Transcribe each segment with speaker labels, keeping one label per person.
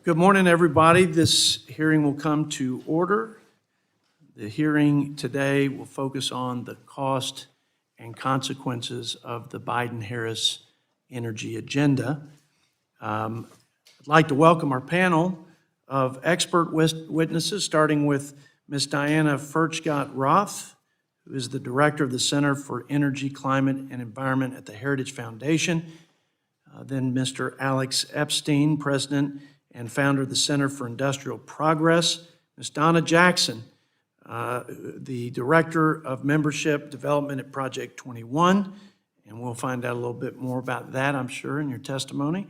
Speaker 1: Good morning, everybody. This hearing will come to order. The hearing today will focus on the cost and consequences of the Biden-Harris energy agenda. I'd like to welcome our panel of expert witnesses, starting with Ms. Diana Furchtgott-Roth, who is the Director of the Center for Energy, Climate, and Environment at the Heritage Foundation. Then Mr. Alex Epstein, President and founder of the Center for Industrial Progress. Ms. Donna Jackson, the Director of Membership Development at Project 21, and we'll find out a little bit more about that, I'm sure, in your testimony.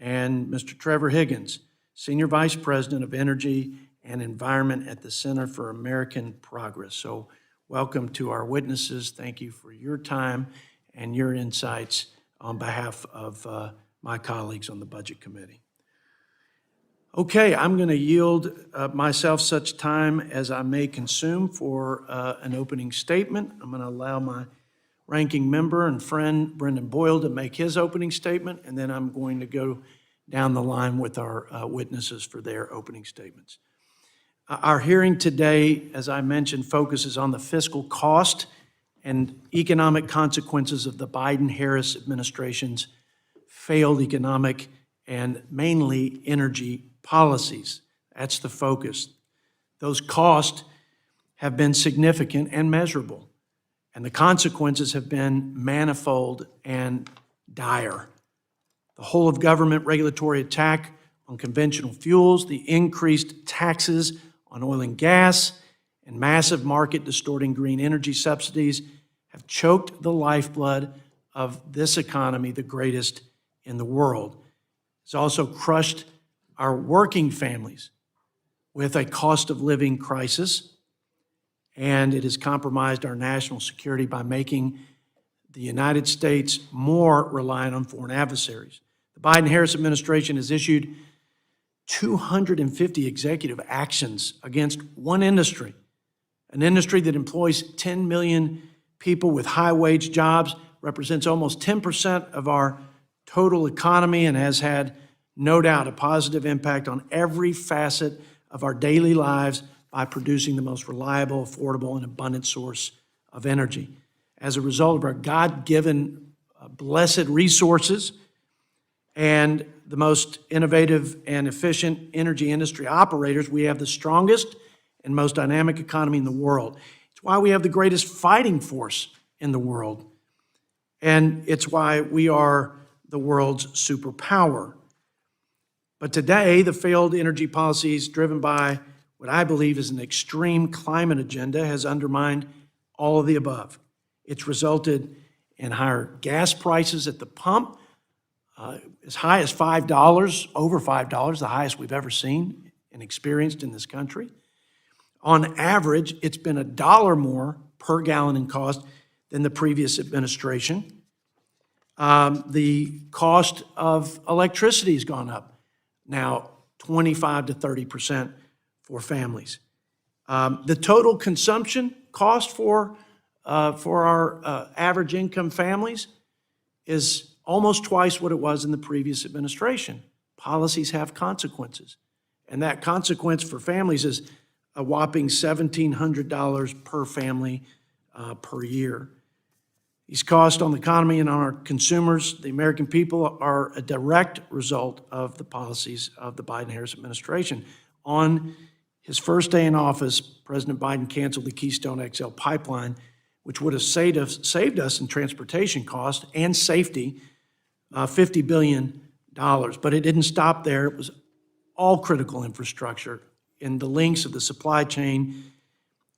Speaker 1: And Mr. Trevor Higgins, Senior Vice President of Energy and Environment at the Center for American Progress. So welcome to our witnesses. Thank you for your time and your insights on behalf of my colleagues on the Budget Committee. Okay, I'm going to yield myself such time as I may consume for an opening statement. I'm going to allow my ranking member and friend, Brendan Boyle, to make his opening statement, and then I'm going to go down the line with our witnesses for their opening statements. Our hearing today, as I mentioned, focuses on the fiscal cost and economic consequences of the Biden-Harris administration's failed economic and mainly energy policies. That's the focus. Those costs have been significant and measurable, and the consequences have been manifold and dire. The whole of government regulatory attack on conventional fuels, the increased taxes on oil and gas, and massive market distorting green energy subsidies have choked the lifeblood of this economy, the greatest in the world. It's also crushed our working families with a cost of living crisis, and it has compromised our national security by making the United States more reliant on foreign adversaries. The Biden-Harris administration has issued 250 executive actions against one industry, an industry that employs 10 million people with high-wage jobs, represents almost 10% of our total economy, and has had no doubt a positive impact on every facet of our daily lives by producing the most reliable, affordable, and abundant source of energy. As a result of our God-given blessed resources and the most innovative and efficient energy industry operators, we have the strongest and most dynamic economy in the world. It's why we have the greatest fighting force in the world, and it's why we are the world's superpower. But today, the failed energy policies driven by what I believe is an extreme climate agenda has undermined all of the above. It's resulted in higher gas prices at the pump, as high as $5, over $5, the highest we've ever seen and experienced in this country. On average, it's been $1 more per gallon in cost than the previous administration. The cost of electricity has gone up, now 25 to 30% for families. The total consumption cost for our average income families is almost twice what it was in the previous administration. Policies have consequences, and that consequence for families is a whopping $1,700 per family per year. These costs on the economy and on our consumers, the American people, are a direct result of the policies of the Biden-Harris administration. On his first day in office, President Biden canceled the Keystone XL pipeline, which would have saved us in transportation costs and safety $50 billion. But it didn't stop there. It was all critical infrastructure in the links of the supply chain,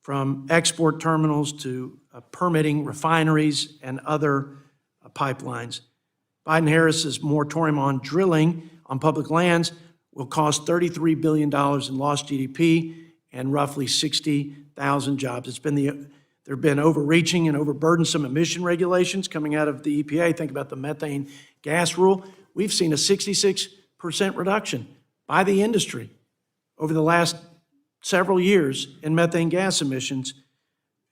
Speaker 1: from export terminals to permitting refineries and other pipelines. Biden-Harris's moratorium on drilling on public lands will cost $33 billion in lost GDP and roughly 60,000 jobs. There have been overreaching and overburdensome emission regulations coming out of the EPA. Think about the methane gas rule. We've seen a 66% reduction by the industry over the last several years in methane gas emissions,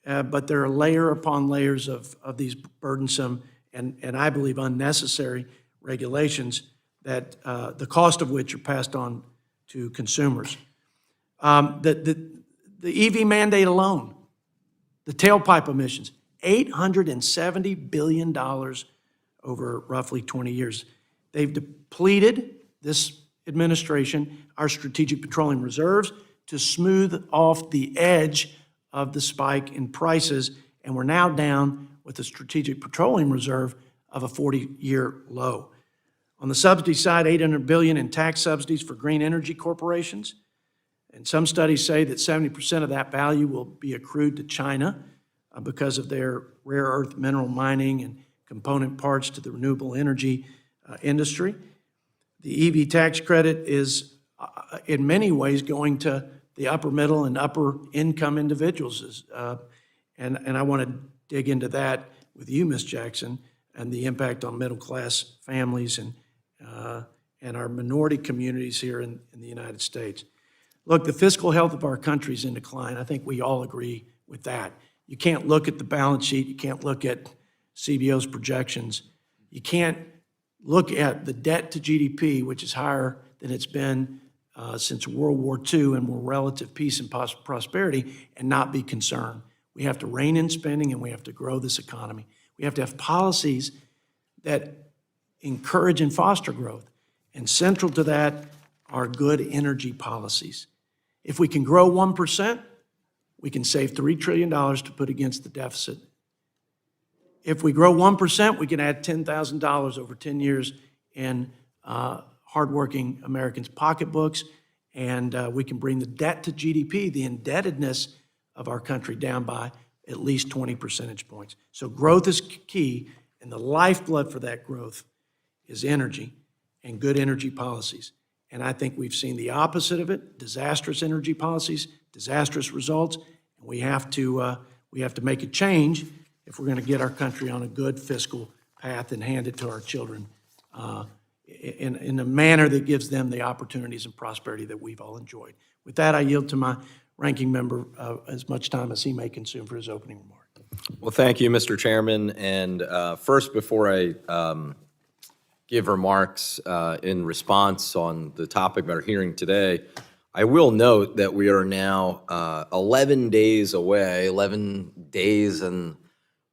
Speaker 1: but there are layer upon layers of these burdensome and I believe unnecessary regulations that the cost of which are passed on to consumers. The EV mandate alone, the tailpipe emissions, $870 billion over roughly 20 years. They've depleted, this administration, our strategic petroleum reserves to smooth off the edge of the spike in prices, and we're now down with a strategic petroleum reserve of a 40-year low. On the subsidy side, $800 billion in tax subsidies for green energy corporations. And some studies say that 70% of that value will be accrued to China because of their rare earth mineral mining and component parts to the renewable energy industry. The EV tax credit is, in many ways, going to the upper middle and upper income individuals. And I want to dig into that with you, Ms. Jackson, and the impact on middle-class families and our minority communities here in the United States. Look, the fiscal health of our country is in decline. I think we all agree with that. You can't look at the balance sheet. You can't look at CBO's projections. You can't look at the debt to GDP, which is higher than it's been since World War II and more relative peace and prosperity, and not be concerned. We have to rein in spending and we have to grow this economy. We have to have policies that encourage and foster growth. And central to that are good energy policies. If we can grow 1%, we can save $3 trillion to put against the deficit. If we grow 1%, we can add $10,000 over 10 years in hardworking Americans' pocketbooks, and we can bring the debt to GDP, the indebtedness of our country, down by at least 20 percentage points. So growth is key, and the lifeblood for that growth is energy and good energy policies. And I think we've seen the opposite of it: disastrous energy policies, disastrous results, and we have to make a change if we're going to get our country on a good fiscal path and hand it to our children in a manner that gives them the opportunities and prosperity that we've all enjoyed. With that, I yield to my ranking member as much time as he may consume for his opening remark.
Speaker 2: Well, thank you, Mr. Chairman. And first, before I give remarks in response on the topic of our hearing today, I will note that we are now 11 days away, 11 days and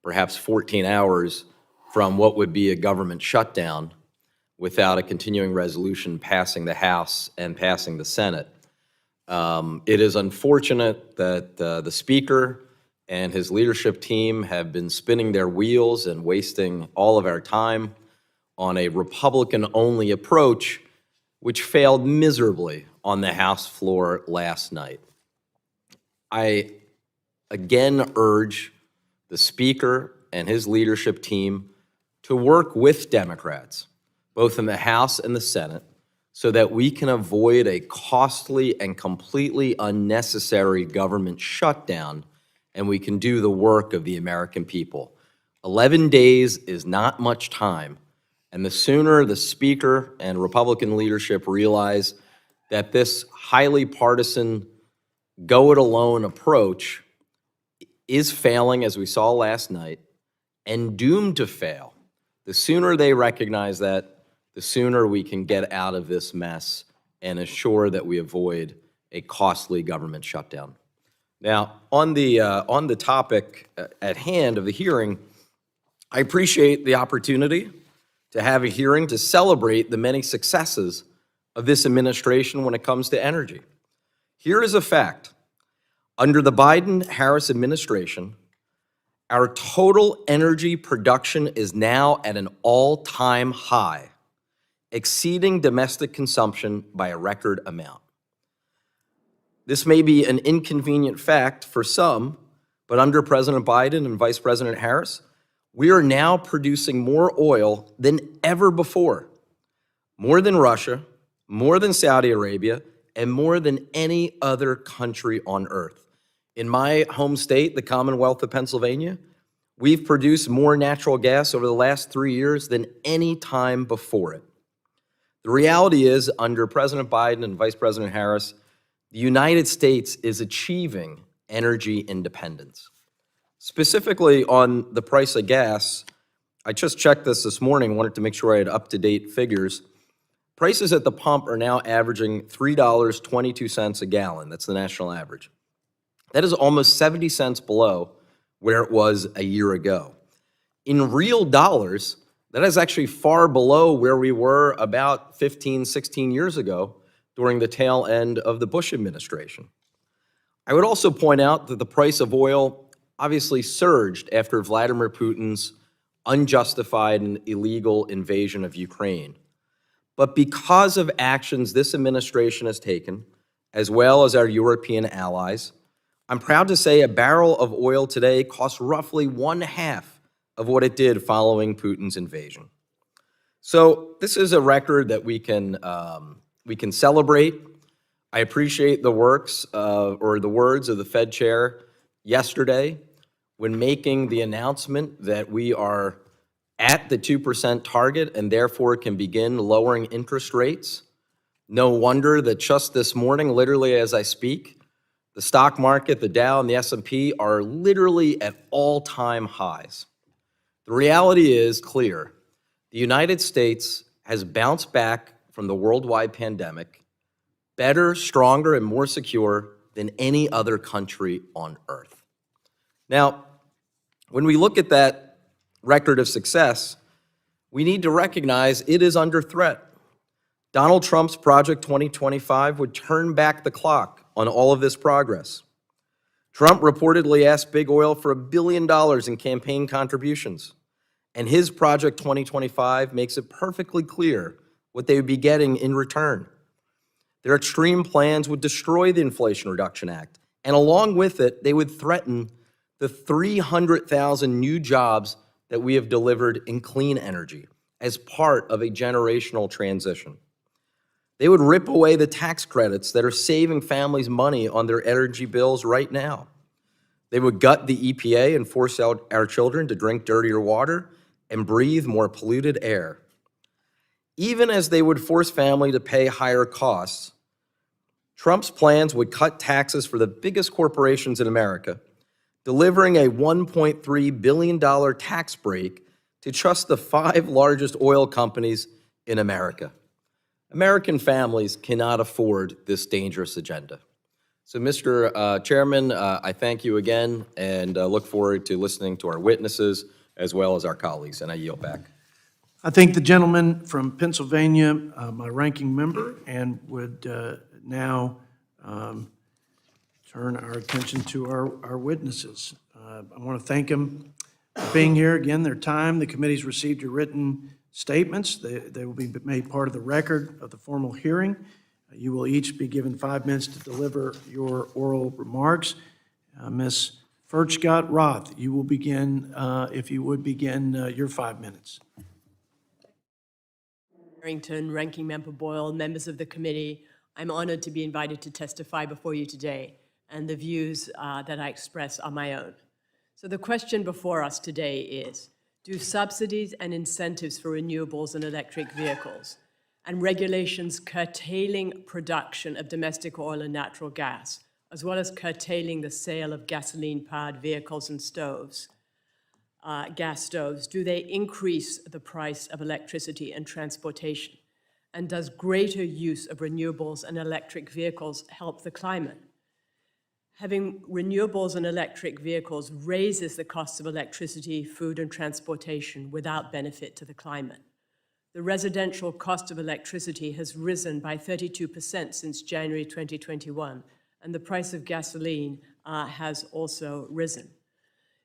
Speaker 2: perhaps 14 hours from what would be a government shutdown without a continuing resolution passing the House and passing the Senate. It is unfortunate that the Speaker and his leadership team have been spinning their wheels and wasting all of our time on a Republican-only approach, which failed miserably on the House floor last night. I again urge the Speaker and his leadership team to work with Democrats, both in the House and the Senate, so that we can avoid a costly and completely unnecessary government shutdown, and we can do the work of the American people. 11 days is not much time, and the sooner the Speaker and Republican leadership realize that this highly partisan, go-it-alone approach is failing, as we saw last night, and doomed to fail, the sooner they recognize that, the sooner we can get out of this mess and assure that we avoid a costly government shutdown. Now, on the topic at hand of the hearing, I appreciate the opportunity to have a hearing to celebrate the many successes of this administration when it comes to energy. Here is a fact. Under the Biden-Harris administration, our total energy production is now at an all-time high, exceeding domestic consumption by a record amount. This may be an inconvenient fact for some, but under President Biden and Vice President Harris, we are now producing more oil than ever before, more than Russia, more than Saudi Arabia, and more than any other country on earth. In my home state, the Commonwealth of Pennsylvania, we've produced more natural gas over the last 3 years than any time before it. The reality is, under President Biden and Vice President Harris, the United States is achieving energy independence. Specifically on the price of gas, I just checked this morning, wanted to make sure I had up-to-date figures. Prices at the pump are now averaging $3.22 a gallon. That's the national average. That is almost 70 cents below where it was a year ago. In real dollars, that is actually far below where we were about 15, 16 years ago during the tail end of the Bush administration. I would also point out that the price of oil obviously surged after Vladimir Putin's unjustified and illegal invasion of Ukraine. But because of actions this administration has taken, as well as our European allies, I'm proud to say a barrel of oil today costs roughly 1/2 of what it did following Putin's invasion. So this is a record that we can celebrate. I appreciate the words of the Fed chair yesterday when making the announcement that we are at the 2% target and therefore can begin lowering interest rates. No wonder that just this morning, literally as I speak, the stock market, the Dow and the S&P are literally at all-time highs. The reality is clear. The United States has bounced back from the worldwide pandemic better, stronger, and more secure than any other country on earth. Now, when we look at that record of success, we need to recognize it is under threat. Donald Trump's Project 2025 would turn back the clock on all of this progress. Trump reportedly asked Big Oil for $1 billion in campaign contributions, and his Project 2025 makes it perfectly clear what they would be getting in return. Their extreme plans would destroy the Inflation Reduction Act, and along with it, they would threaten the 300,000 new jobs that we have delivered in clean energy as part of a generational transition. They would rip away the tax credits that are saving families money on their energy bills right now. They would gut the EPA and force out our children to drink dirtier water and breathe more polluted air. Even as they would force families to pay higher costs, Trump's plans would cut taxes for the biggest corporations in America, delivering a $1.3 billion tax break to just the 5 largest oil companies in America. American families cannot afford this dangerous agenda. So, Mr. Chairman, I thank you again and look forward to listening to our witnesses as well as our colleagues, and I yield back.
Speaker 1: I thank the gentleman from Pennsylvania, my ranking member, and would now turn our attention to our witnesses. I want to thank them for being here. Again, their time. The committee's received your written statements. They will be made part of the record of the formal hearing. You will each be given 5 minutes to deliver your oral remarks. Ms. Furchtgott-Roth, you will begin, if you would begin your 5 minutes.
Speaker 3: Harrington, Ranking Member Boyle, members of the committee, I'm honored to be invited to testify before you today, and the views that I express are my own. So the question before us today is, do subsidies and incentives for renewables and electric vehicles and regulations curtailing production of domestic oil and natural gas, as well as curtailing the sale of gasoline-powered vehicles and stoves, gas stoves, do they increase the price of electricity and transportation? And does greater use of renewables and electric vehicles help the climate? Having renewables and electric vehicles raises the cost of electricity, food, and transportation without benefit to the climate. The residential cost of electricity has risen by 32% since January 2021, and the price of gasoline has also risen.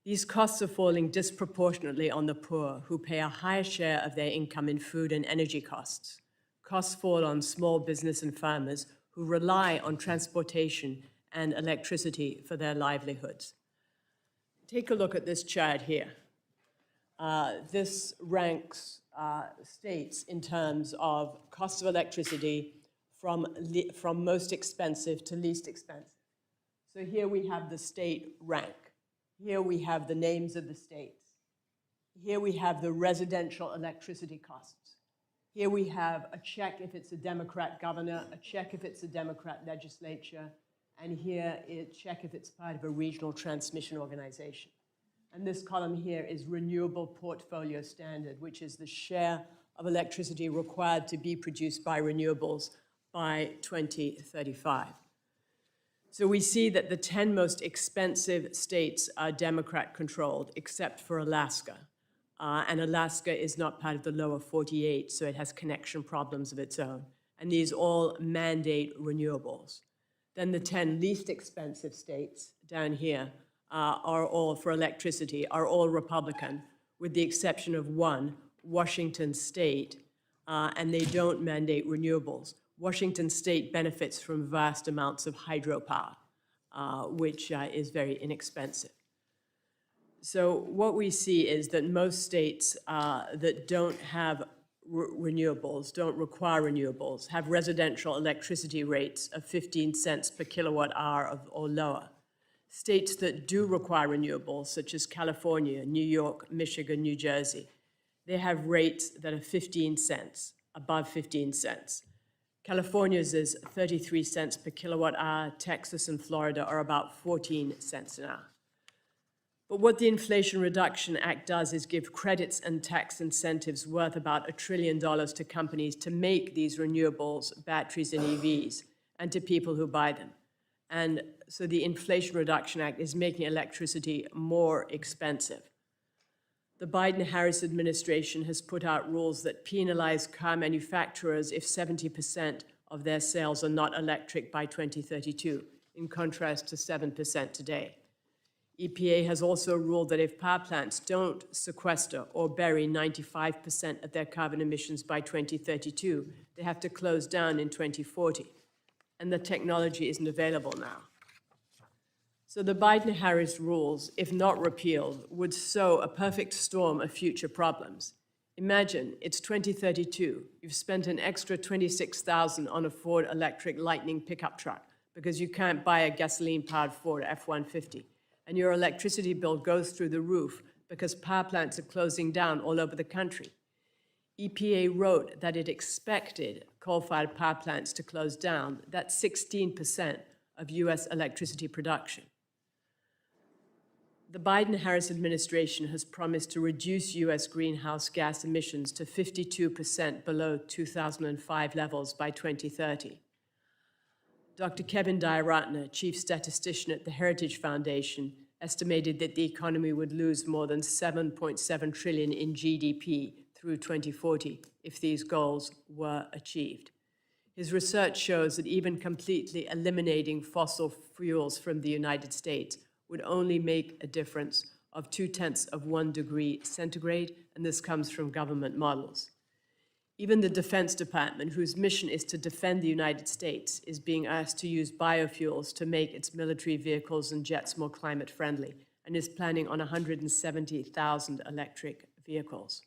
Speaker 3: These costs are falling disproportionately on the poor, who pay a higher share of their income in food and energy costs. Costs fall on small business and farmers who rely on transportation and electricity for their livelihoods. Take a look at this chart here. This ranks states in terms of cost of electricity from most expensive to least expensive. So here we have the state rank. Here we have the names of the states. Here we have the residential electricity costs. Here we have a check if it's a Democrat governor, a check if it's a Democrat legislature, and here is a check if it's part of a regional transmission organization. And this column here is Renewable Portfolio Standard, which is the share of electricity required to be produced by renewables by 2035. So we see that the 10 most expensive states are Democrat-controlled, except for Alaska. And Alaska is not part of the lower 48, so it has connection problems of its own. And these all mandate renewables. Then the 10 least expensive states down here are all, for electricity, are all Republican, with the exception of one, Washington State, and they don't mandate renewables. Washington State benefits from vast amounts of hydropower, which is very inexpensive. So what we see is that most states that don't have renewables, don't require renewables, have residential electricity rates of 15 cents per kilowatt hour or lower. States that do require renewables, such as California, New York, Michigan, New Jersey, they have rates that are 15 cents, above 15 cents. California's is 33 cents per kilowatt hour. Texas and Florida are about 14 cents an hour. But what the Inflation Reduction Act does is give credits and tax incentives worth about $1 trillion to companies to make these renewables, batteries, and EVs, and to people who buy them. And so the Inflation Reduction Act is making electricity more expensive. The Biden-Harris administration has put out rules that penalize car manufacturers if 70% of their sales are not electric by 2032, in contrast to 7% today. EPA has also ruled that if power plants don't sequester or bury 95% of their carbon emissions by 2032, they have to close down in 2040. And the technology isn't available now. So the Biden-Harris rules, if not repealed, would sow a perfect storm of future problems. Imagine it's 2032. You've spent an extra $26,000 on a Ford electric Lightning pickup truck because you can't buy a gasoline-powered Ford F-150. And your electricity bill goes through the roof because power plants are closing down all over the country. EPA wrote that it expected coal-fired power plants to close down. That's 16% of US electricity production. The Biden-Harris administration has promised to reduce US greenhouse gas emissions to 52% below 2005 levels by 2030. Dr. Kevin Diaratna, chief statistician at the Heritage Foundation, estimated that the economy would lose more than $7.7 trillion in GDP through 2040 if these goals were achieved. His research shows that even completely eliminating fossil fuels from the United States would only make a difference of 0.2 degrees centigrade, and this comes from government models. Even the Defense Department, whose mission is to defend the United States, is being asked to use biofuels to make its military vehicles and jets more climate friendly, and is planning on 170,000 electric vehicles.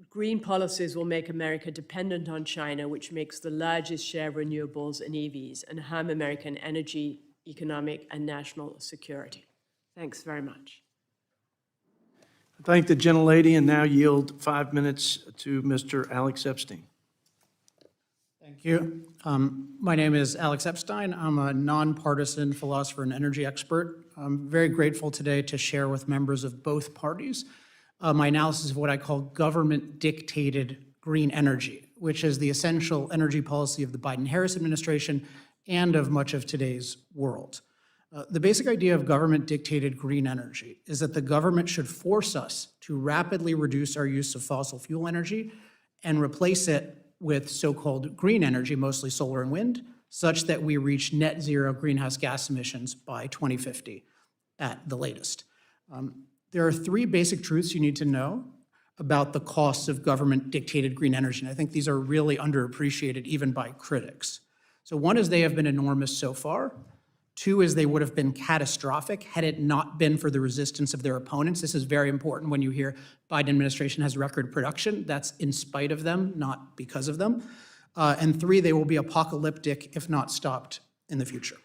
Speaker 3: Green policies will make America dependent on China, which makes the largest share of renewables and EVs, and harm American energy, economic, and national security. Thanks very much.
Speaker 1: I thank the gentlelady and now yield 5 minutes to Mr. Alex Epstein.
Speaker 4: Thank you. My name is Alex Epstein. I'm a nonpartisan philosopher and energy expert. I'm very grateful today to share with members of both parties my analysis of what I call government-dictated green energy, which is the essential energy policy of the Biden-Harris administration and of much of today's world. The basic idea of government-dictated green energy is that the government should force us to rapidly reduce our use of fossil fuel energy and replace it with so-called green energy, mostly solar and wind, such that we reach net zero greenhouse gas emissions by 2050 at the latest. There are 3 basic truths you need to know about the costs of government-dictated green energy, and I think these are really underappreciated even by critics. So one is they have been enormous so far. 2 is they would have been catastrophic had it not been for the resistance of their opponents. This is very important when you hear Biden administration has record production. That's in spite of them, not because of them. And 3, they will be apocalyptic if not stopped in the future.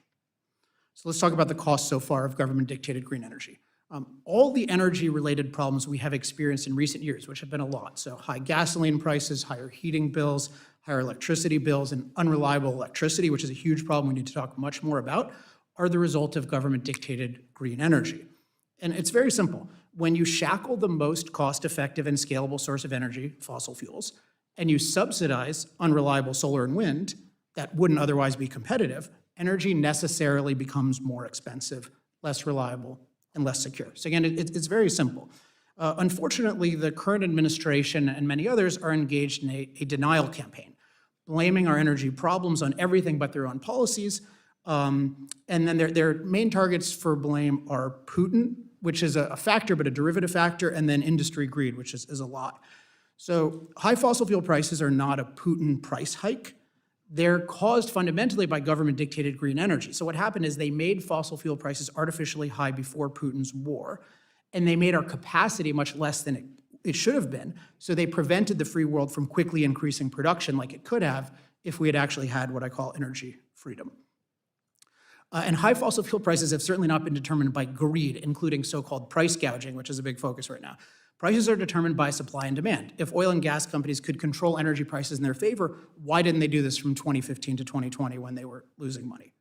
Speaker 4: So let's talk about the costs so far of government-dictated green energy. All the energy-related problems we have experienced in recent years, which have been a lot, so high gasoline prices, higher heating bills, higher electricity bills, and unreliable electricity, which is a huge problem we need to talk much more about, are the result of government-dictated green energy. And it's very simple. When you shackle the most cost-effective and scalable source of energy, fossil fuels, and you subsidize unreliable solar and wind that wouldn't otherwise be competitive, energy necessarily becomes more expensive, less reliable, and less secure. So again, it's very simple. Unfortunately, the current administration and many others are engaged in a denial campaign, blaming our energy problems on everything but their own policies. And then their main targets for blame are Putin, which is a factor, but a derivative factor, and then industry greed, which is a lot. So high fossil fuel prices are not a Putin price hike. They're caused fundamentally by government-dictated green energy. So what happened is they made fossil fuel prices artificially high before Putin's war, and they made our capacity much less than it should have been. So they prevented the free world from quickly increasing production like it could have if we had actually had what I call energy freedom. And high fossil fuel prices have certainly not been determined by greed, including so-called price gouging, which is a big focus right now. Prices are determined by supply and demand. If oil and gas companies could control energy prices in their favor, why didn't they do this from 2015 to 2020 when they were losing money?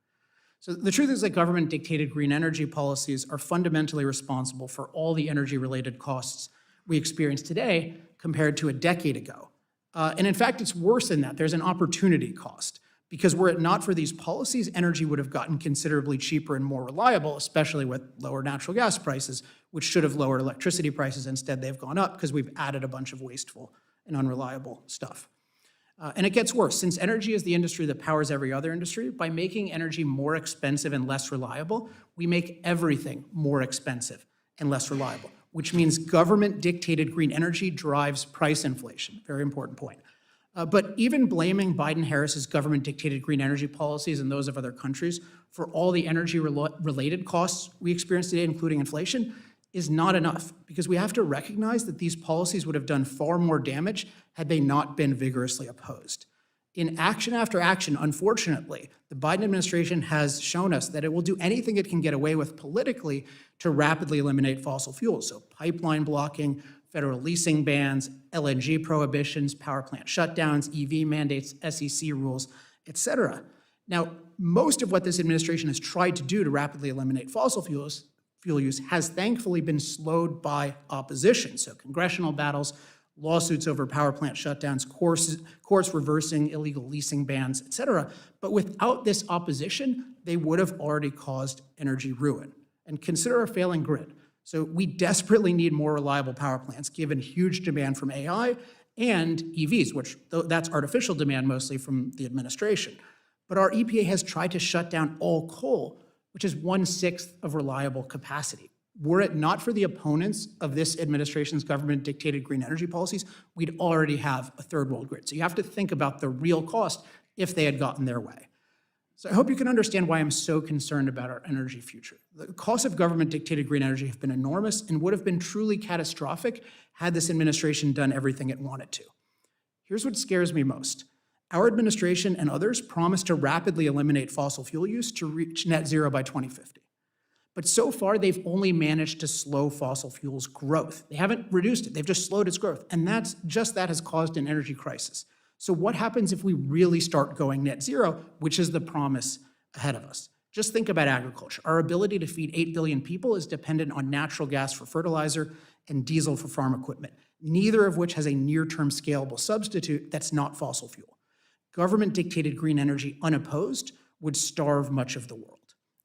Speaker 4: So the truth is that government-dictated green energy policies are fundamentally responsible for all the energy-related costs we experience today compared to a decade ago. And in fact, it's worse than that. There's an opportunity cost. Because were it not for these policies, energy would have gotten considerably cheaper and more reliable, especially with lower natural gas prices, which should have lowered electricity prices. Instead, they've gone up because we've added a bunch of wasteful and unreliable stuff. And it gets worse. Since energy is the industry that powers every other industry, by making energy more expensive and less reliable, we make everything more expensive and less reliable, which means government-dictated green energy drives price inflation. Very important point. But even blaming Biden-Harris's government-dictated green energy policies and those of other countries for all the energy-related costs we experience today, including inflation, is not enough, because we have to recognize that these policies would have done far more damage had they not been vigorously opposed. In action after action, unfortunately, the Biden administration has shown us that it will do anything it can get away with politically to rapidly eliminate fossil fuels. So pipeline blocking, federal leasing bans, LNG prohibitions, power plant shutdowns, EV mandates, SEC rules, et cetera. Now, most of what this administration has tried to do to rapidly eliminate fossil fuel use has thankfully been slowed by opposition. So congressional battles, lawsuits over power plant shutdowns, courts reversing illegal leasing bans, et cetera. But without this opposition, they would have already caused energy ruin. And consider our failing grid. So we desperately need more reliable power plants, given huge demand from AI and EVs, which that's artificial demand mostly from the administration. But our EPA has tried to shut down all coal, which is 1/6 of reliable capacity. Were it not for the opponents of this administration's government-dictated green energy policies, we'd already have a third world grid. So you have to think about the real cost if they had gotten their way. So I hope you can understand why I'm so concerned about our energy future. The costs of government-dictated green energy have been enormous and would have been truly catastrophic had this administration done everything it wanted to. Here's what scares me most. Our administration and others promised to rapidly eliminate fossil fuel use to reach net zero by 2050. But so far, they've only managed to slow fossil fuels growth. They haven't reduced it, they've just slowed its growth. And that has caused an energy crisis. So what happens if we really start going net zero, which is the promise ahead of us? Just think about agriculture. Our ability to feed 8 billion people is dependent on natural gas for fertilizer and diesel for farm equipment, neither of which has a near-term scalable substitute that's not fossil fuel. Government-dictated green energy unopposed would starve much of the world.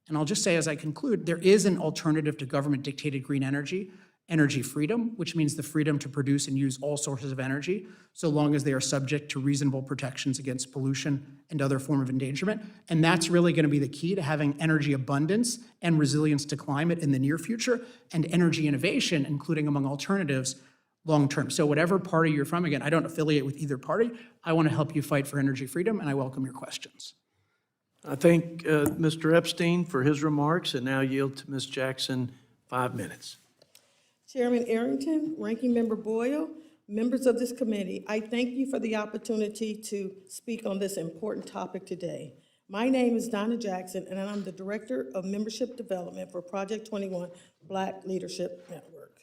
Speaker 4: And I'll just say as I conclude, there is an alternative to government-dictated green energy, energy freedom, which means the freedom to produce and use all sources of energy, so long as they are subject to reasonable protections against pollution and other form of endangerment. And that's really going to be the key to having energy abundance and resilience to climate in the near future, and energy innovation, including among alternatives, long term. So whatever party you're from, again, I don't affiliate with either party. I want to help you fight for energy freedom, and I welcome your questions.
Speaker 1: I thank Mr. Epstein for his remarks, and now yield to Ms. Jackson 5 minutes.
Speaker 5: Chairman Arrington, Ranking Member Boyle, members of this committee, I thank you for the opportunity to speak on this important topic today. My name is Donna Jackson, and I'm the Director of Membership Development for Project 21 Black Leadership Network.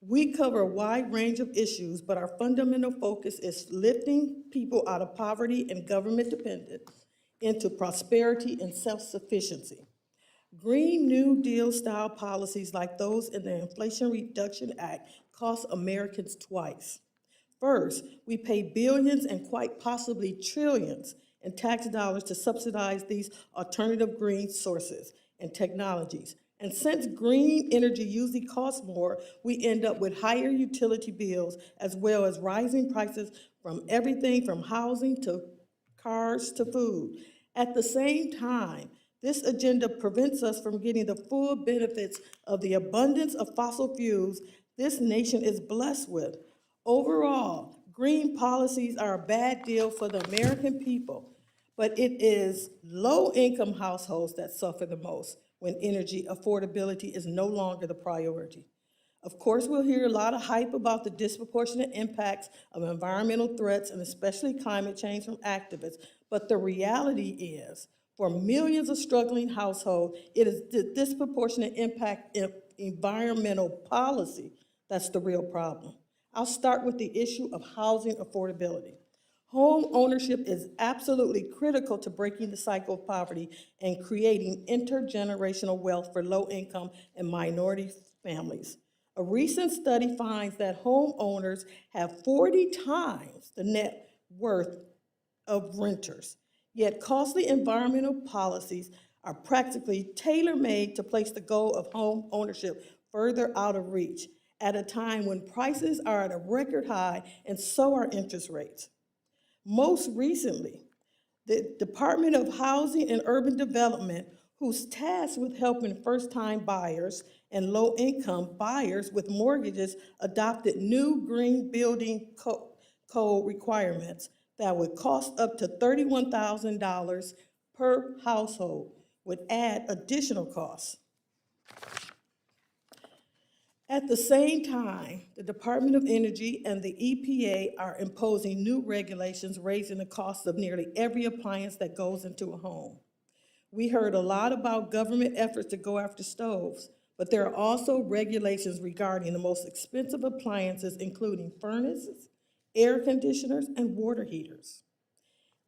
Speaker 5: We cover a wide range of issues, but our fundamental focus is lifting people out of poverty and government dependence into prosperity and self-sufficiency. Green New Deal style policies like those in the Inflation Reduction Act cost Americans twice. First, we pay billions and quite possibly trillions in tax dollars to subsidize these alternative green sources and technologies. And since green energy usually costs more, we end up with higher utility bills as well as rising prices from everything from housing to cars to food. At the same time, this agenda prevents us from getting the full benefits of the abundance of fossil fuels this nation is blessed with. Overall, green policies are a bad deal for the American people, but it is low-income households that suffer the most when energy affordability is no longer the priority. Of course, we'll hear a lot of hype about the disproportionate impacts of environmental threats and especially climate change from activists, but the reality is, for millions of struggling households, it is the disproportionate impact of environmental policy that's the real problem. I'll start with the issue of housing affordability. Home ownership is absolutely critical to breaking the cycle of poverty and creating intergenerational wealth for low-income and minority families. A recent study finds that homeowners have 40 times the net worth of renters, yet costly environmental policies are practically tailor-made to place the goal of home ownership further out of reach at a time when prices are at a record high and so are interest rates. Most recently, the Department of Housing and Urban Development, who's tasked with helping first-time buyers and low-income buyers with mortgages, adopted new green building code requirements that would cost up to $31,000 per household, would add additional costs. At the same time, the Department of Energy and the EPA are imposing new regulations raising the cost of nearly every appliance that goes into a home. We heard a lot about government efforts to go after stoves, but there are also regulations regarding the most expensive appliances, including furnaces, air conditioners, and water heaters.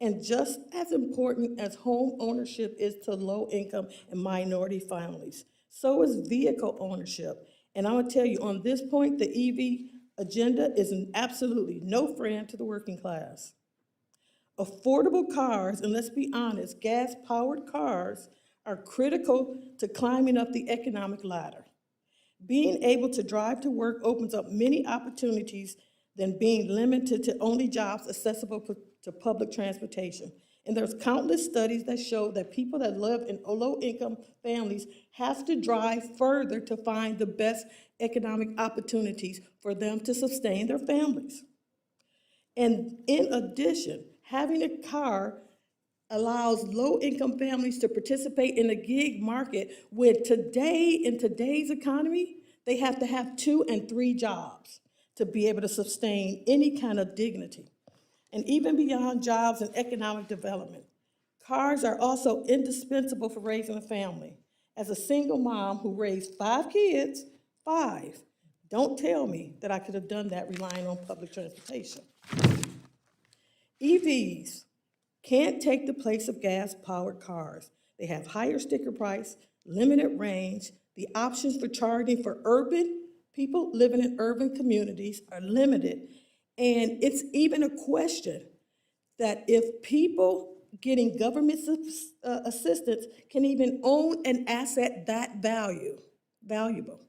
Speaker 5: And just as important as home ownership is to low-income and minority families, so is vehicle ownership. And I'm gonna tell you, on this point, the EV agenda is absolutely no friend to the working class. Affordable cars, and let's be honest, gas-powered cars are critical to climbing up the economic ladder. Being able to drive to work opens up many opportunities than being limited to only jobs accessible to public transportation. And there's countless studies that show that people that live in low-income families have to drive further to find the best economic opportunities for them to sustain their families. And in addition, having a car allows low-income families to participate in the gig market when in today's economy, they have to have 2 and 3 jobs to be able to sustain any kind of dignity. And even beyond jobs and economic development, cars are also indispensable for raising a family. As a single mom who raised 5 kids, 5, don't tell me that I could have done that relying on public transportation. EVs can't take the place of gas-powered cars. They have higher sticker price, limited range, the options for charging for people living in urban communities are limited, and it's even a question that if people getting government assistance can even own an asset that valuable.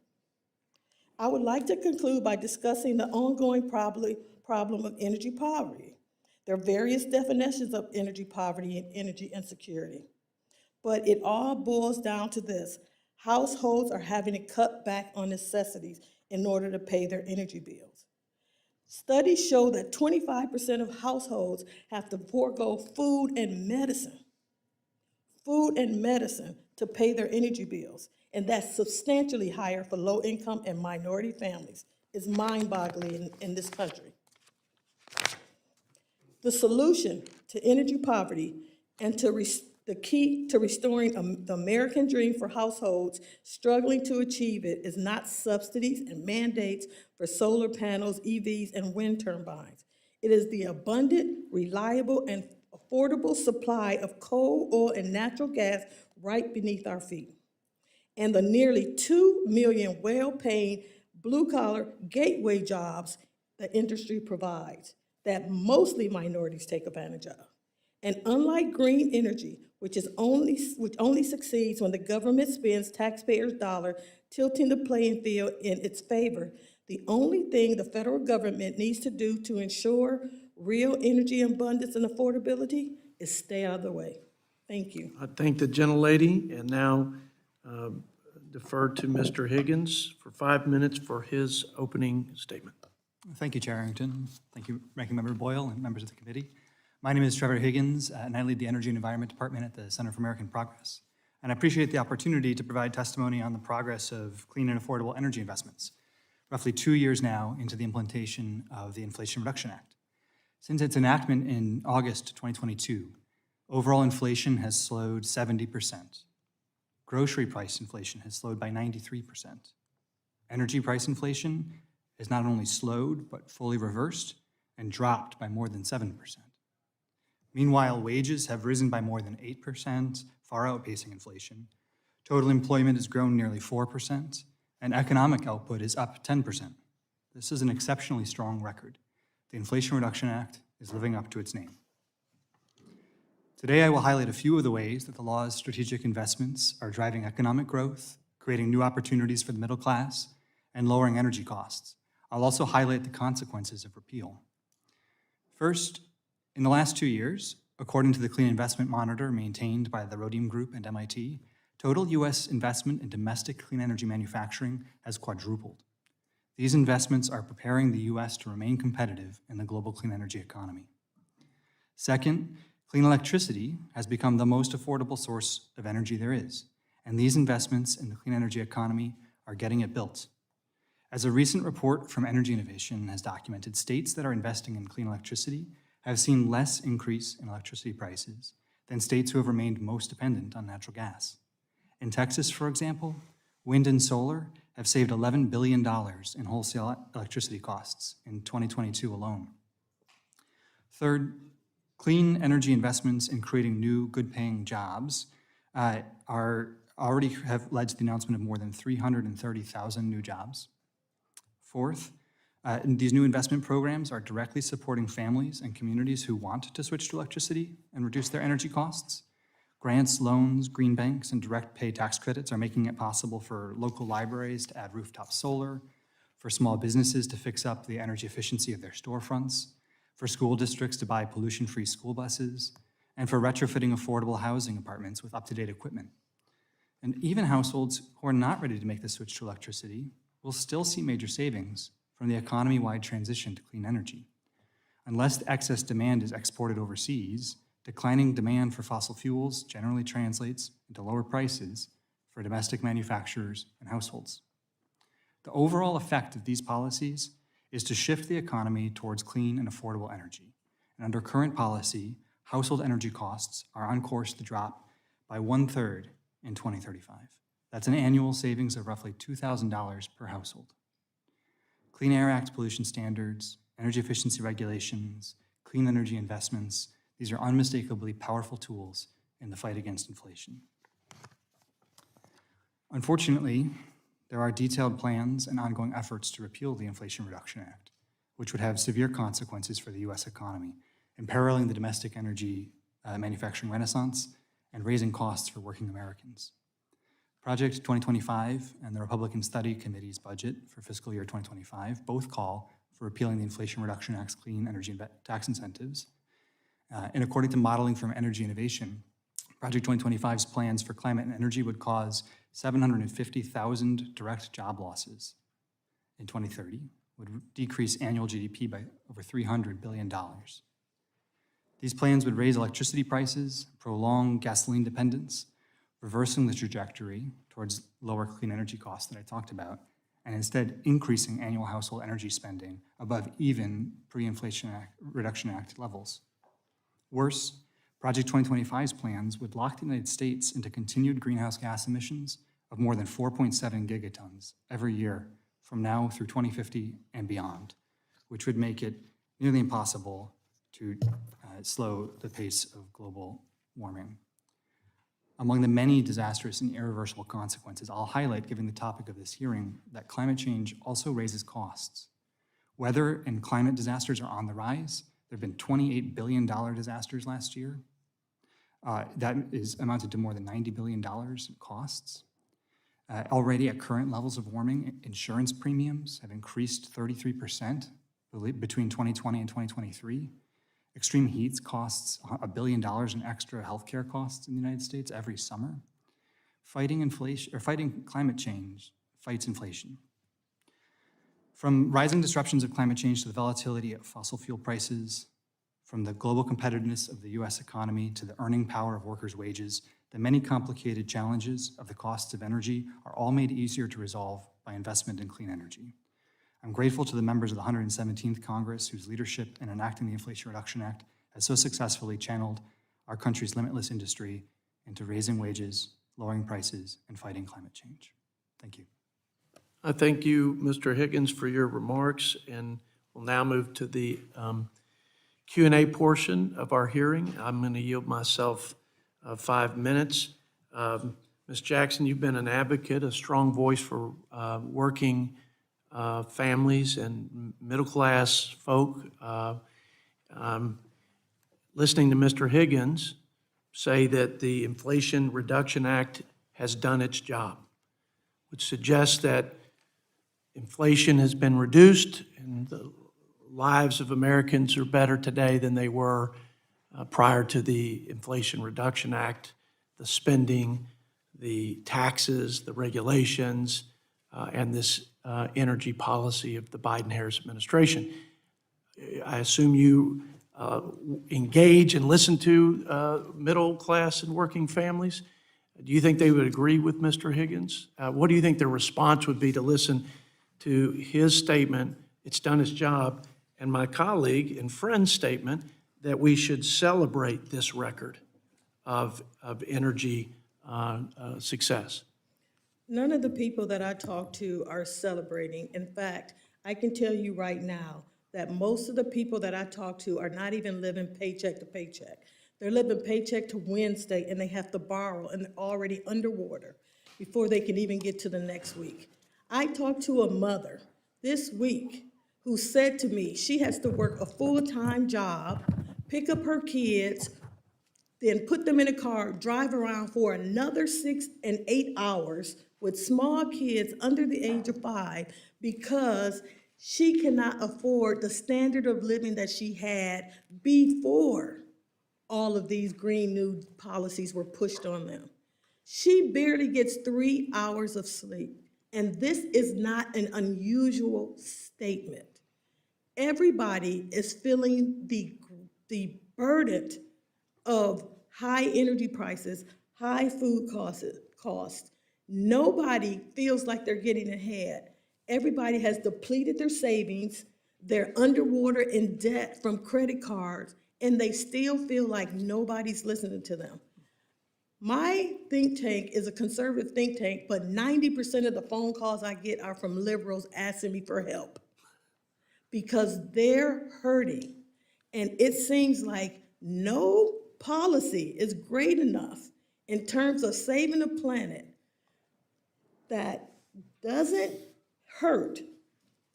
Speaker 5: I would like to conclude by discussing the ongoing problem of energy poverty. There are various definitions of energy poverty and energy insecurity, but it all boils down to this: households are having to cut back on necessities in order to pay their energy bills. Studies show that 25% of households have to forego food and medicine to pay their energy bills, and that's substantially higher for low-income and minority families. It's mind-boggling in this country. The solution to energy poverty and the key to restoring the American dream for households struggling to achieve it is not subsidies and mandates for solar panels, EVs, and wind turbines. It is the abundant, reliable, and affordable supply of coal, oil, and natural gas right beneath our feet. and the nearly 2 million well-paying blue-collar gateway jobs the industry provides that mostly minorities take advantage of. And unlike green energy, which only succeeds when the government spends taxpayers' dollars tilting the playing field in its favor, the only thing the federal government needs to do to ensure real energy abundance and affordability is stay out of the way. Thank you.
Speaker 1: I thank the gentlelady, and now defer to Mr. Higgins for 5 minutes for his opening statement.
Speaker 6: Thank you, Chair Arrington. Thank you, Ranking Member Boyle and members of the committee. My name is Trevor Higgins, and I lead the Energy and Environment Department at the Center for American Progress. And I appreciate the opportunity to provide testimony on the progress of clean and affordable energy investments, roughly 2 years now into the implementation of the Inflation Reduction Act. Since its enactment in August 2022, overall inflation has slowed 70%. Grocery price inflation has slowed by 93%. Energy price inflation has not only slowed, but fully reversed and dropped by more than 7%. Meanwhile, wages have risen by more than 8%, far outpacing inflation. Total employment has grown nearly 4%, and economic output is up 10%. This is an exceptionally strong record. The Inflation Reduction Act is living up to its name. Today, I will highlight a few of the ways that the law's strategic investments are driving economic growth, creating new opportunities for the middle class, and lowering energy costs. I'll also highlight the consequences of repeal. First, in the last 2 years, according to the Clean Investment Monitor maintained by the Rhodium Group and MIT, total U.S. investment in domestic clean energy manufacturing has quadrupled. These investments are preparing the U.S. to remain competitive in the global clean energy economy. Second, clean electricity has become the most affordable source of energy there is, and these investments in the clean energy economy are getting it built. As a recent report from Energy Innovation has documented, states that are investing in clean electricity have seen less increase in electricity prices than states who have remained most dependent on natural gas. In Texas, for example, wind and solar have saved $11 billion in wholesale electricity costs in 2022 alone. Third, clean energy investments in creating new, good-paying jobs already have led to the announcement of more than 330,000 new jobs. Fourth, these new investment programs are directly supporting families and communities who want to switch to electricity and reduce their energy costs. Grants, loans, green banks, and direct pay tax credits are making it possible for local libraries to add rooftop solar, for small businesses to fix up the energy efficiency of their storefronts, for school districts to buy pollution-free school buses, and for retrofitting affordable housing apartments with up-to-date equipment. And even households who are not ready to make the switch to electricity will still see major savings from the economy-wide transition to clean energy. Unless the excess demand is exported overseas, declining demand for fossil fuels generally translates into lower prices for domestic manufacturers and households. The overall effect of these policies is to shift the economy towards clean and affordable energy. And under current policy, household energy costs are on course to drop by 1/3 in 2035. That's an annual savings of roughly $2,000 per household. Clean Air Act pollution standards, energy efficiency regulations, clean energy investments, these are unmistakably powerful tools in the fight against inflation. Unfortunately, there are detailed plans and ongoing efforts to repeal the Inflation Reduction Act, which would have severe consequences for the U.S. economy, imperiling the domestic energy manufacturing renaissance and raising costs for working Americans. Project 2025 and the Republican Study Committee's budget for fiscal year 2025 both call for repealing the Inflation Reduction Act's clean energy tax incentives. And according to modeling from Energy Innovation, Project 2025's plans for climate and energy would cause 750,000 direct job losses in 2030, would decrease annual GDP by over $300 billion. These plans would raise electricity prices, prolong gasoline dependence, reversing the trajectory towards lower clean energy costs that I talked about, and instead increasing annual household energy spending above even pre-Inflation Reduction Act levels. Worse, Project 2025's plans would lock the United States into continued greenhouse gas emissions of more than 4.7 gigatons every year from now through 2050 and beyond, which would make it nearly impossible to slow the pace of global warming. Among the many disastrous and irreversible consequences, I'll highlight, given the topic of this hearing, that climate change also raises costs. Weather and climate disasters are on the rise. There have been $28 billion disasters last year. That is amounted to more than $90 billion in costs. Already at current levels of warming, insurance premiums have increased 33% between 2020 and 2023. Extreme heat costs $1 billion in extra healthcare costs in the United States every summer. Fighting climate change fights inflation. From rising disruptions of climate change to the volatility of fossil fuel prices, from the global competitiveness of the US economy to the earning power of workers' wages, the many complicated challenges of the costs of energy are all made easier to resolve by investment in clean energy. I'm grateful to the members of the 117th Congress whose leadership in enacting the Inflation Reduction Act has so successfully channeled our country's limitless industry into raising wages, lowering prices, and fighting climate change. Thank you.
Speaker 1: I thank you, Mr. Higgins, for your remarks, and we'll now move to the Q&A portion of our hearing. I'm going to yield myself 5 minutes. Ms. Jackson, you've been an advocate, a strong voice for working families and middle-class folk. Listening to Mr. Higgins say that the Inflation Reduction Act has done its job, which suggests that inflation has been reduced and the lives of Americans are better today than they were prior to the Inflation Reduction Act, the spending, the taxes, the regulations, and this energy policy of the Biden-Harris administration. I assume you engage and listen to middle class and working families. Do you think they would agree with Mr. Higgins? What do you think their response would be to listen to his statement, it's done its job, and my colleague and friend's statement that we should celebrate this record of energy success?
Speaker 5: None of the people that I talk to are celebrating. In fact, I can tell you right now that most of the people that I talk to are not even living paycheck to paycheck. They're living paycheck to Wednesday, and they have to borrow, and they're already underwater before they can even get to the next week. I talked to a mother this week who said to me she has to work a full-time job, pick up her kids, then put them in a car, drive around for another 6 and 8 hours with small kids under the age of 5 because she cannot afford the standard of living that she had before all of these green new policies were pushed on them. She barely gets 3 hours of sleep, and this is not an unusual statement. Everybody is feeling the burden of high energy prices, high food costs. Nobody feels like they're getting ahead. Everybody has depleted their savings, they're underwater in debt from credit cards, and they still feel like nobody's listening to them. My think tank is a conservative think tank, but 90% of the phone calls I get are from liberals asking me for help because they're hurting. And it seems like no policy is great enough in terms of saving the planet that doesn't hurt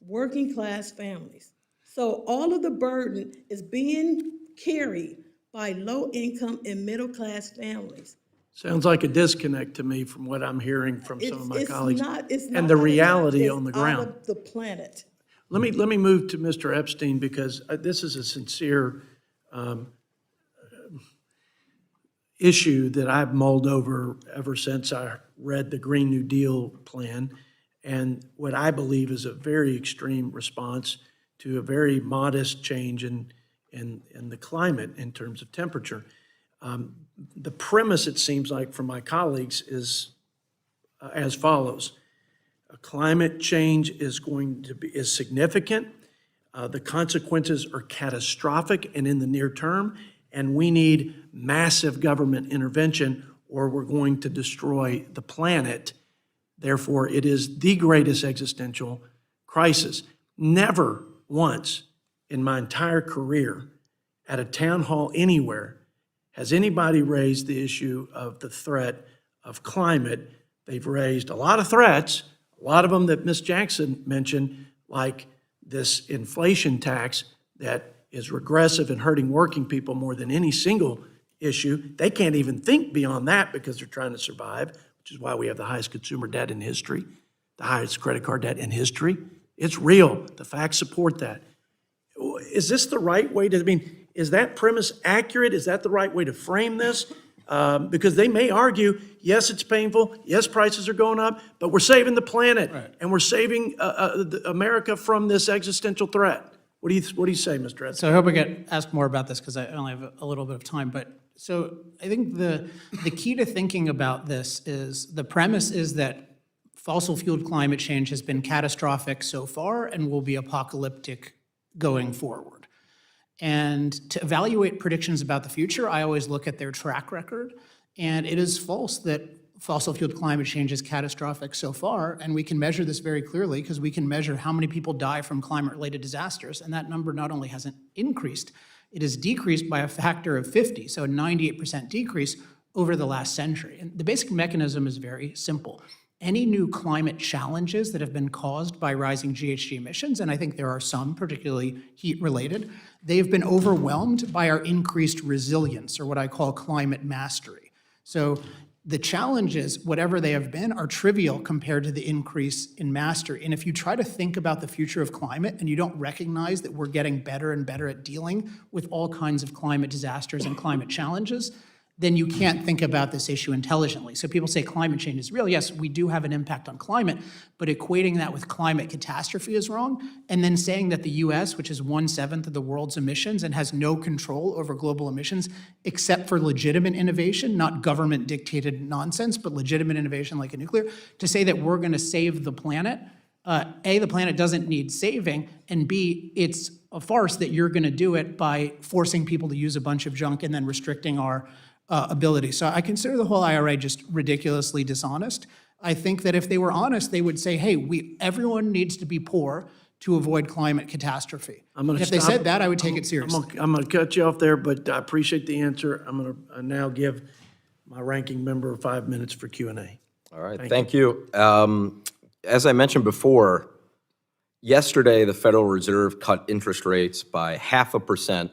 Speaker 5: working class families. So all of the burden is being carried by low income and middle class families.
Speaker 1: Sounds like a disconnect to me from what I'm hearing from some of my colleagues
Speaker 5: It's not
Speaker 1: and the
Speaker 5: that
Speaker 1: reality
Speaker 5: it's
Speaker 1: on the
Speaker 5: out
Speaker 1: ground.
Speaker 5: of the planet.
Speaker 1: Let me move to Mr. Epstein because this is a sincere issue that I've mulled over ever since I read the Green New Deal plan and what I believe is a very extreme response to a very modest change in the climate in terms of temperature. The premise, it seems like, from my colleagues is as follows. Climate change is significant. The consequences are catastrophic and in the near term, and we need massive government intervention or we're going to destroy the planet. Therefore, it is the greatest existential crisis. Never once in my entire career at a town hall anywhere has anybody raised the issue of the threat of climate? They've raised a lot of threats, a lot of them that Ms. Jackson mentioned, like this inflation tax that is regressive and hurting working people more than any single issue. They can't even think beyond that because they're trying to survive, which is why we have the highest consumer debt in history, the highest credit card debt in history. It's real. The facts support that. Is this the right way to, I mean, is that premise accurate? Is that the right way to frame this? Because they may argue, yes, it's painful, yes, prices are going up, but we're saving the planet, and we're saving America from this existential threat. What do you say, Mr. Edson?
Speaker 4: So I hope I get asked more about this because I only have a little bit of time. But so I think the key to thinking about this is the premise is that fossil fueled climate change has been catastrophic so far and will be apocalyptic going forward. And to evaluate predictions about the future, I always look at their track record. And it is false that fossil fueled climate change is catastrophic so far. And we can measure this very clearly because we can measure how many people die from climate-related disasters. And that number not only hasn't increased, it has decreased by a factor of 50, so a 98% decrease over the last century. And the basic mechanism is very simple. Any new climate challenges that have been caused by rising GHG emissions, and I think there are some, particularly heat-related, they've been overwhelmed by our increased resilience, or what I call climate mastery. So the challenges, whatever they have been, are trivial compared to the increase in mastery. And if you try to think about the future of climate and you don't recognize that we're getting better and better at dealing with all kinds of climate disasters and climate challenges, then you can't think about this issue intelligently. So people say climate change is real. Yes, we do have an impact on climate, but equating that with climate catastrophe is wrong. And then saying that the US, which is 1/7 of the world's emissions and has no control over global emissions, except for legitimate innovation, not government dictated nonsense, but legitimate innovation like a nuclear, to say that we're gonna save the planet, A, the planet doesn't need saving, and B, it's a farce that you're gonna do it by forcing people to use a bunch of junk and then restricting our ability. So I consider the whole IRA just ridiculously dishonest. I think that if they were honest, they would say, hey, everyone needs to be poor to avoid climate catastrophe. And if they said that, I would take it seriously.
Speaker 1: I'm going to cut you off there, but I appreciate the answer. I'm going to now give my ranking member 5 minutes for Q&A.
Speaker 2: All right, thank you. As I mentioned before, yesterday the Federal Reserve cut interest rates by 0.5%,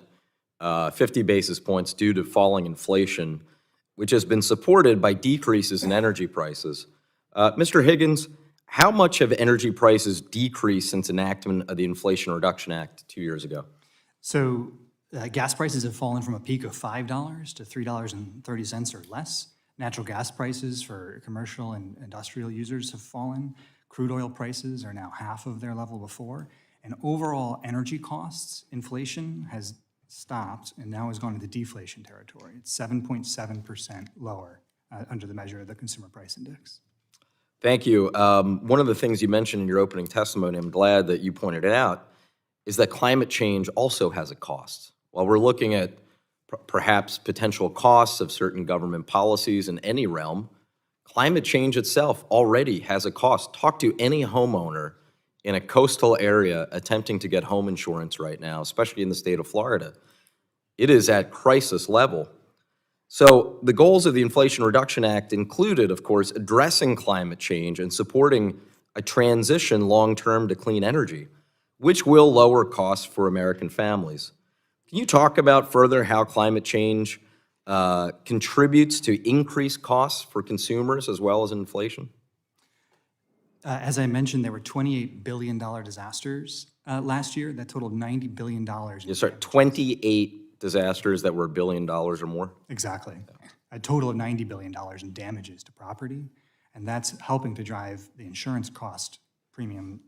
Speaker 2: 50 basis points due to falling inflation, which has been supported by decreases in energy prices. Mr. Higgins, how much have energy prices decreased since enactment of the Inflation Reduction Act 2 years ago?
Speaker 6: So gas prices have fallen from a peak of $5 to $3.30 or less. Natural gas prices for commercial and industrial users have fallen. Crude oil prices are now half of their level before. And overall energy costs, inflation has stopped and now has gone into deflation territory. It's 7.7% lower under the measure of the Consumer Price Index.
Speaker 2: Thank you. One of the things you mentioned in your opening testimony, I'm glad that you pointed it out, is that climate change also has a cost. While we're looking at perhaps potential costs of certain government policies in any realm, climate change itself already has a cost. Talk to any homeowner in a coastal area attempting to get home insurance right now, especially in the state of Florida. It is at crisis level. So the goals of the Inflation Reduction Act included, of course, addressing climate change and supporting a transition long-term to clean energy, which will lower costs for American families. Can you talk about further how climate change contributes to increased costs for consumers as well as inflation?
Speaker 6: As I mentioned, there were $28 billion disasters last year. That totaled $90 billion.
Speaker 2: Yes, sir. 28 disasters that were $1 billion or more?
Speaker 6: Exactly. A total of $90 billion in damages to property. And that's helping to drive the insurance cost premium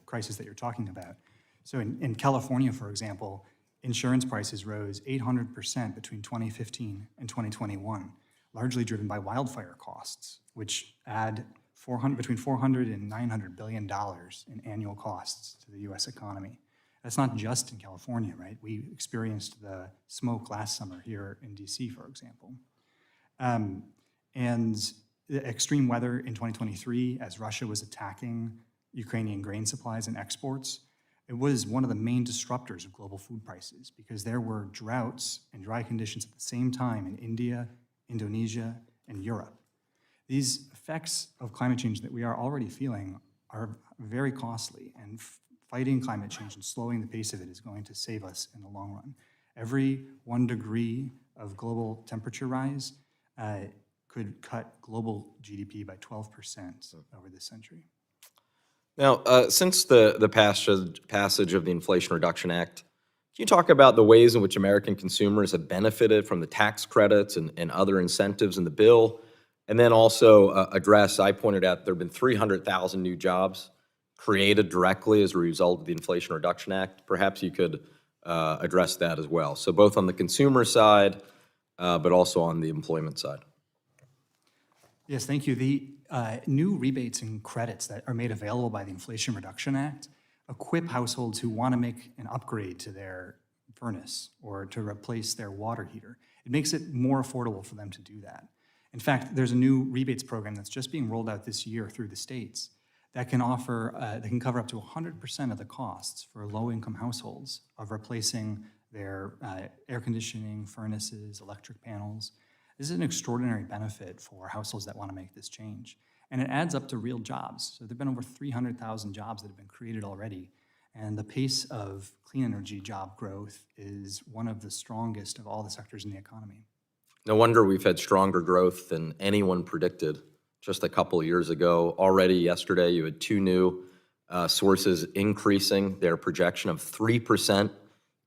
Speaker 6: crisis that you're talking about. So in California, for example, insurance prices rose 800% between 2015 and 2021, largely driven by wildfire costs, which add between $400 and $900 billion in annual costs to the U.S. economy. That's not just in California, right? We experienced the smoke last summer here in D.C., for example. And the extreme weather in 2023, as Russia was attacking Ukrainian grain supplies and exports, It was one of the main disruptors of global food prices because there were droughts and dry conditions at the same time in India, Indonesia, and Europe. These effects of climate change that we are already feeling are very costly, and fighting climate change and slowing the pace of it is going to save us in the long run. Every 1 degree of global temperature rise could cut global GDP by 12% over this century.
Speaker 2: Now, since the passage of the Inflation Reduction Act, can you talk about the ways in which American consumers have benefited from the tax credits and other incentives in the bill? And then also address, I pointed out there have been 300,000 new jobs created directly as a result of the Inflation Reduction Act. Perhaps you could address that as well. So both on the consumer side, but also on the employment side.
Speaker 6: Yes, thank you. The new rebates and credits that are made available by the Inflation Reduction Act equip households who want to make an upgrade to their furnace or to replace their water heater. It makes it more affordable for them to do that. In fact, there's a new rebates program that's just being rolled out this year through the states that can cover up to 100% of the costs for low-income households of replacing their air conditioning, furnaces, electric panels. This is an extraordinary benefit for households that want to make this change. And it adds up to real jobs. So there have been over 300,000 jobs that have been created already. And the pace of clean energy job growth is one of the strongest of all the sectors in the economy.
Speaker 2: No wonder we've had stronger growth than anyone predicted just a couple of years ago. Already yesterday, you had two new sources increasing their projection of 3%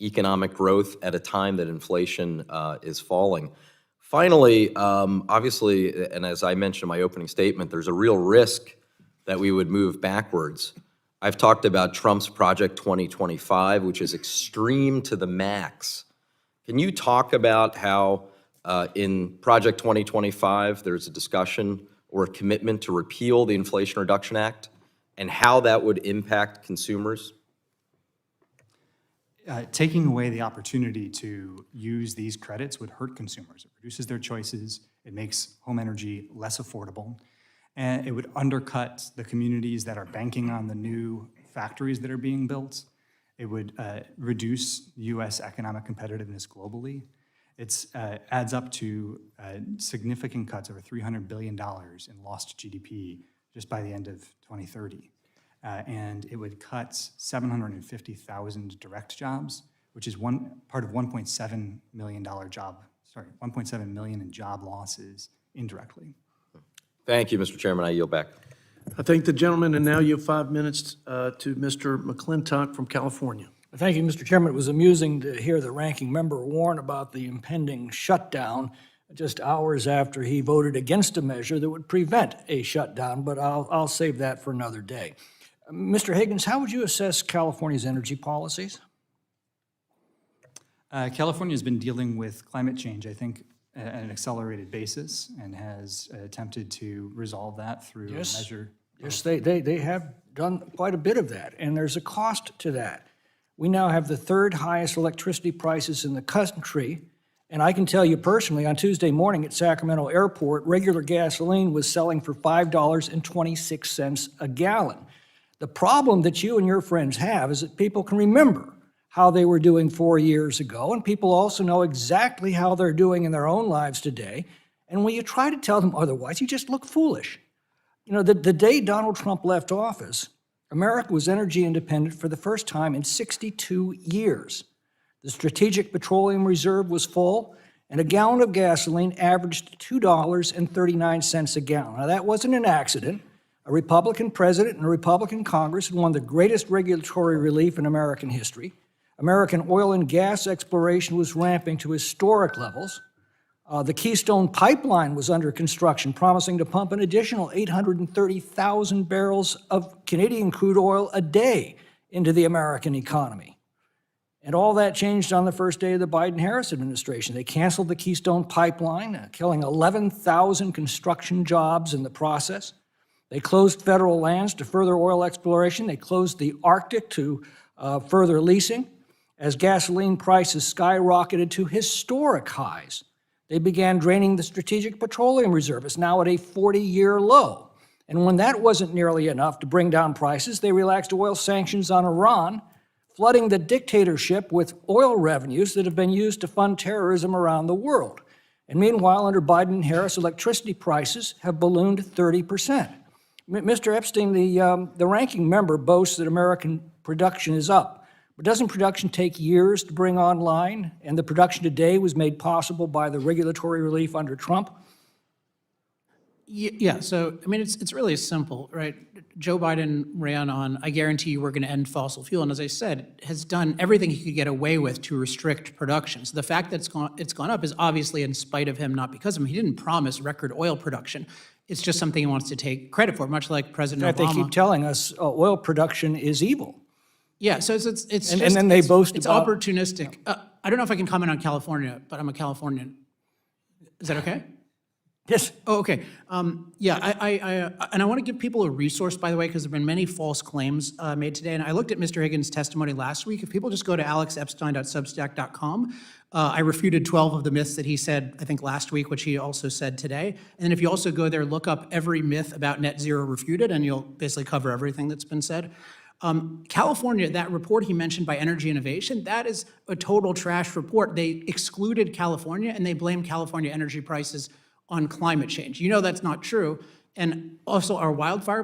Speaker 2: economic growth at a time that inflation is falling. Finally, obviously, and as I mentioned in my opening statement, there's a real risk that we would move backwards. I've talked about Trump's Project 2025, which is extreme to the max. Can you talk about how in Project 2025 there's a discussion or a commitment to repeal the Inflation Reduction Act and how that would impact consumers?
Speaker 6: Taking away the opportunity to use these credits would hurt consumers. It reduces their choices, it makes home energy less affordable, and it would undercut the communities that are banking on the new factories that are being built. It would reduce U.S. economic competitiveness globally. It adds up to significant cuts, over $300 billion in lost GDP just by the end of 2030. And it would cut 750,000 direct jobs, which is one part of $1.7 million $1.7 million in job losses indirectly.
Speaker 2: Thank you, Mr. Chairman. I yield back.
Speaker 1: I thank the gentleman, and now you have 5 minutes to Mr. McClintock from California.
Speaker 7: Thank you, Mr. Chairman. It was amusing to hear the ranking member warn about the impending shutdown just hours after he voted against a measure that would prevent a shutdown, but I'll save that for another day. Mr. Higgins, how would you assess California's energy policies?
Speaker 6: California has been dealing with climate change, I think, at an accelerated basis and has attempted to resolve that through a measure.
Speaker 7: Yes, they have done quite a bit of that, and there's a cost to that. We now have the third highest electricity prices in the country, and I can tell you personally, on Tuesday morning at Sacramento Airport, regular gasoline was selling for $5.26 a gallon. The problem that you and your friends have is that people can remember how they were doing 4 years ago, and people also know exactly how they're doing in their own lives today. And when you try to tell them otherwise, you just look foolish. You know, the day Donald Trump left office, America was energy independent for the first time in 62 years. The Strategic Petroleum Reserve was full, and a gallon of gasoline averaged $2.39 a gallon. Now, that wasn't an accident. A Republican president and a Republican Congress had won the greatest regulatory relief in American history. American oil and gas exploration was ramping to historic levels. The Keystone Pipeline was under construction, promising to pump an additional 830,000 barrels of Canadian crude oil a day into the American economy. And all that changed on the first day of the Biden-Harris administration. They canceled the Keystone Pipeline, killing 11,000 construction jobs in the process. They closed federal lands to further oil exploration. They closed the Arctic to further leasing. As gasoline prices skyrocketed to historic highs, they began draining the Strategic Petroleum Reserve. It's now at a 40-year low. And when that wasn't nearly enough to bring down prices, they relaxed oil sanctions on Iran, flooding the dictatorship with oil revenues that have been used to fund terrorism around the world. And meanwhile, under Biden and Harris, electricity prices have ballooned 30%. Mr. Epstein, the ranking member boasts that American production is up. But doesn't production take years to bring online? And the production today was made possible by the regulatory relief under Trump?
Speaker 4: Yeah, so, I mean, it's really simple, right? Joe Biden ran on, I guarantee you we're going to end fossil fuel, and as I said, has done everything he could get away with to restrict production. So the fact that it's gone up is obviously in spite of him, not because of him. He didn't promise record oil production. It's just something he wants to take credit for, much like President
Speaker 7: In fact,
Speaker 4: Obama.
Speaker 7: they keep telling us oil production is evil.
Speaker 4: Yeah, so it's
Speaker 7: And then they boast
Speaker 4: it's
Speaker 7: about-
Speaker 4: opportunistic. I don't know if I can comment on California, but I'm a Californian. Is that okay?
Speaker 7: Yes.
Speaker 4: Oh, okay. Yeah, I want to give people a resource, by the way, because there have been many false claims made today. And I looked at Mr. Higgins' testimony last week. If people just go to alexepstein.substack.com, I refuted 12 of the myths that he said, I think, last week, which he also said today. And then if you also go there, look up every myth about net zero refuted, and you'll basically cover everything that's been said. California, that report he mentioned by Energy Innovation, that is a total trash report. They excluded California, and they blame California energy prices on climate change. You know that's not true. And also our wildfire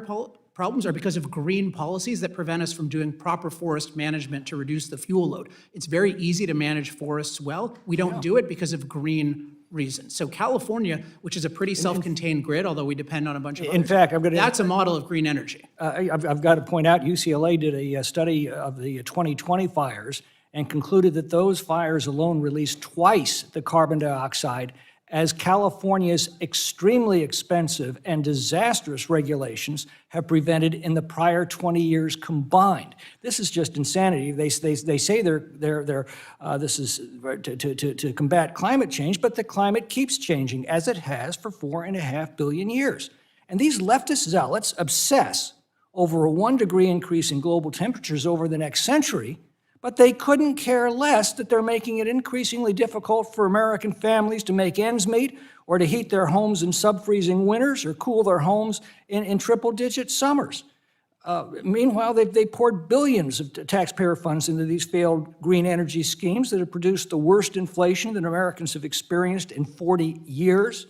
Speaker 4: problems are because of green policies that prevent us from doing proper forest management to reduce the fuel load. It's very easy to manage forests well. We don't do it because of green reasons. So California, which is a pretty self-contained grid, although we depend on a bunch of
Speaker 7: In
Speaker 4: others,
Speaker 7: fact, I'm going to...
Speaker 4: that's a model of green energy.
Speaker 7: I've got to point out, UCLA did a study of the 2020 fires and concluded that those fires alone released twice the carbon dioxide as California's extremely expensive and disastrous regulations have prevented in the prior 20 years combined. This is just insanity. They say this is to combat climate change, but the climate keeps changing as it has for 4.5 billion years. And these leftist zealots obsess over a 1 degree increase in global temperatures over the next century, but they couldn't care less that they're making it increasingly difficult for American families to make ends meet or to heat their homes in sub-freezing winters or cool their homes in triple-digit summers. Meanwhile, they poured billions of taxpayer funds into these failed green energy schemes that have produced the worst inflation that Americans have experienced in 40 years.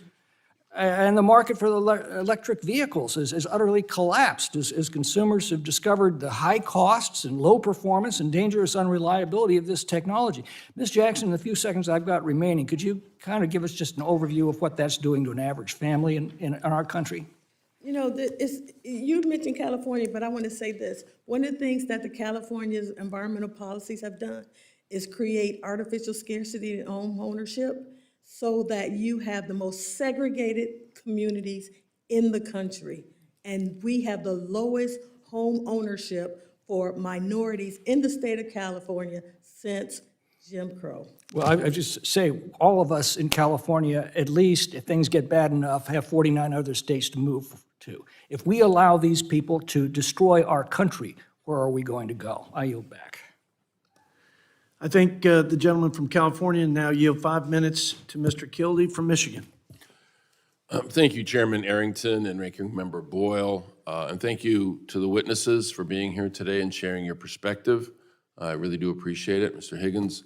Speaker 7: And the market for electric vehicles has utterly collapsed as consumers have discovered the high costs and low performance and dangerous unreliability of this technology. Ms. Jackson, in the few seconds I've got remaining, could you kind of give us just an overview of what that's doing to an average family in our country?
Speaker 5: You know, you mentioned California, but I want to say this. One of the things that the California's environmental policies have done is create artificial scarcity in home ownership so that you have the most segregated communities in the country. And we have the lowest home ownership for minorities in the state of California since Jim Crow.
Speaker 7: Well, I just say all of us in California, at least if things get bad enough, have 49 other states to move to. If we allow these people to destroy our country, where are we going to go? I yield back.
Speaker 1: I think the gentleman from California now yield 5 minutes to Mr. Kildee from Michigan.
Speaker 8: Thank you, Chairman Arrington and Ranking Member Boyle, and thank you to the witnesses for being here today and sharing your perspective. I really do appreciate it. Mr. Higgins,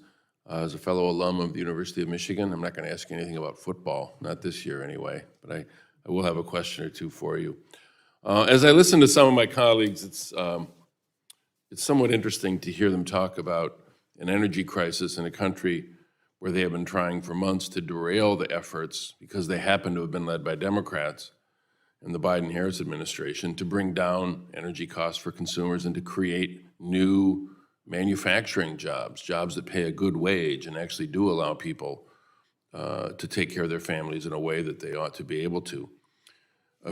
Speaker 8: as a fellow alum of the University of Michigan, I'm not going to ask you anything about football, not this year anyway, but I will have a question or two for you. As I listen to some of my colleagues, it's somewhat interesting to hear them talk about an energy crisis in a country where they have been trying for months to derail the efforts, because they happen to have been led by Democrats and the Biden-Harris administration, to bring down energy costs for consumers and to create new manufacturing jobs that pay a good wage and actually do allow people to take care of their families in a way that they ought to be able to.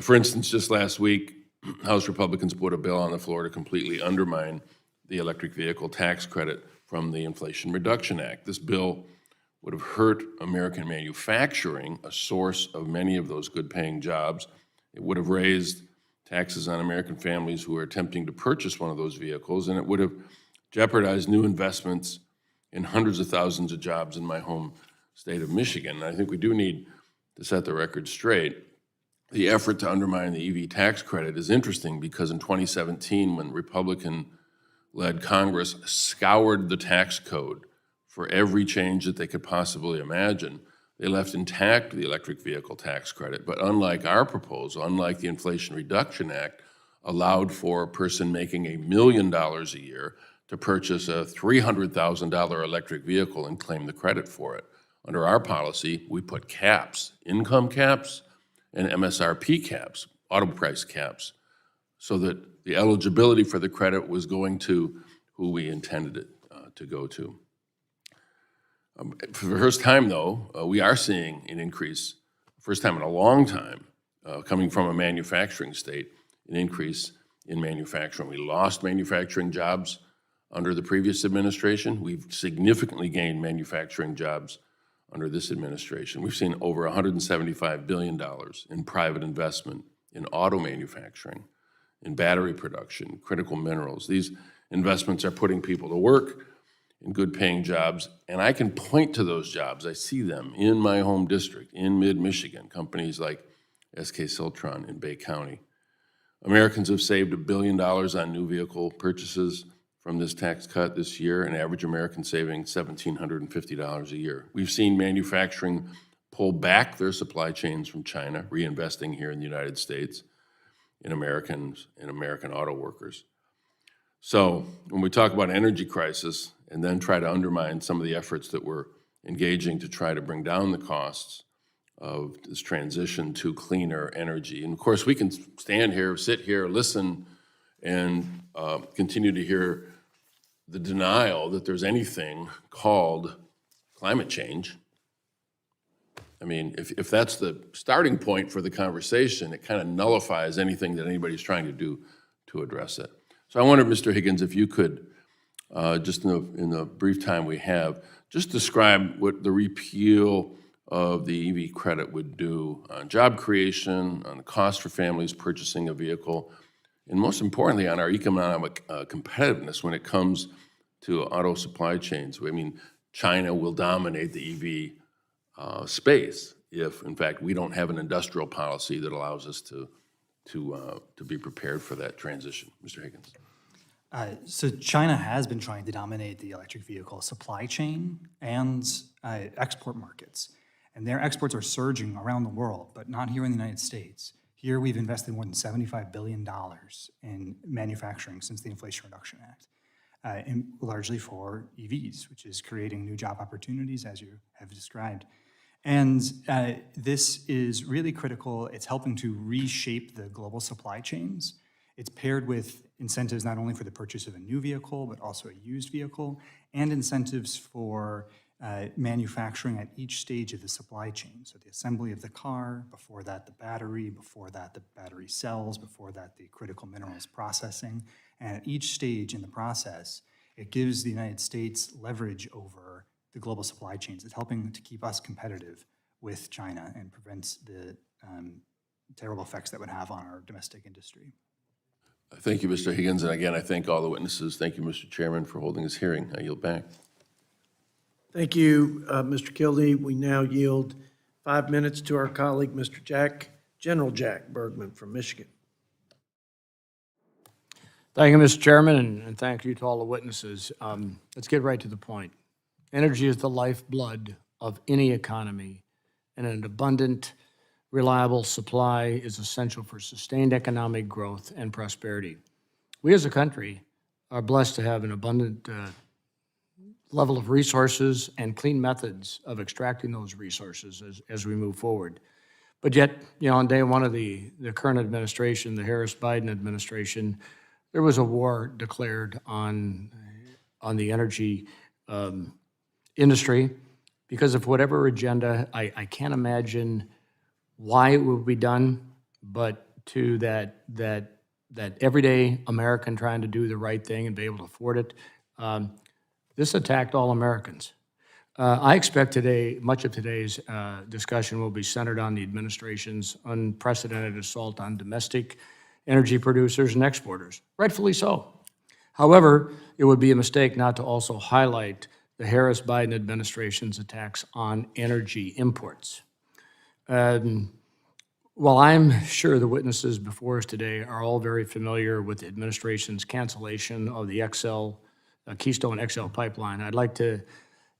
Speaker 8: For instance, just last week, House Republicans put a bill on the floor to completely undermine the electric vehicle tax credit from the Inflation Reduction Act. This bill would have hurt American manufacturing, a source of many of those good-paying jobs. It would have raised taxes on American families who are attempting to purchase one of those vehicles, and it would have jeopardized new investments in hundreds of thousands of jobs in my home state of Michigan. And I think we do need to set the record straight. The effort to undermine the EV tax credit is interesting because in 2017, when Republican led Congress scoured the tax code for every change that they could possibly imagine. They left intact the electric vehicle tax credit, but unlike our proposal, unlike the Inflation Reduction Act, allowed for a person making $1 million a year to purchase a $300,000 electric vehicle and claim the credit for it. Under our policy, we put caps, income caps and MSRP caps, auto price caps, so that the eligibility for the credit was going to who we intended it to go to. For the first time, though, we are seeing an increase, first time in a long time, coming from a manufacturing state, an increase in manufacturing. We lost manufacturing jobs under the previous administration. We've significantly gained manufacturing jobs under this administration. We've seen over $175 billion in private investment in auto manufacturing, in battery production, critical minerals. These investments are putting people to work in good-paying jobs, and I can point to those jobs. I see them in my home district, in mid-Michigan, companies like SK Siltron in Bay County. Americans have saved $1 billion on new vehicle purchases from this tax cut this year, an average American saving $1,750 a year. We've seen manufacturing pull back their supply chains from China, reinvesting here in the United States in Americans and American auto workers. So when we talk about energy crisis and then try to undermine some of the efforts that we're engaging to try to bring down the costs of this transition to cleaner energy. And of course, we can stand here, sit here, listen, and continue to hear the denial that there's anything called climate change. I mean, if that's the starting point for the conversation, it kind of nullifies anything that anybody's trying to do to address it. So I wondered, Mr. Higgins, if you could, just in the brief time we have, just describe what the repeal of the EV credit would do on job creation, on the cost for families purchasing a vehicle, and most importantly, on our economic competitiveness when it comes to auto supply chains. I mean, China will dominate the EV space if, in fact, we don't have an industrial policy that allows us to be prepared for that transition. Mr. Higgins.
Speaker 6: So China has been trying to dominate the electric vehicle supply chain and export markets. And their exports are surging around the world, but not here in the United States. Here we've invested more than $75 billion in manufacturing since the Inflation Reduction Act, and largely for EVs, which is creating new job opportunities, as you have described. And this is really critical. It's helping to reshape the global supply chains. It's paired with incentives not only for the purchase of a new vehicle, but also a used vehicle, and incentives for manufacturing at each stage of the supply chain. So the assembly of the car, before that the battery, before that the battery cells, before that the critical minerals processing. And at each stage in the process, it gives the United States leverage over the global supply chains. It's helping to keep us competitive with China and prevents the terrible effects that would have on our domestic industry.
Speaker 8: Thank you, Mr. Higgins. And again, I thank all the witnesses. Thank you, Mr. Chairman, for holding this hearing. I yield back.
Speaker 1: Thank you, Mr. Kildee. We now yield 5 minutes to our colleague, General Jack Bergman from Michigan.
Speaker 7: Thank you, Mr. Chairman, and thank you to all the witnesses. Let's get right to the point. Energy is the lifeblood of any economy, and an abundant, reliable supply is essential for sustained economic growth and prosperity. We as a country are blessed to have an abundant level of resources and clean methods of extracting those resources as we move forward. But yet, on day one of the current administration, the Harris-Biden administration, there was a war declared on the energy industry because of whatever agenda. I can't imagine why it would be done, but to that everyday American trying to do the right thing and be able to afford it, this attacked all Americans. I expect much of today's discussion will be centered on the administration's unprecedented assault on domestic energy producers and exporters, rightfully so. However, it would be a mistake not to also highlight the Harris-Biden administration's attacks on energy imports. While I'm sure the witnesses before us today are all very familiar with the administration's cancellation of the Keystone XL pipeline, I'd like to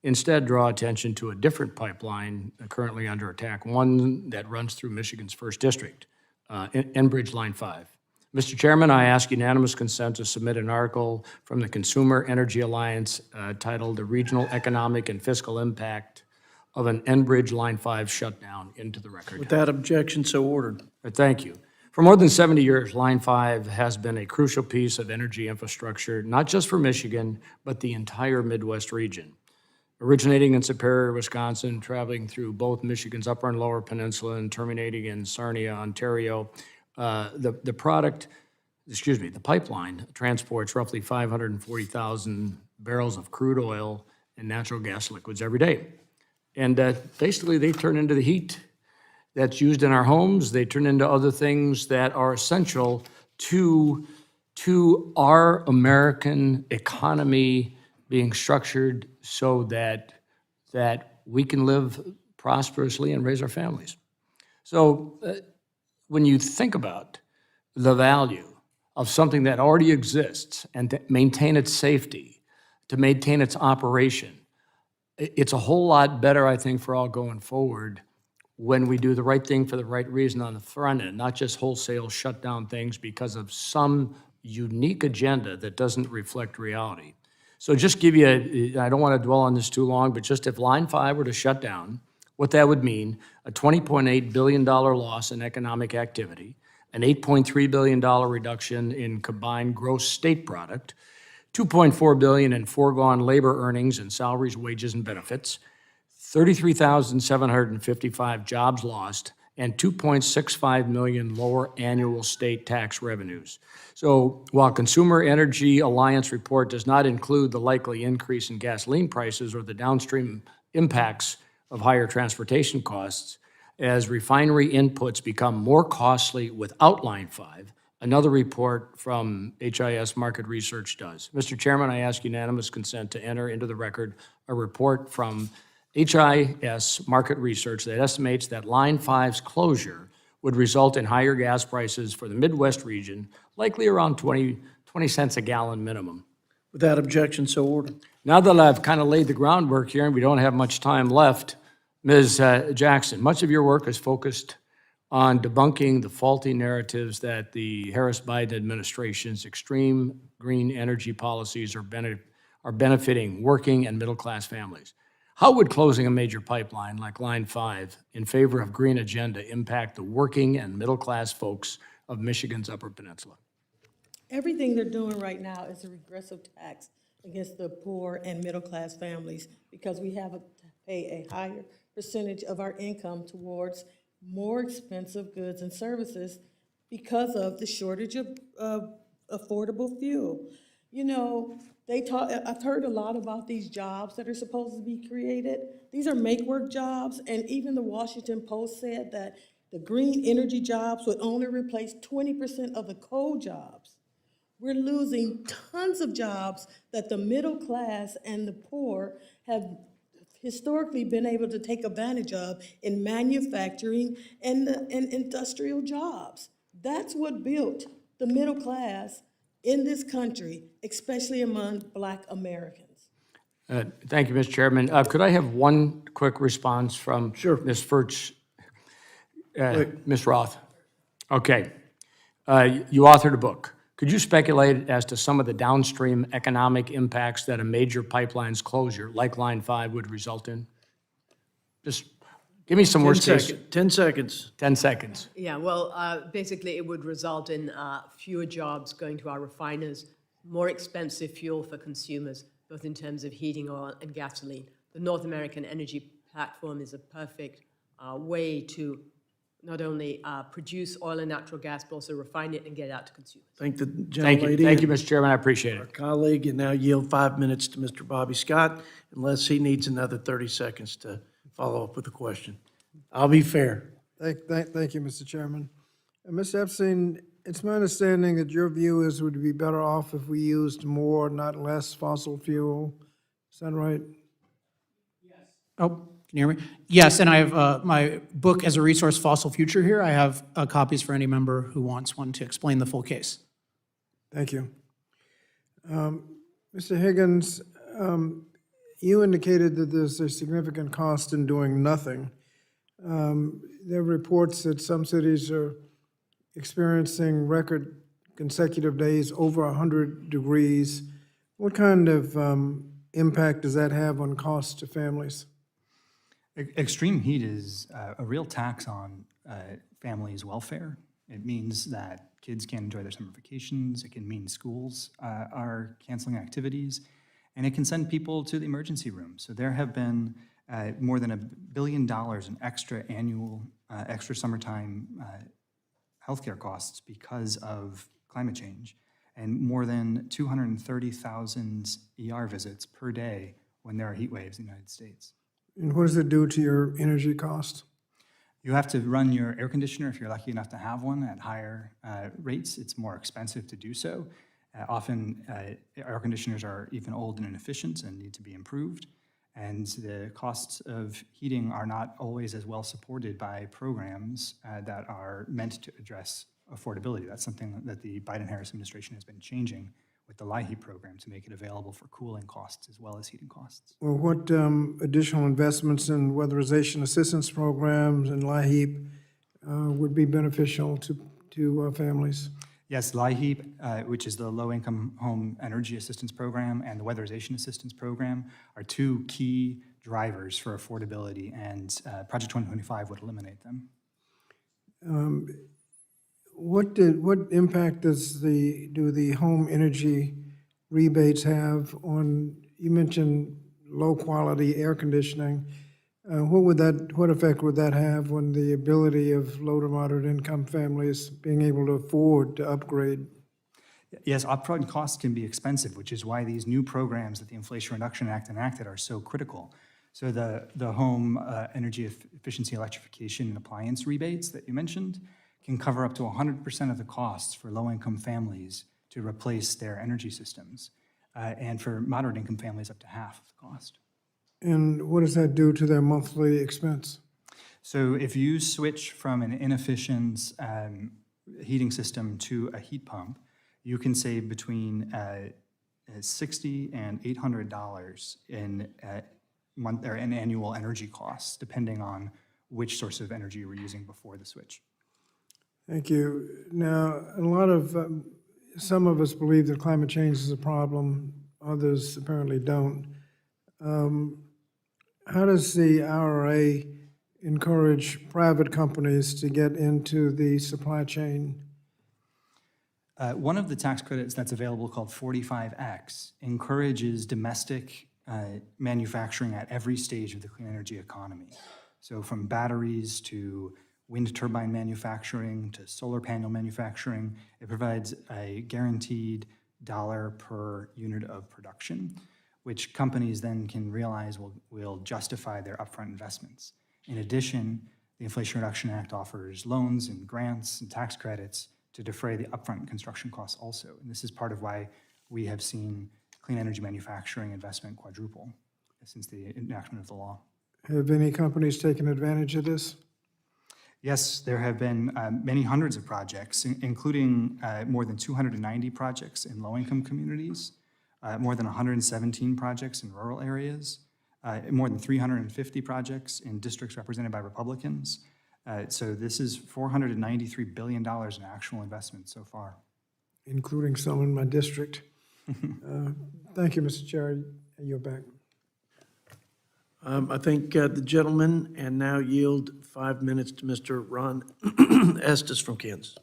Speaker 7: instead draw attention to a different pipeline currently under attack, one that runs through Michigan's first district, Enbridge Line 5. Mr. Chairman, I ask unanimous consent to submit an article from the Consumer Energy Alliance titled "The Regional Economic and Fiscal Impact of an Enbridge Line 5 Shutdown" into the record.
Speaker 1: Without objection, so ordered.
Speaker 7: Thank you. For more than 70 years, Line 5 has been a crucial piece of energy infrastructure, not just for Michigan, but the entire Midwest region. Originating in Superior, Wisconsin, traveling through both Michigan's Upper and Lower Peninsula and terminating in Sarnia, Ontario, the pipeline transports roughly 540,000 barrels of crude oil and natural gas liquids every day. And basically, they turn into the heat that's used in our homes. They turn into other things that are essential to our American economy being structured so that we can live prosperously and raise our families. So when you think about the value of something that already exists and to maintain its safety, to maintain its operation, it's a whole lot better, I think, for all going forward when we do the right thing for the right reason on the front end, not just wholesale shut down things because of some unique agenda that doesn't reflect reality. So just give you, I don't want to dwell on this too long, but just if Line 5 were to shut down, what that would mean, a $20.8 billion loss in economic activity, an $8.3 billion reduction in combined gross state product, $2.4 billion in foregone labor earnings and salaries, wages, and benefits, 33,755 jobs lost, and 2.65 million lower annual state tax revenues. So while Consumer Energy Alliance report does not include the likely increase in gasoline prices or the downstream impacts of higher transportation costs, as refinery inputs become more costly without Line 5, another report from HIS Market Research does. Mr. Chairman, I ask unanimous consent to enter into the record a report from HIS Market Research that estimates that Line 5's closure would result in higher gas prices for the Midwest region, likely around 20 cents a gallon minimum.
Speaker 1: Without objection, so ordered.
Speaker 7: Now that I've kind of laid the groundwork here and we don't have much time left, Ms. Jackson, much of your work is focused on debunking the faulty narratives that the Harris-Biden administration's extreme green energy policies are benefiting working and middle-class families. How would closing a major pipeline like Line 5 in favor of green agenda impact the working and middle-class folks of Michigan's Upper Peninsula?
Speaker 5: Everything they're doing right now is a regressive tax against the poor and middle-class families because we have to pay a higher percentage of our income towards more expensive goods and services because of the shortage of affordable fuel. You know, I've heard a lot about these jobs that are supposed to be created. These are make-work jobs, and even the Washington Post said that the green energy jobs would only replace 20% of the coal jobs. We're losing tons of jobs that the middle class and the poor have historically been able to take advantage of in manufacturing and industrial jobs. That's what built the middle class in this country, especially among Black Americans.
Speaker 7: Thank you, Mr. Chairman. Could I have one quick response from Ms. Ms. Roth? Okay. You authored a book. Could you speculate as to some of the downstream economic impacts that a major pipeline's closure, like Line 5, would result in? Just give me some worst case.
Speaker 1: 10 seconds.
Speaker 7: 10 seconds.
Speaker 3: Yeah, well, basically, it would result in fewer jobs going to our refiners, more expensive fuel for consumers, both in terms of heating oil and gasoline. The North American Energy Platform is a perfect way to not only produce oil and natural gas, but also refine it and get it out to consumers.
Speaker 1: Thank the
Speaker 7: Thank
Speaker 1: gentlelady.
Speaker 7: you. Thank you,
Speaker 1: and
Speaker 7: Mr. Chairman. I appreciate
Speaker 1: our
Speaker 7: it.
Speaker 1: colleague, and now yield 5 minutes to Mr. Bobby Scott, unless he needs another 30 seconds to follow up with a question. I'll be fair.
Speaker 9: Thank you, Mr. Chairman. Ms. Epstein, it's my understanding that your view is we'd be better off if we used more, not less fossil fuel. Is that right?
Speaker 4: Oh, Can you hear me? Yes, and I have my book as a resource, Fossil Future, here. I have copies for any member who wants one to explain the full case.
Speaker 9: Thank you. Mr. Higgins, you indicated that there's a significant cost in doing nothing. There are reports that some cities are experiencing record consecutive days over 100 degrees. What kind of impact does that have on costs to families?
Speaker 6: Extreme heat is a real tax on families' welfare. It means that kids can't enjoy their summer vacations. It can mean schools are canceling activities, and it can send people to the emergency room. So there have been more than $1 billion in extra summertime healthcare costs because of climate change, and more than 230,000 ER visits per day when there are heat waves in the United States.
Speaker 9: And what does it do to your energy cost?
Speaker 6: You have to run your air conditioner, if you're lucky enough to have one, at higher rates. It's more expensive to do so. Often, air conditioners are even old and inefficient and need to be improved. And the costs of heating are not always as well supported by programs that are meant to address affordability. That's something that the Biden-Harris administration has been changing with the LIHEAP program to make it available for cooling costs as well as heating costs.
Speaker 9: Well, what additional investments in weatherization assistance programs and LIHEAP would be beneficial to families?
Speaker 6: Yes, LIHEAP, which is the Low-Income Home Energy Assistance Program, and the Weatherization Assistance Program are two key drivers for affordability, and Project 2025 would eliminate them.
Speaker 9: What impact do the home energy rebates have on, you mentioned low-quality air conditioning. What effect would that have on the ability of low to moderate income families being able to afford to upgrade?
Speaker 6: Yes, upfront costs can be expensive, which is why these new programs that the Inflation Reduction Act enacted are so critical. So the home energy efficiency electrification and appliance rebates that you mentioned can cover up to 100% of the costs for low-income families to replace their energy systems, and for moderate-income families, up to half of the cost.
Speaker 9: And what does that do to their monthly expense?
Speaker 6: So if you switch from an inefficient heating system to a heat pump, you can save between $60 and $800 in annual energy costs, depending on which source of energy you were using before the switch.
Speaker 9: Thank you. Now, some of us believe that climate change is a problem, others apparently don't. How does the IRA encourage private companies to get into the supply chain?
Speaker 6: One of the tax credits that's available, called 45X, encourages domestic manufacturing at every stage of the clean energy economy. So from batteries to wind turbine manufacturing to solar panel manufacturing, it provides a guaranteed dollar per unit of production, which companies then can realize will justify their upfront investments. In addition, the Inflation Reduction Act offers loans and grants and tax credits to defray the upfront construction costs also. And this is part of why we have seen clean energy manufacturing investment quadruple since the enactment of the law.
Speaker 9: Have any companies taken advantage of this?
Speaker 6: Yes, there have been many hundreds of projects, including more than 290 projects in low-income communities, more than 117 projects in rural areas, more than 350 projects in districts represented by Republicans. So this is $493 billion in actual investment so far.
Speaker 9: Including some in my district. Thank you, Mr. Chair. You're back.
Speaker 1: I thank the gentleman, and now yield 5 minutes to Mr. Ron Estes from Kansas.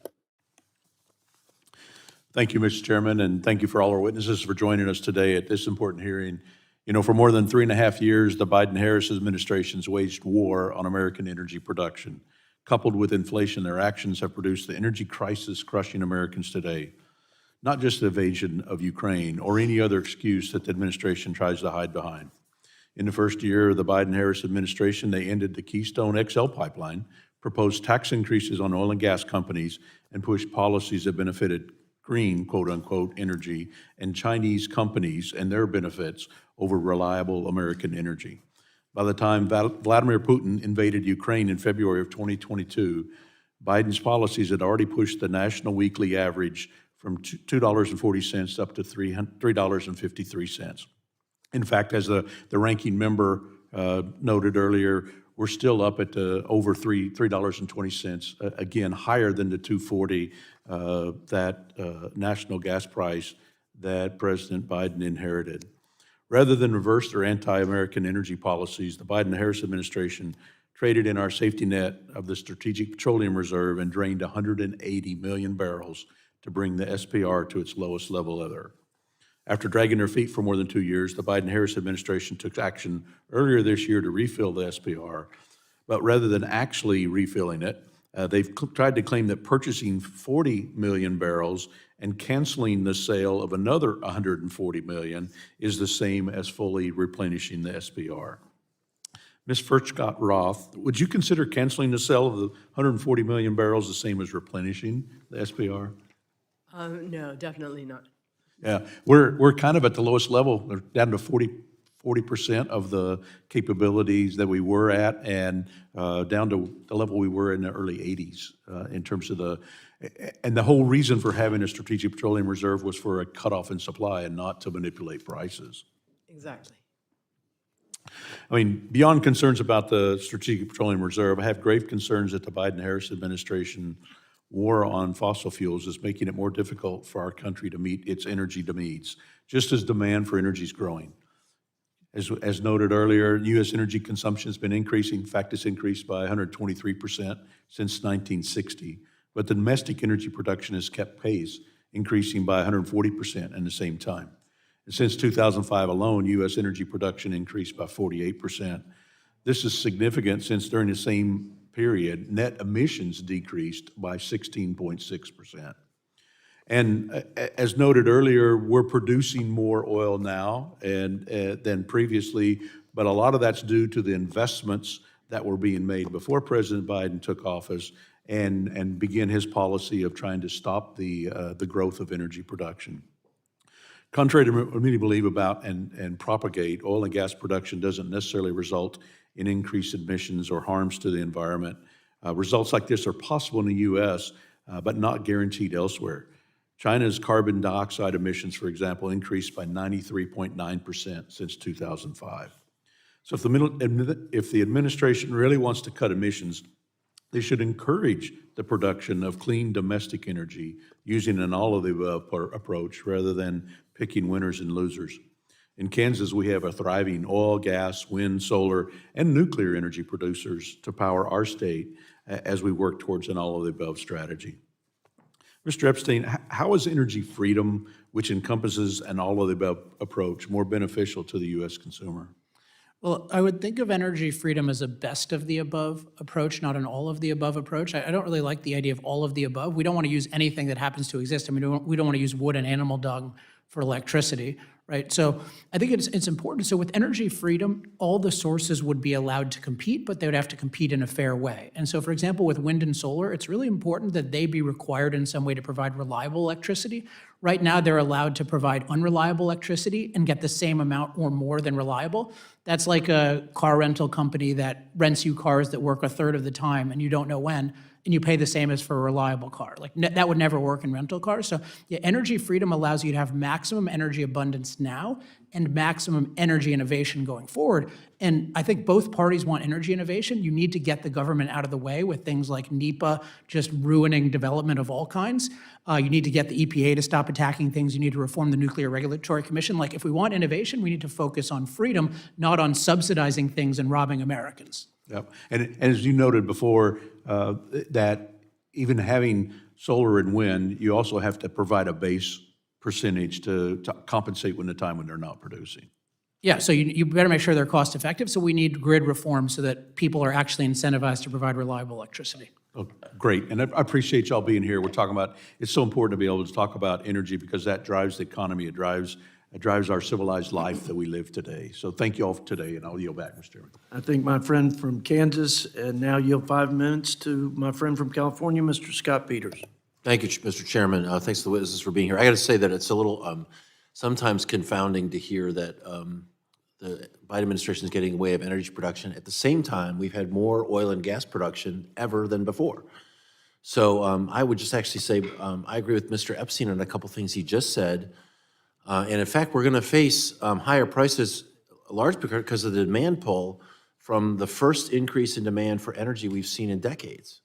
Speaker 10: Thank you, Mr. Chairman, and thank you for all our witnesses for joining us today at this important hearing. You know, for more than 3.5 years, the Biden-Harris administration's waged war on American energy production. Coupled with inflation, their actions have produced the energy crisis crushing Americans today. Not just the invasion of Ukraine or any other excuse that the administration tries to hide behind. In the first year of the Biden-Harris administration, they ended the Keystone XL pipeline, proposed tax increases on oil and gas companies, and pushed policies that benefited green, quote-unquote, energy and Chinese companies and their benefits over reliable American energy. By the time Vladimir Putin invaded Ukraine in February of 2022, Biden's policies had already pushed the national weekly average from $2.40 up to $3.53. In fact, as the ranking member noted earlier, we're still up at over $3.20, again, higher than the $2.40 that national gas price that President Biden inherited. Rather than reverse their anti-American energy policies, the Biden-Harris administration traded in our safety net of the Strategic Petroleum Reserve and drained 180 million barrels to bring the SPR to its lowest level ever. After dragging their feet for more than 2 years, the Biden-Harris administration took action earlier this year to refill the SPR, but rather than actually refilling it, they've tried to claim that purchasing 40 million barrels and canceling the sale of another 140 million is the same as fully replenishing the SPR. Ms. Furchtgott-Roth, would you consider canceling the sale of the 140 million barrels the same as replenishing the SPR?
Speaker 3: No, definitely not.
Speaker 10: Yeah, we're kind of at the lowest level. We're down to 40% of the capabilities that we were at, and down to the level we were in the early 80s in terms of and the whole reason for having a Strategic Petroleum Reserve was for a cutoff in supply and not to manipulate prices.
Speaker 3: Exactly.
Speaker 10: I mean, beyond concerns about the Strategic Petroleum Reserve, I have grave concerns that the Biden-Harris administration war on fossil fuels is making it more difficult for our country to meet its energy needs, just as demand for energy is growing. As noted earlier, U.S. energy consumption has been increasing. In fact, it's increased by 123% since 1960. But the domestic energy production has kept pace, increasing by 140% in the same time. And since 2005 alone, U.S. energy production increased by 48%. This is significant since during the same period, net emissions decreased by 16.6%. And as noted earlier, we're producing more oil now than previously, but a lot of that's due to the investments that were being made before President Biden took office and began his policy of trying to stop the growth of energy production. Contrary to what many believe about and propagate, oil and gas production doesn't necessarily result in increased emissions or harms to the environment. Results like this are possible in the U.S., but not guaranteed elsewhere. China's carbon dioxide emissions, for example, increased by 93.9% since 2005. So if the administration really wants to cut emissions, they should encourage the production of clean domestic energy using an all-of-the-above approach rather than picking winners and losers. In Kansas, we have a thriving oil, gas, wind, solar, and nuclear energy producers to power our state as we work towards an all-of-the-above strategy. Mr. Epstein, how is energy freedom, which encompasses an all-of-the-above approach, more beneficial to the U.S. consumer?
Speaker 4: Well, I would think of energy freedom as a best of the above approach, not an all of the above approach. I don't really like the idea of all of the above. We don't want to use anything that happens to exist. I mean, we don't want to use wood and animal dung for electricity, right? So I think it's important. So with energy freedom, all the sources would be allowed to compete, but they would have to compete in a fair way. And so, for example, with wind and solar, it's really important that they be required in some way to provide reliable electricity. Right now, they're allowed to provide unreliable electricity and get the same amount or more than reliable. That's like a car rental company that rents you cars that work a third of the time and you don't know when, and you pay the same as for a reliable car. Like that would never work in rental cars. So yeah, energy freedom allows you to have maximum energy abundance now and maximum energy innovation going forward. And I think both parties want energy innovation. You need to get the government out of the way with things like NEPA just ruining development of all kinds. You need to get the EPA to stop attacking things. You need to reform the Nuclear Regulatory Commission. Like if we want innovation, we need to focus on freedom, not on subsidizing things and robbing Americans.
Speaker 10: Yep. And as you noted before, that even having solar and wind, you also have to provide a base percentage to compensate when they're not producing.
Speaker 4: Yeah, so you better make sure they're cost effective. So we need grid reform so that people are actually incentivized to provide reliable electricity.
Speaker 10: Oh, great, and I appreciate y'all being here. We're talking about, it's so important to be able to talk about energy because that drives the economy, it drives our civilized life that we live today. So thank you all for today, and I'll yield back, Mr. Chairman.
Speaker 1: I thank my friend from Kansas, and now yield 5 minutes to my friend from California, Mr. Scott Peters.
Speaker 11: Thank you, Mr. Chairman. Thanks to the witnesses for being here. I got to say that it's a little sometimes confounding to hear that the Biden administration is getting in the way of energy production. At the same time, we've had more oil and gas production ever than before. So I would just actually say I agree with Mr. Epstein on a couple things he just said. And in fact, we're going to face higher prices, large because of the demand pull from the first increase in demand for energy we've seen in decades.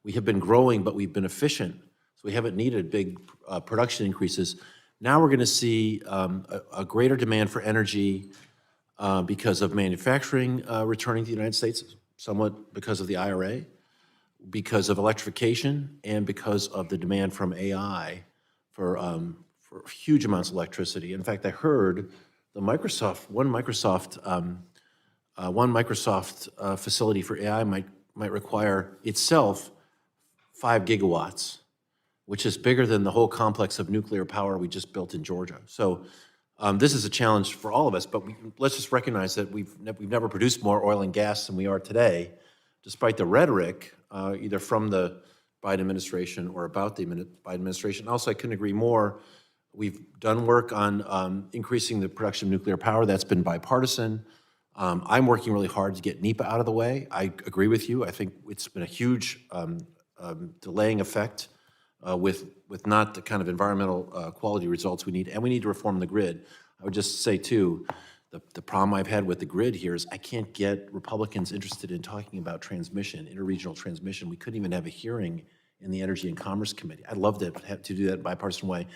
Speaker 11: We have been growing, but we've been efficient, so we haven't needed big production increases. Now we're going to see a greater demand for energy because of manufacturing returning to the United States, somewhat because of the IRA, because of electrification, and because of the demand from AI for huge amounts of electricity. In fact, I heard the one Microsoft facility for AI might require itself 5 gigawatts, which is bigger than the whole complex of nuclear power we just built in Georgia. So this is a challenge for all of us, but let's just recognize that we've never produced more oil and gas than we are today, despite the rhetoric, either from the Biden administration or about the Biden administration. Also, I couldn't agree more. We've done work on increasing the production of nuclear power. That's been bipartisan. I'm working really hard to get NEPA out of the way. I agree with you. I think it's been a huge delaying effect with not the kind of environmental quality results we need, and we need to reform the grid. I would just say, too, the problem I've had with the grid here is I can't get Republicans interested in talking about transmission, interregional transmission. We couldn't even have a hearing in the Energy and Commerce Committee. I'd love to do that in a bipartisan way.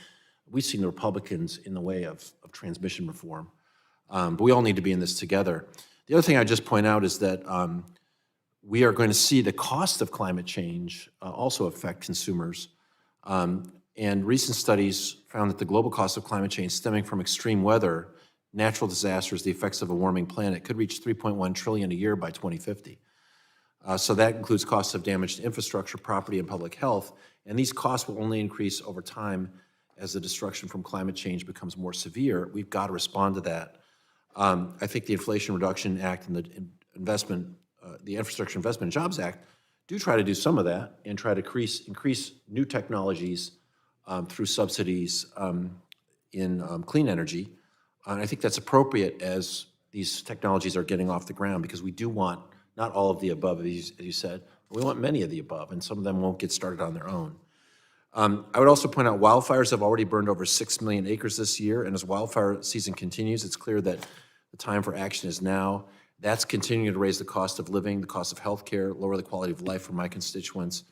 Speaker 11: We've seen the Republicans in the way of transmission reform, but we all need to be in this together. The other thing I'd just point out is that we are going to see the cost of climate change also affect consumers. And recent studies found that the global cost of climate change stemming from extreme weather, natural disasters, the effects of a warming planet, could reach $3.1 trillion a year by 2050. So that includes costs of damage to infrastructure, property, and public health. And these costs will only increase over time as the destruction from climate change becomes more severe. We've got to respond to that. I think the Inflation Reduction Act and the Infrastructure Investment and Jobs Act do try to do some of that and try to increase new technologies through subsidies in clean energy. And I think that's appropriate as these technologies are getting off the ground, because we do want not all of the above, as you said, but we want many of the above, and some of them won't get started on their own. I would also point out wildfires have already burned over 6 million acres this year, and as wildfire season continues, it's clear that the time for action is now. That's continuing to raise the cost of living, the cost of health care, lower the quality of life for my constituents.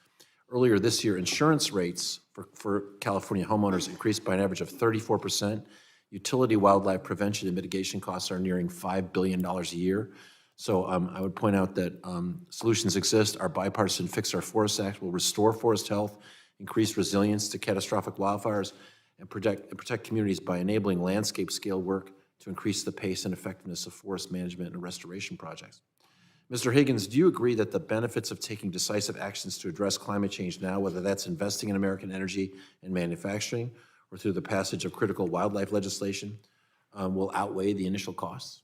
Speaker 11: Earlier this year, insurance rates for California homeowners increased by an average of 34%. Utility wildlife prevention and mitigation costs are nearing $5 billion a year. So I would point out that solutions exist. Our bipartisan Fix Our Forests Act will restore forest health, increase resilience to catastrophic wildfires, and protect communities by enabling landscape-scale work to increase the pace and effectiveness of forest management and restoration projects. Mr. Higgins, do you agree that the benefits of taking decisive actions to address climate change now, whether that's investing in American energy and manufacturing or through the passage of critical wildlife legislation, will outweigh the initial costs?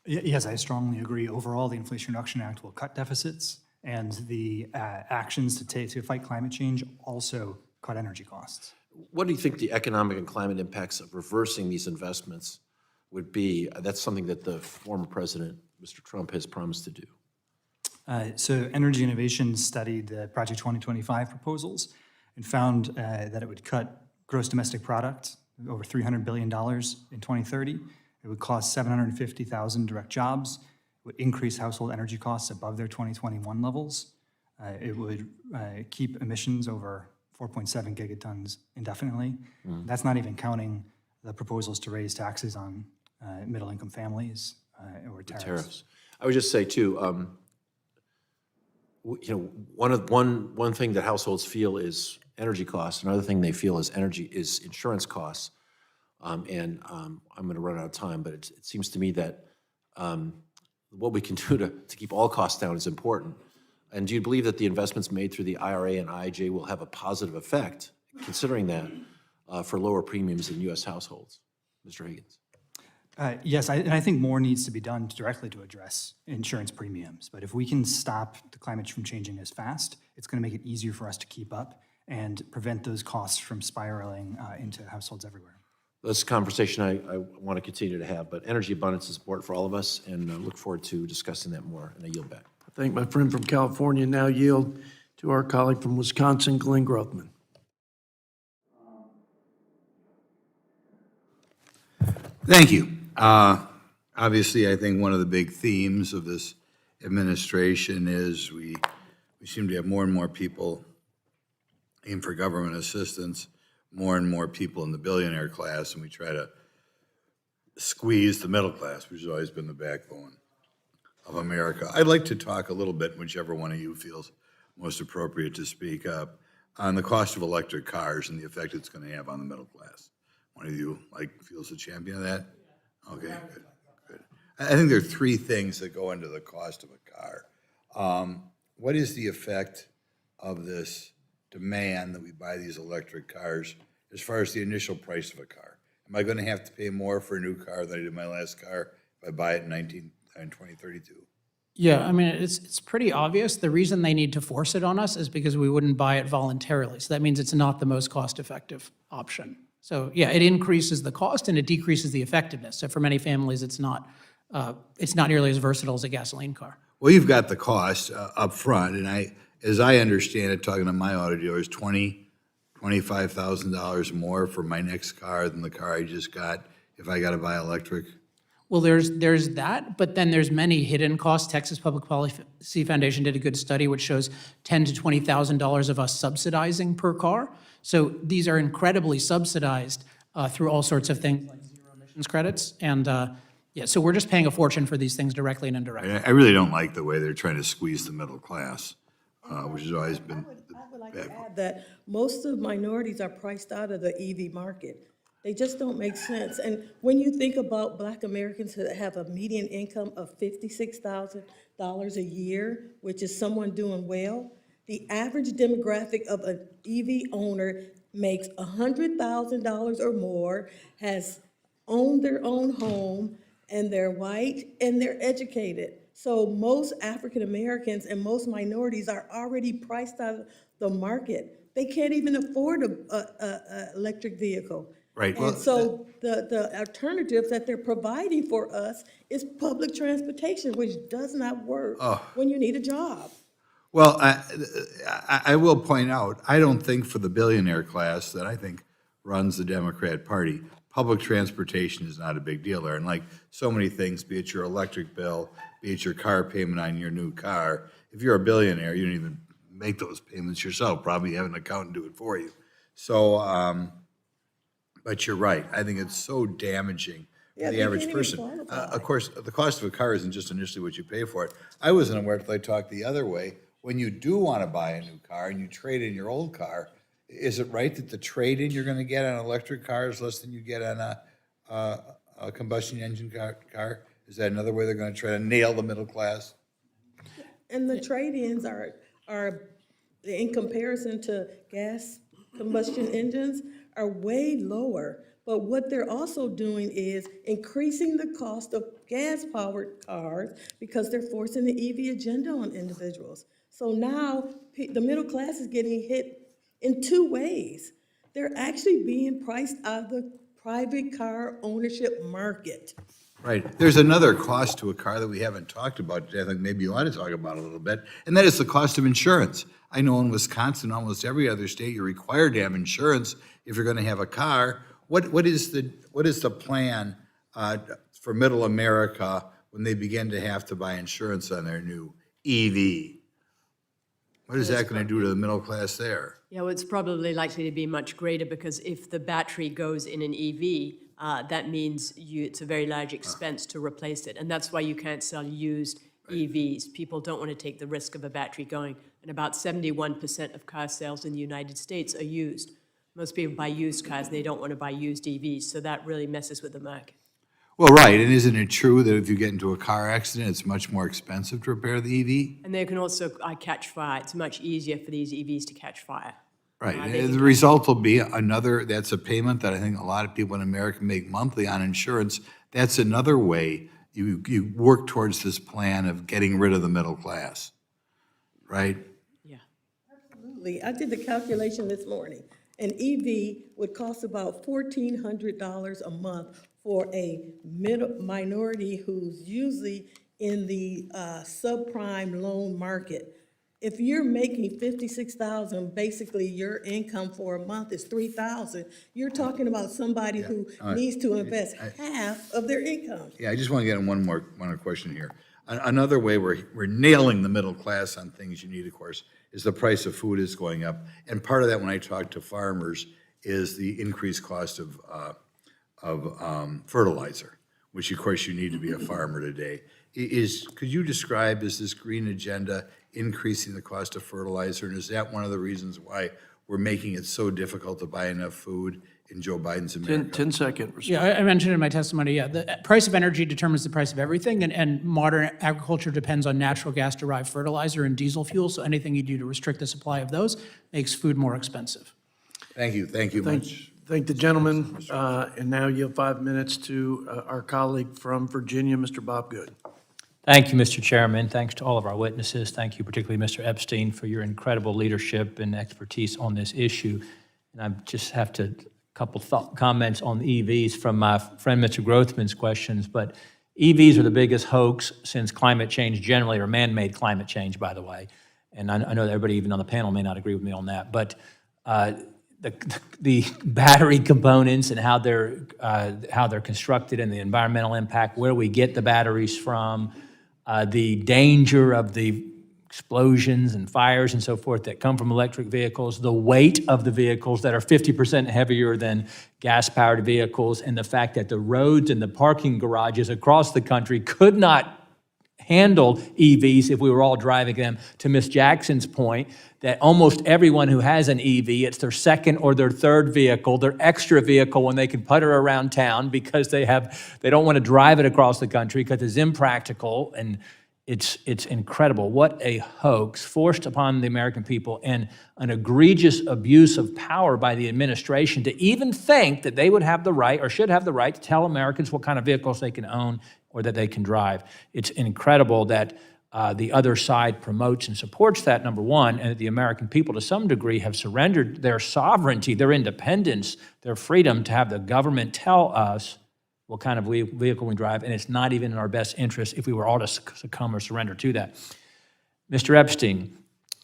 Speaker 6: Yes, I strongly agree. Overall, the Inflation Reduction Act will cut deficits, and the actions to take to fight climate change also cut energy costs.
Speaker 11: What do you think the economic and climate impacts of reversing these investments would be? That's something that the former president, Mr. Trump, has promised to do.
Speaker 6: So Energy Innovation studied the Project 2025 proposals and found that it would cut gross domestic product over $300 billion in 2030. It would cost 750,000 direct jobs. It would increase household energy costs above their 2021 levels. It would keep emissions over 4.7 gigatons indefinitely. That's not even counting the proposals to raise taxes on middle-income families or tariffs.
Speaker 11: I would just say too, one thing that households feel is energy costs. Another thing they feel is insurance costs. I'm going to run out of time, but it seems to me that what we can do to keep all costs down is important. And do you believe that the investments made through the IRA and IIJ will have a positive effect, considering that, for lower premiums in U.S. households? Mr. Higgins.
Speaker 6: Yes, and I think more needs to be done directly to address insurance premiums. But if we can stop the climate from changing as fast, it's going to make it easier for us to keep up and prevent those costs from spiraling into households everywhere.
Speaker 11: That's a conversation I want to continue to have, but energy abundance is important for all of us, and I look forward to discussing that more, and I yield back.
Speaker 1: I thank my friend from California. Now yield to our colleague from Wisconsin, Glenn Grothman.
Speaker 12: Thank you. Obviously, I think one of the big themes of this administration is we seem to have more and more people aim for government assistance, more and more people in the billionaire class, and we try to squeeze the middle class, which has always been the backbone of America. I'd like to talk a little bit, whichever one of you feels most appropriate to speak up, on the cost of electric cars and the effect it's going to have on the middle class. One of you feels the champion of that? Okay, good, good. I think there are three things that go into the cost of a car. What is the effect of this demand that we buy these electric cars as far as the initial price of a car? Am I going to have to pay more for a new car than I did my last car if I buy it in 2032?
Speaker 4: Yeah, I mean, it's pretty obvious. The reason they need to force it on us is because we wouldn't buy it voluntarily. So that means it's not the most cost-effective option. So yeah, it increases the cost and it decreases the effectiveness. So for many families, it's not nearly as versatile as a gasoline car.
Speaker 12: Well, you've got the cost up front, and as I understand it, talking to my auto dealers, $25,000 more for my next car than the car I just got if I got to buy electric.
Speaker 4: Well, there's that, but then there's many hidden costs. Texas Public Policy Foundation did a good study which shows $10,000 to $20,000 of us subsidizing per car. So these are incredibly subsidized through all sorts of things like zero emissions credits. And yeah, so we're just paying a fortune for these things directly and indirectly.
Speaker 12: I really don't like the way they're trying to squeeze the middle class, which has always been
Speaker 5: I would like to add that most of minorities are priced out of the EV market. They just don't make sense. And when you think about Black Americans that have a median income of $56,000 a year, which is someone doing well, the average demographic of an EV owner makes $100,000 or more, has owned their own home, and they're white and they're educated. So most African Americans and most minorities are already priced out of the market. They can't even afford a electric vehicle.
Speaker 12: Right.
Speaker 5: And so the alternatives that they're providing for us is public transportation, which does not work when you need a job.
Speaker 12: Well, I will point out, I don't think for the billionaire class that I think runs the Democrat Party, public transportation is not a big deal there. And like so many things, be it your electric bill, be it your car payment on your new car, if you're a billionaire, you don't even make those payments yourself. Probably have an accountant do it for you. So, but you're right. I think it's so damaging for the average person. Of course, the cost of a car isn't just initially what you pay for it. I wasn't aware until I talked the other way. When you do want to buy a new car and you trade in your old car, is it right that the trade-in you're going to get on an electric car is less than you get on a combustion engine car? Is that another way they're going to try to nail the middle class?
Speaker 5: And the trade-ins are in comparison to gas combustion engines, are way lower. But what they're also doing is increasing the cost of gas-powered cars because they're forcing the EV agenda on individuals. So now the middle class is getting hit in two ways. They're actually being priced out of the private car ownership market.
Speaker 12: Right. There's another cost to a car that we haven't talked about today. I think maybe you ought to talk about it a little bit, and that is the cost of insurance. I know in Wisconsin, almost every other state, you're required to have insurance if you're going to have a car. What is the plan for middle America when they begin to have to buy insurance on their new EV? What is that going to do to the middle class there?
Speaker 3: Yeah, well, it's probably likely to be much greater because if the battery goes in an EV, that means it's a very large expense to replace it. And that's why you can't sell used EVs. People don't want to take the risk of a battery going. And about 71% of car sales in the United States are used. Most people buy used cars, and they don't want to buy used EVs, so that really messes with the market.
Speaker 12: Well, right, and isn't it true that if you get into a car accident, it's much more expensive to repair the EV?
Speaker 3: And they can also catch fire. It's much easier for these EVs to catch fire.
Speaker 12: Right, and the result will be that's a payment that I think a lot of people in America make monthly on insurance. That's another way you work towards this plan of getting rid of the middle class, right?
Speaker 3: Yeah.
Speaker 5: Absolutely. I did the calculation this morning, An EV would cost about $1,400 a month for a minority who's usually in the subprime loan market. If you're making $56,000, basically your income for a month is $3,000. You're talking about somebody who needs to invest half of their income.
Speaker 12: Yeah, I just want to get in one more question here. Another way we're nailing the middle class on things you need, of course, is the price of food is going up. And part of that, when I talk to farmers, is the increased cost of fertilizer, which of course you need to be a farmer today. Could you describe, is this green agenda increasing the cost of fertilizer? And is that one of the reasons why we're making it so difficult to buy enough food in Joe Biden's America?
Speaker 1: 10-second response.
Speaker 4: Yeah, I mentioned in my testimony, yeah, the price of energy determines the price of everything, and modern agriculture depends on natural gas-derived fertilizer and diesel fuel, so anything you do to restrict the supply of those makes food more expensive.
Speaker 12: Thank you much.
Speaker 1: Thank the gentleman, and now yield 5 minutes to our colleague from Virginia, Mr. Bob Good.
Speaker 13: Thank you, Mr. Chairman. Thanks to all of our witnesses. Thank you particularly, Mr. Epstein, for your incredible leadership and expertise on this issue. And I just have to, couple comments on EVs from my friend Mr. Grothman's questions, but EVs are the biggest hoax since climate change generally, or man-made climate change, by the way. And I know that everybody even on the panel may not agree with me on that, but the battery components and how they're constructed and the environmental impact, where we get the batteries from, the danger of the explosions and fires and so forth that come from electric vehicles, the weight of the vehicles that are 50% heavier than gas-powered vehicles, and the fact that the roads and the parking garages across the country could not handle EVs if we were all driving them. To Ms. Jackson's point, that almost everyone who has an EV, it's their second or their third vehicle, their extra vehicle when they can putter around town because they don't want to drive it across the country because it's impractical, and it's incredible. What a hoax forced upon the American people, and an egregious abuse of power by the administration to even think that they would have the right or should have the right to tell Americans what kind of vehicles they can own or that they can drive. It's incredible that the other side promotes and supports that, number one, and that the American people to some degree have surrendered their sovereignty, their independence, their freedom to have the government tell us what kind of vehicle we drive, and it's not even in our best interest if we were all to succumb or surrender to that. Mr. Epstein,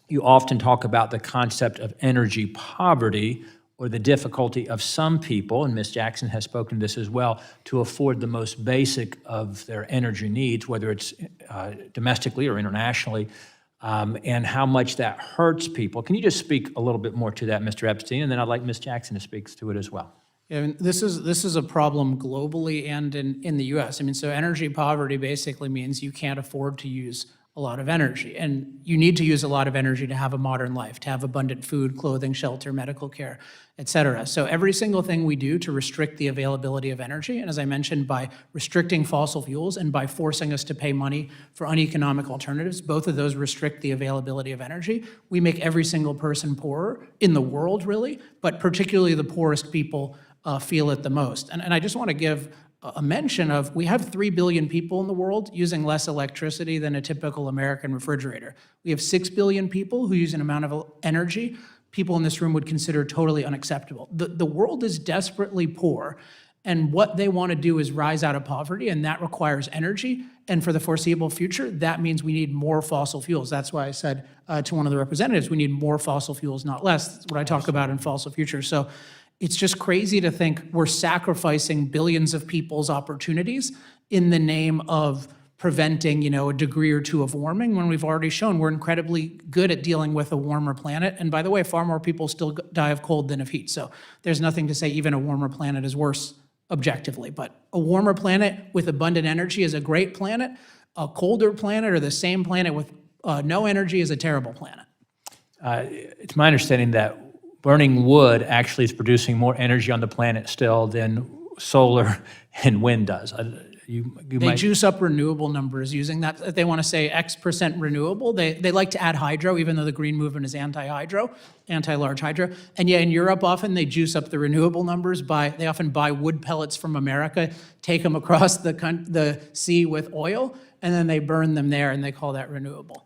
Speaker 13: you often talk about the concept of energy poverty, or the difficulty of some people, and Ms. Jackson has spoken to this as well, to afford the most basic of their energy needs, whether it's domestically or internationally, and how much that hurts people. Can you just speak a little bit more to that, Mr. Epstein? And then I'd like Ms. Jackson to speak to it as well.
Speaker 4: Yeah, I mean, this is a problem globally and in the U.S. I mean, so energy poverty basically means you can't afford to use a lot of energy, and you need to use a lot of energy to have a modern life, to have abundant food, clothing, shelter, medical care, et cetera. So every single thing we do to restrict the availability of energy, and as I mentioned, by restricting fossil fuels and by forcing us to pay money for uneconomic alternatives, both of those restrict the availability of energy. We make every single person poorer in the world, really, but particularly the poorest people feel it the most. And I just want to give a mention of, we have 3 billion people in the world using less electricity than a typical American refrigerator. We have 6 billion people who use an amount of energy people in this room would consider totally unacceptable. The world is desperately poor, and what they want to do is rise out of poverty, and that requires energy. And for the foreseeable future, that means we need more fossil fuels. That's why I said to one of the representatives, we need more fossil fuels, not less. That's what I talk about in Fossil Future. So it's just crazy to think we're sacrificing billions of people's opportunities in the name of preventing, a degree or two of warming, when we've already shown we're incredibly good at dealing with a warmer planet. And by the way, far more people still die of cold than of heat. So there's nothing to say even a warmer planet is worse objectively. But a warmer planet with abundant energy is a great planet. A colder planet or the same planet with no energy is a terrible planet.
Speaker 13: It's my understanding that burning wood actually is producing more energy on the planet still than solar and wind does.
Speaker 4: They juice up renewable numbers using that. If they want to say X% renewable, they like to add hydro, even though the green movement is anti-hydro, anti-large hydro. And yeah, in Europe, often they juice up the renewable numbers they often buy wood pellets from America, take them across the sea with oil, and then they burn them there, and they call that renewable.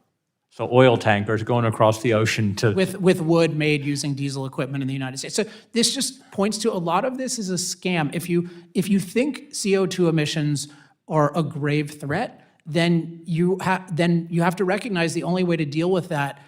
Speaker 13: So oil tankers going across the ocean to.
Speaker 4: with wood made using diesel equipment in the United States. So this just points to a lot of this is a scam. If you think CO2 emissions are a grave threat, then you have to recognize the only way to deal with that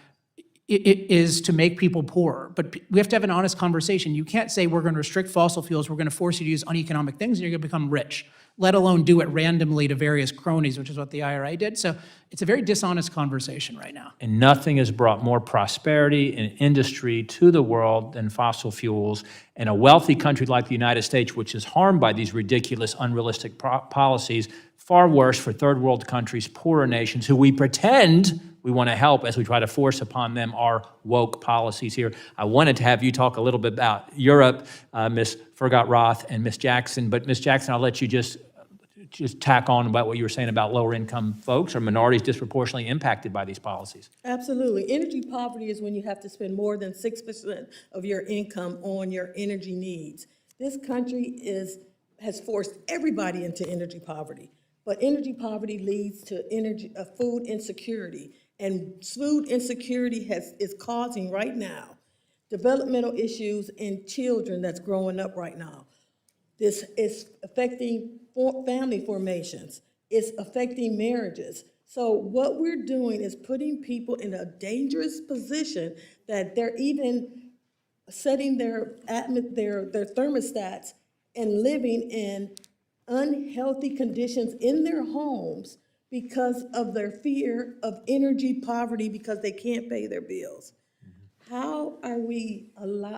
Speaker 4: is to make people poorer. But we have to have an honest conversation. You can't say we're going to restrict fossil fuels, we're going to force you to use uneconomic things, and you're going to become rich, let alone do it randomly to various cronies, which is what the IRA did. So it's a very dishonest conversation right now.
Speaker 13: And nothing has brought more prosperity and industry to the world than fossil fuels. And a wealthy country like the United States, which is harmed by these ridiculous, unrealistic policies, far worse for third world countries, poorer nations, who we pretend we want to help as we try to force upon them our woke policies here. I wanted to have you talk a little bit about Europe, Ms. Furchtgott-Roth and Ms. Jackson, but Ms. Jackson, I'll let you just tack on about what you were saying about lower income folks or minorities disproportionately impacted by these policies.
Speaker 5: Absolutely. Energy poverty is when you have to spend more than 6% of your income on your energy needs. This country has forced everybody into energy poverty, but energy poverty leads to food insecurity. And food insecurity is causing right now developmental issues in children that's growing up right now. This is affecting family formations. It's affecting marriages. So what we're doing is putting people in a dangerous position that they're even setting their thermostats and living in unhealthy conditions in their homes because of their fear of energy poverty because they can't pay their bills. How are we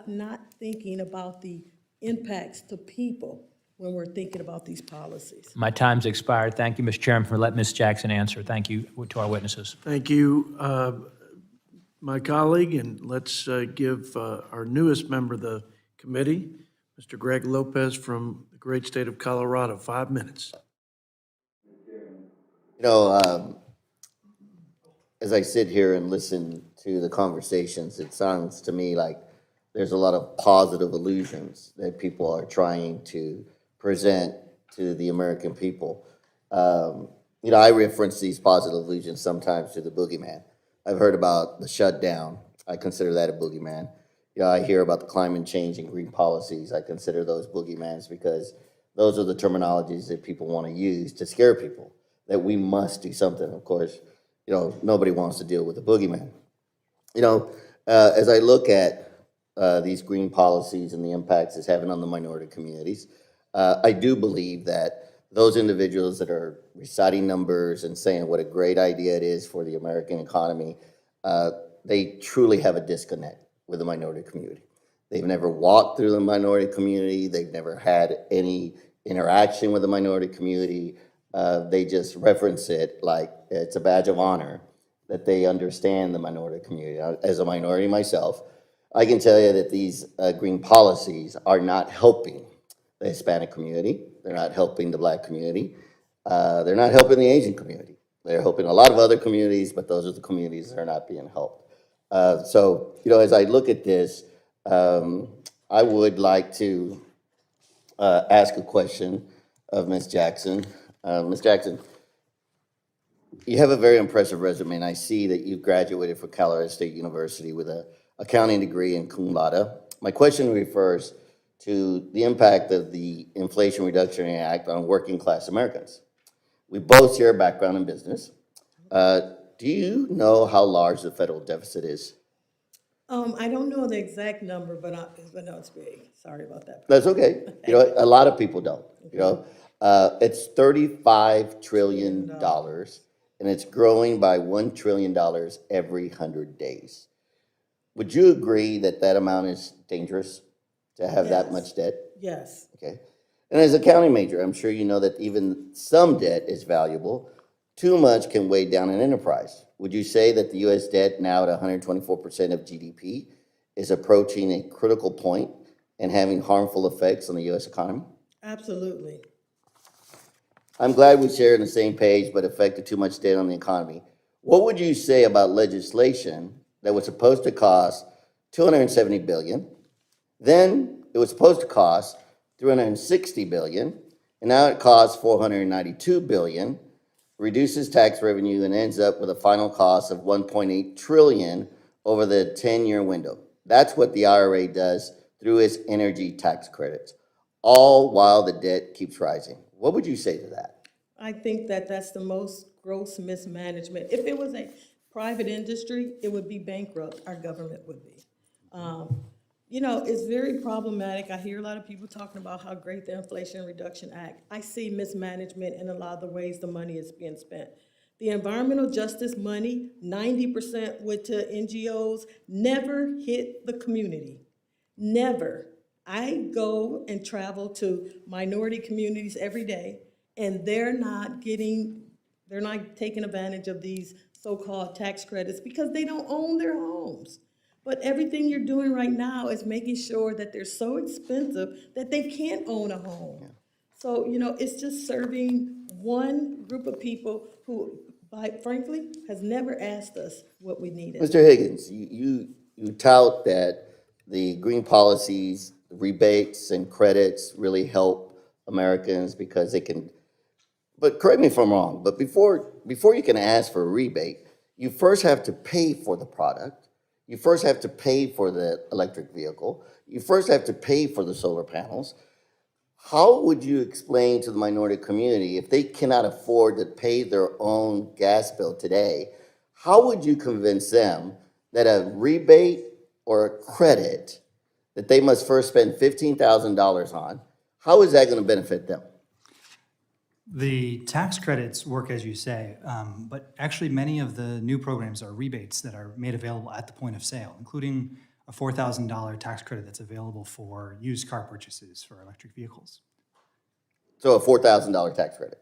Speaker 5: not thinking about the impacts to people when we're thinking about these policies?
Speaker 13: My time's expired. Thank you, Mr. Chairman, for letting Ms. Jackson answer. Thank you to our witnesses.
Speaker 1: Thank you, my colleague, and let's give our newest member of the committee, Mr. Greg Lopez from the great state of Colorado, 5 minutes.
Speaker 14: You know, as I sit here and listen to the conversations, it sounds to me like there's a lot of positive illusions that people are trying to present to the American people. You know, I reference these positive illusions sometimes to the boogeyman. I've heard about the shutdown. I consider that a boogeyman. You know, I hear about the climate change and green policies. I consider those boogeymans because those are the terminologies that people want to use to scare people, that we must do something. Of course, you know, nobody wants to deal with a boogeyman. You know, as I look at these green policies and the impacts it's having on the minority communities, I do believe that those individuals that are reciting numbers and saying what a great idea it is for the American economy, they truly have a disconnect with the minority community. They've never walked through the minority community. They've never had any interaction with the minority community. They just reference it like it's a badge of honor that they understand the minority community. As a minority myself, I can tell you that these green policies are not helping the Hispanic community. They're not helping the Black community. They're not helping the Asian community. They're helping a lot of other communities, but those are the communities that are not being helped. So, you know, as I look at this, I would like to ask a question of Ms. Jackson. Ms. Jackson, you have a very impressive resume, and I see that you graduated from Colorado State University with an accounting degree in cum laude. My question refers to the impact of the Inflation Reduction Act on working class Americans. We both share a background in business. Do you know how large the federal deficit is?
Speaker 5: I don't know the exact number, but I know it's big. Sorry about that.
Speaker 14: That's okay. You know, a lot of people don't, you know. It's $35 trillion, and it's growing by $1 trillion every 100 days. Would you agree that that amount is dangerous to have that much debt?
Speaker 5: Yes.
Speaker 14: Okay. And as a accounting major, I'm sure you know that even some debt is valuable. Too much can weigh down an enterprise. Would you say that the U.S. debt, now at 124% of GDP, is approaching a critical point and having harmful effects on the U.S. economy?
Speaker 5: Absolutely.
Speaker 14: I'm glad we share on the same page, but affected too much debt on the economy. What would you say about legislation that was supposed to cost $270 billion, then it was supposed to cost $360 billion, and now it costs $492 billion, reduces tax revenue, and ends up with a final cost of 1.8 trillion over the 10-year window. That's what the IRA does through its energy tax credits, all while the debt keeps rising. What would you say to that?
Speaker 5: I think that that's the most gross mismanagement. If it was a private industry, it would be bankrupt, our government would be. You know, it's very problematic. I hear a lot of people talking about how great the Inflation Reduction Act. I see mismanagement in a lot of the ways the money is being spent. The environmental justice money, 90% went to NGOs, never hit the community. Never. I go and travel to minority communities every day, and they're not taking advantage of these so-called tax credits because they don't own their homes. But everything you're doing right now is making sure that they're so expensive that they can't own a home. So, you know, it's just serving one group of people who, frankly, has never asked us what we needed.
Speaker 14: Mr. Higgins, you tout that the green policies, rebates and credits really help Americans because they can, but correct me if I'm wrong, but before you can ask for a rebate, you first have to pay for the product. You first have to pay for the electric vehicle. You first have to pay for the solar panels. How would you explain to the minority community if they cannot afford to pay their own gas bill today? How would you convince them that a rebate or a credit that they must first spend $15,000 on, how is that going to benefit them?
Speaker 6: The tax credits work as you say, but actually many of the new programs are rebates that are made available at the point of sale, including a $4,000 tax credit that's available for used car purchases for electric vehicles.
Speaker 14: So a $4,000 tax credit.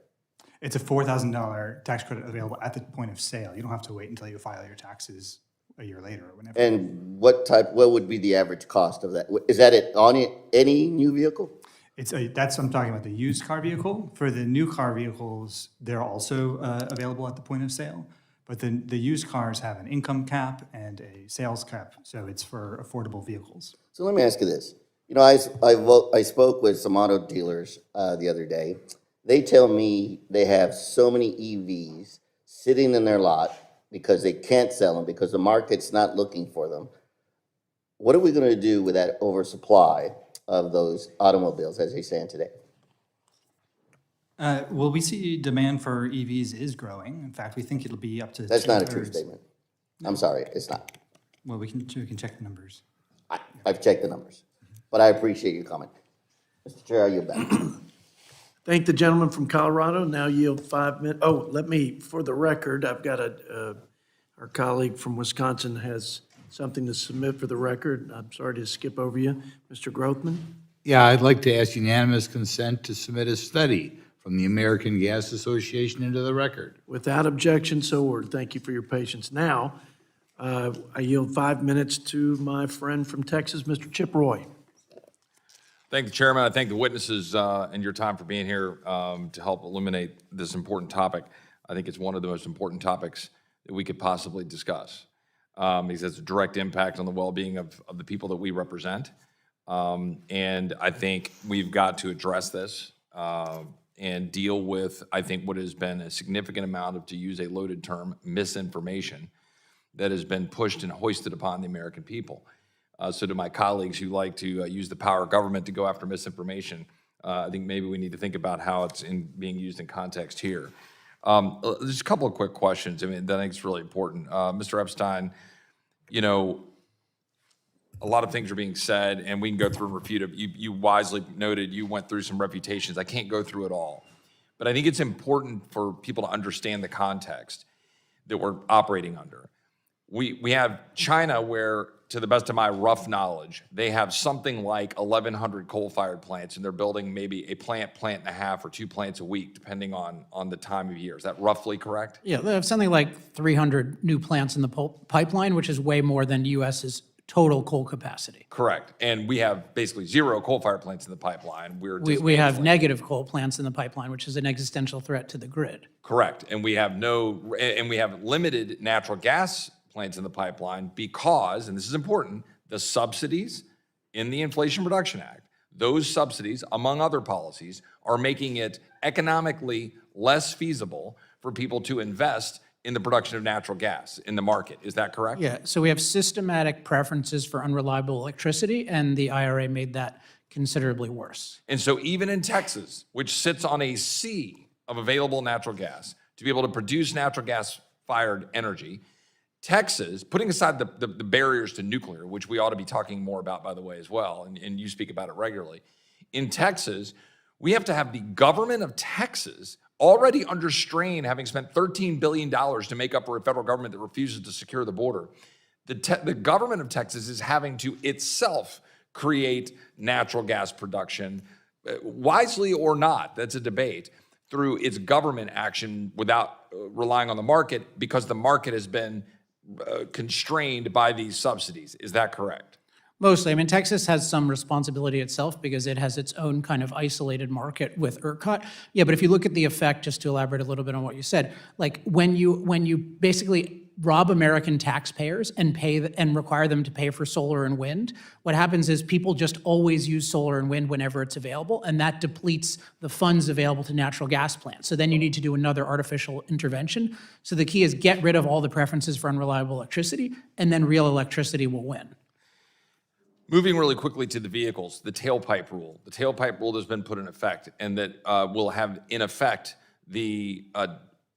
Speaker 6: It's a $4,000 tax credit available at the point of sale. You don't have to wait until you file your taxes a year later or whenever.
Speaker 14: And what would be the average cost of that? Is that on any new vehicle?
Speaker 6: I'm talking about the used car vehicle. For the new car vehicles, they're also available at the point of sale. But the used cars have an income cap and a sales cap, so it's for affordable vehicles.
Speaker 14: So let me ask you this. You know, I spoke with some auto dealers the other day. They tell me they have so many EVs sitting in their lot because they can't sell them because the market's not looking for them. What are we going to do with that oversupply of those automobiles as they stand today?
Speaker 6: Well, we see demand for EVs is growing. In fact, we think it'll be up to
Speaker 14: That's not a true
Speaker 6: 2/3.
Speaker 14: statement. I'm sorry, it's not.
Speaker 6: Well, we can check the numbers.
Speaker 14: I've checked the numbers, but I appreciate your comment. Mr. Chair, I yield back.
Speaker 1: Thank the gentleman from Colorado. Now yield 5 minutes. Oh, let me, for the record, I've got our colleague from Wisconsin has something to submit for the record. I'm sorry to skip over you. Mr. Grothman?
Speaker 12: Yeah, I'd like to ask unanimous consent to submit a study from the American Gas Association into the record.
Speaker 1: Without objection, so ordered. Thank you for your patience. Now, I yield 5 minutes to my friend from Texas, Mr. Chip Roy.
Speaker 15: Thank the chairman. I thank the witnesses and your time for being here to help illuminate this important topic. I think it's one of the most important topics that we could possibly discuss because it's a direct impact on the well-being of the people that we represent. And I think we've got to address this and deal with, I think, what has been a significant amount of, to use a loaded term, misinformation that has been pushed and hoisted upon the American people. So to my colleagues who like to use the power of government to go after misinformation, I think maybe we need to think about how it's being used in context here. There's a couple of quick questions, I mean, that I think is really important. Mr. Epstein, you know, a lot of things are being said, and we can go through and refute it. You wisely noted you went through some reputations. I can't go through it all. But I think it's important for people to understand the context that we're operating under. We have China where, to the best of my rough knowledge, they have something like 1,100 coal-fired plants, and they're building maybe a plant and a half, or 2 plants a week, depending on the time of year. Is that roughly correct?
Speaker 4: Yeah, they have something like 300 new plants in the pipeline, which is way more than US's total coal capacity.
Speaker 15: Correct. And we have basically 0 coal-fired plants in the pipeline.
Speaker 4: We have negative coal plants in the pipeline, which is an existential threat to the grid.
Speaker 15: Correct. And we have limited natural gas plants in the pipeline because, and this is important, the subsidies in the Inflation Reduction Act, those subsidies, among other policies, are making it economically less feasible for people to invest in the production of natural gas in the market. Is that correct?
Speaker 4: Yeah, so we have systematic preferences for unreliable electricity, and the IRA made that considerably worse.
Speaker 15: And so even in Texas, which sits on a sea of available natural gas, to be able to produce natural gas-fired energy, Texas, putting aside the barriers to nuclear, which we ought to be talking more about, by the way, as well, and you speak about it regularly, in Texas, we have to have the government of Texas already under strain, having spent $13 billion to make up for a federal government that refuses to secure the border. The government of Texas is having to itself create natural gas production, wisely or not, that's a debate, through its government action without relying on the market, because the market has been constrained by these subsidies. Is that correct?
Speaker 4: Mostly. I mean, Texas has some responsibility itself because it has its own kind of isolated market with ERCOT. Yeah, but if you look at the effect, just to elaborate a little bit on what you said, like when you basically rob American taxpayers and and require them to pay for solar and wind, what happens is people just always use solar and wind whenever it's available, and that depletes the funds available to natural gas plants. So then you need to do another artificial intervention. So the key is get rid of all the preferences for unreliable electricity, and then real electricity will win.
Speaker 15: Moving really quickly to the vehicles, the tailpipe rule. The tailpipe rule has been put in effect, and that will have in effect the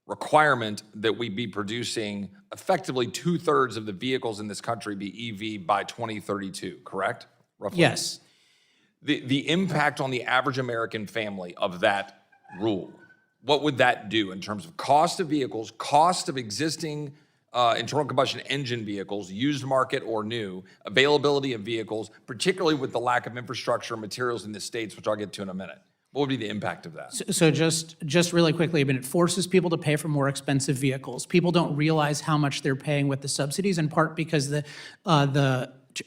Speaker 15: requirement that we be producing effectively 2/3 of the vehicles in this country be EV by 2032, correct? Roughly.
Speaker 4: Yes.
Speaker 15: The impact on the average American family of that rule, what would that do in terms of cost of vehicles, cost of existing internal combustion engine vehicles, used market or new, availability of vehicles, particularly with the lack of infrastructure and materials in the states, which I'll get to in a minute? What would be the impact of that?
Speaker 4: So just really quickly, I mean, it forces people to pay for more expensive vehicles. People don't realize how much they're paying with the subsidies, in part because the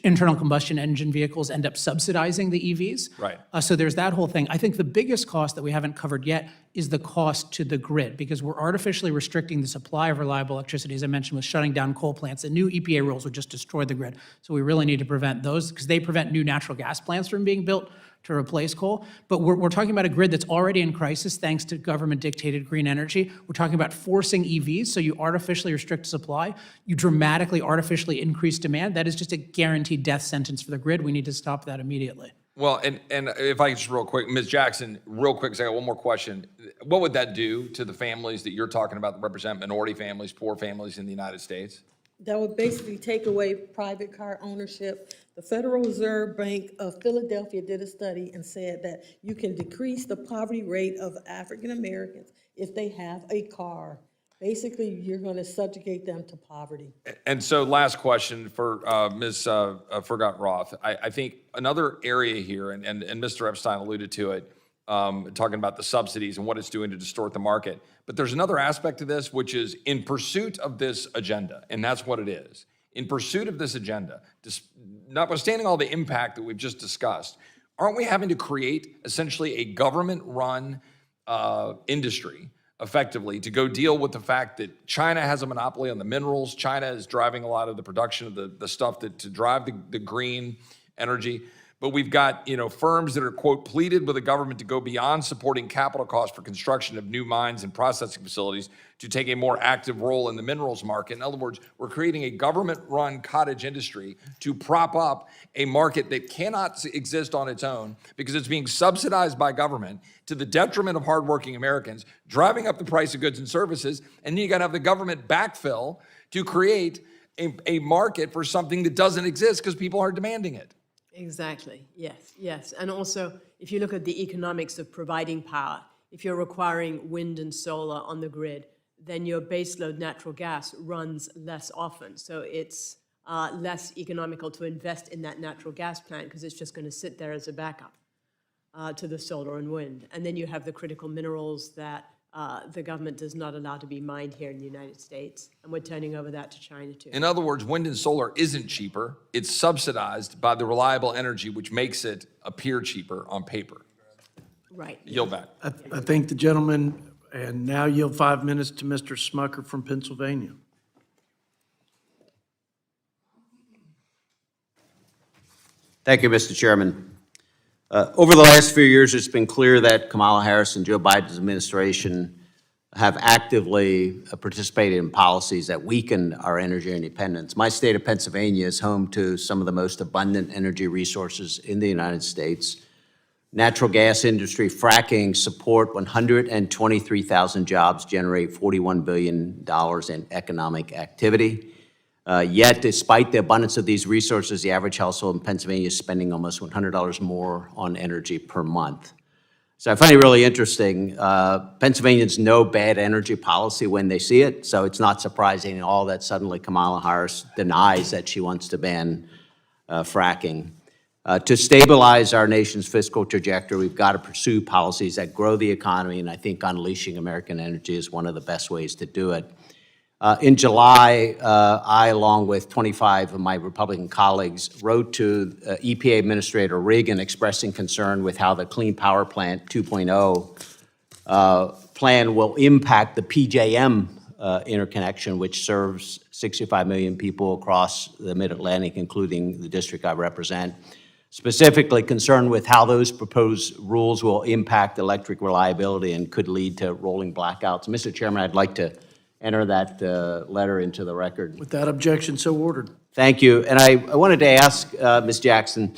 Speaker 4: internal combustion engine vehicles end up subsidizing the EVs.
Speaker 15: Right.
Speaker 4: So there's that whole thing. I think the biggest cost that we haven't covered yet is the cost to the grid, because we're artificially restricting the supply of reliable electricity, as I mentioned, with shutting down coal plants. The new EPA rules would just destroy the grid. So we really need to prevent those, because they prevent new natural gas plants from being built to replace coal. But we're talking about a grid that's already in crisis thanks to government-dictated green energy. We're talking about forcing EVs, so you artificially restrict supply. You dramatically artificially increase demand. That is just a guaranteed death sentence for the grid. We need to stop that immediately.
Speaker 15: Well, and if I could just real quick, Ms. Jackson, real quick, 'cause I got one more question. What would that do to the families that you're talking about that represent minority families, poor families in the United States?
Speaker 5: That would basically take away private car ownership. The Federal Reserve Bank of Philadelphia did a study and said that you can decrease the poverty rate of African Americans if they have a car. Basically, you're going to subjugate them to poverty.
Speaker 15: And so last question for Ms. Furchtgott-Roth. I think another area here, and Mr. Epstein alluded to it, talking about the subsidies and what it's doing to distort the market. But there's another aspect to this, which is in pursuit of this agenda, and that's what it is. In pursuit of this agenda, notwithstanding all the impact that we've just discussed, aren't we having to create essentially a government-run industry effectively to go deal with the fact that China has a monopoly on the minerals? China is driving a lot of the production of the stuff to drive the green energy. But we've got, firms that are, quote, pleaded with the government to go beyond supporting capital costs for construction of new mines and processing facilities to take a more active role in the minerals market. In other words, we're creating a government-run cottage industry to prop up a market that cannot exist on its own because it's being subsidized by government to the detriment of hardworking Americans, driving up the price of goods and services, and then you gotta have the government backfill to create a market for something that doesn't exist because people are demanding it.
Speaker 3: Exactly, yes. And also, if you look at the economics of providing power, if you're requiring wind and solar on the grid, then your baseload natural gas runs less often. So it's less economical to invest in that natural gas plant because it's just going to sit there as a backup to the solar and wind. And then you have the critical minerals that the government does not allow to be mined here in the United States, and we're turning over that to China too.
Speaker 15: In other words, wind and solar isn't cheaper. It's subsidized by the reliable energy, which makes it appear cheaper on paper.
Speaker 3: Right.
Speaker 15: Yield back.
Speaker 1: I thank the gentleman, and now yield 5 minutes to Mr. Smucker from Pennsylvania.
Speaker 16: Thank you, Mr. Chairman. Over the last few years, it's been clear that Kamala Harris and Joe Biden's administration have actively participated in policies that weaken our energy independence. My state of Pennsylvania is home to some of the most abundant energy resources in the United States. Natural gas industry fracking support 123,000 jobs, generate $41 billion in economic activity. Yet, despite the abundance of these resources, the average household in Pennsylvania is spending almost $100 more on energy per month. So I find it really interesting. Pennsylvanians know bad energy policy when they see it, so it's not surprising at all that suddenly Kamala Harris denies that she wants to ban fracking. To stabilize our nation's fiscal trajectory, we've got to pursue policies that grow the economy, and I think unleashing American energy is one of the best ways to do it. In July, I, along with 25 of my Republican colleagues, wrote to EPA Administrator Regan expressing concern with how the Clean Power Plant 2.0 plan will impact the PJM interconnection, which serves 65 million people across the Mid-Atlantic, including the district I represent. Specifically concerned with how those proposed rules will impact electric reliability and could lead to rolling blackouts. Mr. Chairman, I'd like to enter that letter into the record.
Speaker 1: Without objection, so ordered.
Speaker 16: Thank you. And I wanted to ask Ms. Jackson,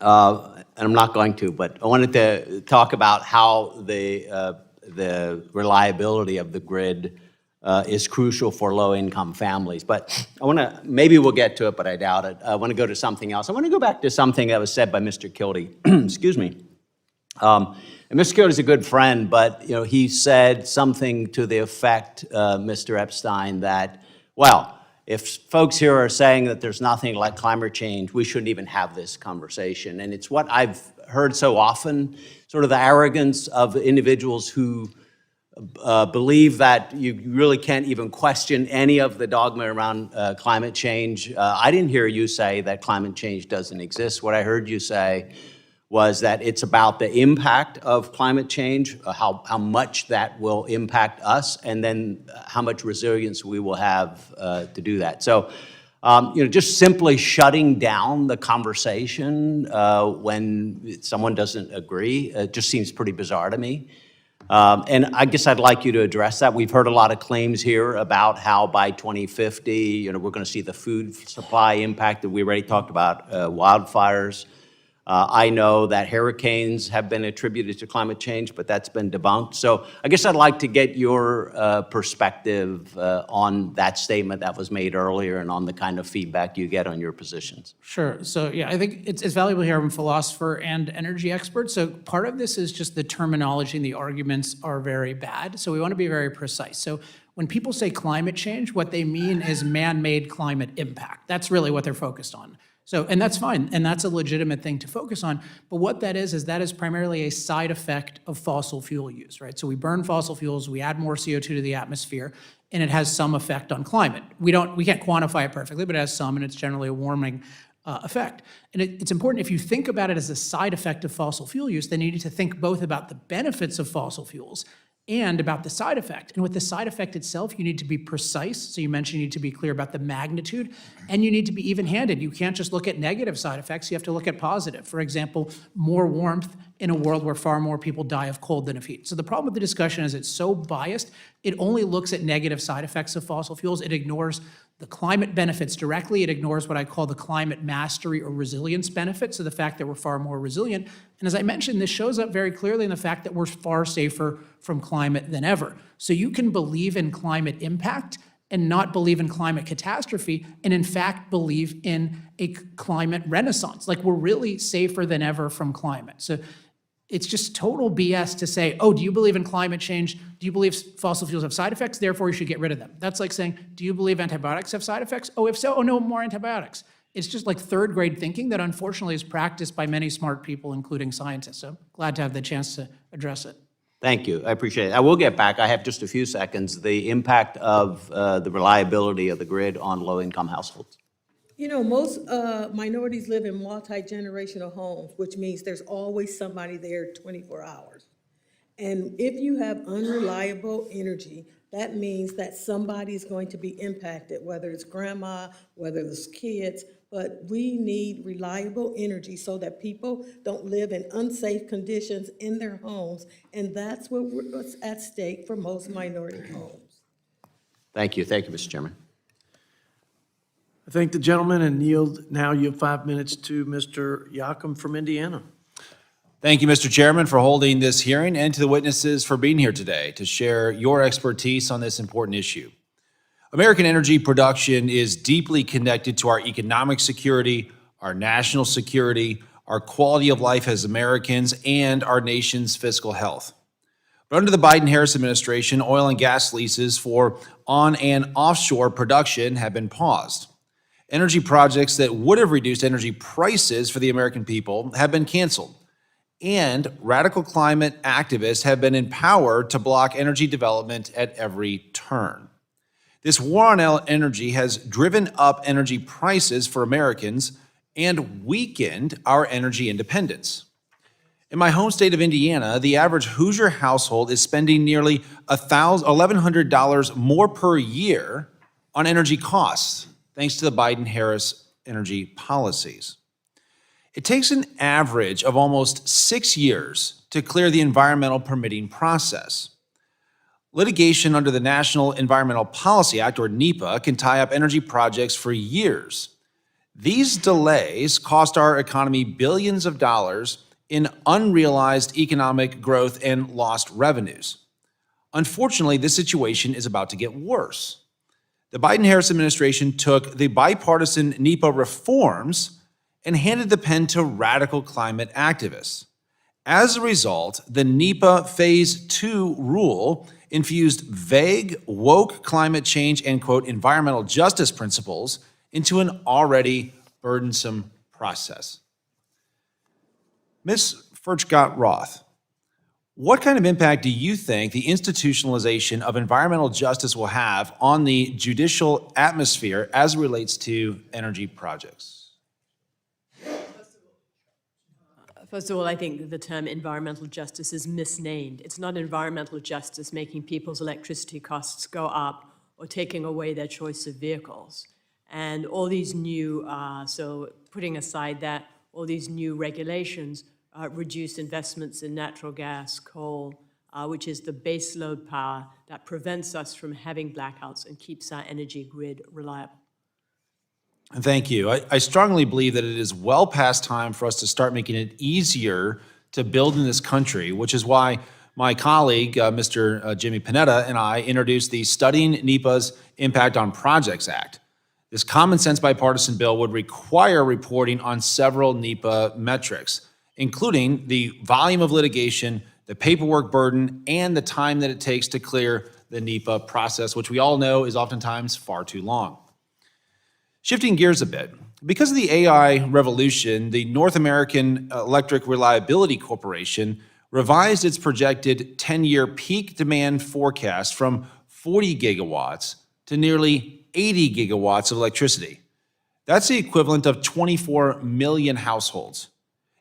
Speaker 16: and I'm not going to, but I wanted to talk about how the reliability of the grid is crucial for low-income families. But I want to, maybe we'll get to it, but I doubt it. I want to go to something else. I want to go back to something that was said by Mr. Kildee. Excuse me. And Mr. Kildee is a good friend, but he said something to the effect, Mr. Epstein, that, well, if folks here are saying that there's nothing like climate change, we shouldn't even have this conversation. And it's what I've heard so often, sort of the arrogance of individuals who believe that you really can't even question any of the dogma around climate change. I didn't hear you say that climate change doesn't exist. What I heard you say was that it's about the impact of climate change, how much that will impact us, and then how much resilience we will have to do that. So, just simply shutting down the conversation when someone doesn't agree, just seems pretty bizarre to me. And I guess I'd like you to address that. We've heard a lot of claims here about how by 2050, we're going to see the food supply impacted. We already talked about wildfires. I know that hurricanes have been attributed to climate change, but that's been debunked. So I guess I'd like to get your perspective on that statement that was made earlier and on the kind of feedback you get on your positions.
Speaker 4: Sure. So yeah, I think it's valuable here. I'm a philosopher and energy expert. So part of this is just the terminology and the arguments are very bad. So we want to be very precise. So when people say climate change, what they mean is man-made climate impact. That's really what they're focused on. So, and that's fine, and that's a legitimate thing to focus on, but what that is primarily a side effect of fossil fuel use, right? So we burn fossil fuels, we add more CO2 to the atmosphere, and it has some effect on climate. We can't quantify it perfectly, but it has some, and it's generally a warming effect. And it's important, if you think about it as a side effect of fossil fuel use, then you need to think both about the benefits of fossil fuels and about the side effect. And with the side effect itself, you need to be precise. So you mentioned you need to be clear about the magnitude, and you need to be even-handed. You can't just look at negative side effects, you have to look at positive. For example, more warmth in a world where far more people die of cold than of heat. So the problem with the discussion is it's so biased, it only looks at negative side effects of fossil fuels. It ignores the climate benefits directly. It ignores what I call the climate mastery or resilience benefits, so the fact that we're far more resilient. And as I mentioned, this shows up very clearly in the fact that we're far safer from climate than ever. So you can believe in climate impact and not believe in climate catastrophe, and in fact believe in a climate renaissance. Like, we're really safer than ever from climate. So it's just total BS to say, oh, do you believe in climate change? Do you believe fossil fuels have side effects? Therefore, you should get rid of them. That's like saying, do you believe antibiotics have side effects? Oh, if so, oh no, more antibiotics. It's just like third grade thinking that unfortunately is practiced by many smart people, including scientists. So glad to have the chance to address it.
Speaker 16: Thank you. I appreciate it. I will get back. I have just a few seconds. The impact of the reliability of the grid on low-income households.
Speaker 5: Most minorities live in multi-generational homes, which means there's always somebody there 24 hours. And if you have unreliable energy, that means that somebody's going to be impacted, whether it's grandma, whether it's kids, but we need reliable energy so that people don't live in unsafe conditions in their homes, and that's what's at stake for most minority homes.
Speaker 16: Thank you, Mr. Chairman.
Speaker 1: I thank the gentleman and now yield 5 minutes to Mr. Yakum from Indiana.
Speaker 17: Thank you, Mr. Chairman, for holding this hearing and to the witnesses for being here today to share your expertise on this important issue. American energy production is deeply connected to our economic security, our national security, our quality of life as Americans, and our nation's fiscal health. But under the Biden-Harris administration, oil and gas leases for on- and offshore production have been paused. Energy projects that would have reduced energy prices for the American people have been canceled. And radical climate activists have been empowered to block energy development at every turn. This war on energy has driven up energy prices for Americans and weakened our energy independence. In my home state of Indiana, the average Hoosier household is spending nearly $1,100 more per year on energy costs, thanks to the Biden-Harris energy policies. It takes an average of almost 6 years to clear the environmental permitting process. Litigation under the National Environmental Policy Act, or NEPA, can tie up energy projects for years. These delays cost our economy billions of dollars in unrealized economic growth and lost revenues. Unfortunately, this situation is about to get worse. The Biden-Harris administration took the bipartisan NEPA reforms and handed the pen to radical climate activists. As a result, the NEPA Phase 2 rule infused vague, woke climate change and, quote, environmental justice principles into an already burdensome process. Ms. Furchtgott-Roth, what kind of impact do you think the institutionalization of environmental justice will have on the judicial atmosphere as it relates to energy projects?
Speaker 3: First of all, I think the term environmental justice is misnamed. It's not environmental justice making people's electricity costs go up or taking away their choice of vehicles. And all these new, so putting aside that, all these new regulations reduce investments in natural gas, coal, which is the baseload power that prevents us from having blackouts and keeps our energy grid reliable.
Speaker 17: Thank you. I strongly believe that it is well past time for us to start making it easier to build in this country, which is why my colleague, Mr. Jimmy Panetta, and I introduced the Studying NEPA's Impact on Projects Act. This common sense bipartisan bill would require reporting on several NEPA metrics, including the volume of litigation, the paperwork burden, and the time that it takes to clear the NEPA process, which we all know is oftentimes far too long. Shifting gears a bit, because of the AI revolution, the North American Electric Reliability Corporation revised its projected 10-year peak demand forecast from 40 gigawatts to nearly 80 gigawatts of electricity. That's the equivalent of 24 million households.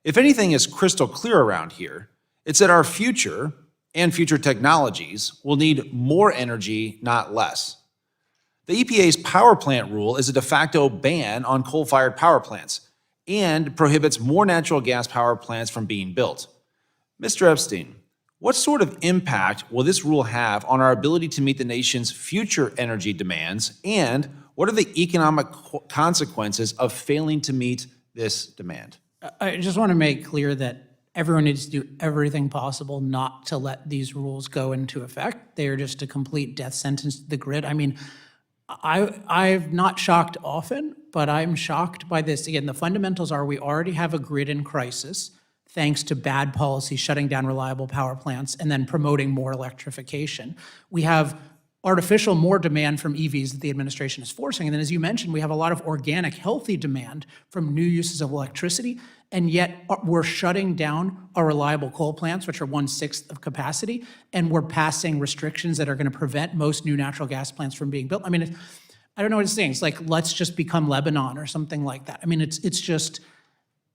Speaker 17: If anything is crystal clear around here, it's that our future and future technologies will need more energy, not less. The EPA's power plant rule is a de facto ban on coal-fired power plants and prohibits more natural gas power plants from being built. Mr. Epstein, what sort of impact will this rule have on our ability to meet the nation's future energy demands, and what are the economic consequences of failing to meet this demand?
Speaker 4: I just want to make clear that everyone needs to do everything possible not to let these rules go into effect. They are just a complete death sentence to the grid. I mean, I'm not shocked often, but I'm shocked by this. Again, the fundamentals are we already have a grid in crisis thanks to bad policy shutting down reliable power plants and then promoting more electrification. We have artificial more demand from EVs that the administration is forcing. And then, as you mentioned, we have a lot of organic, healthy demand from new uses of electricity, and yet we're shutting down our reliable coal plants, which are 1/6 of capacity, and we're passing restrictions that are going to prevent most new natural gas plants from being built. I mean, I don't know what it's saying. It's like, let's just become Lebanon or something like that. I mean, it's just,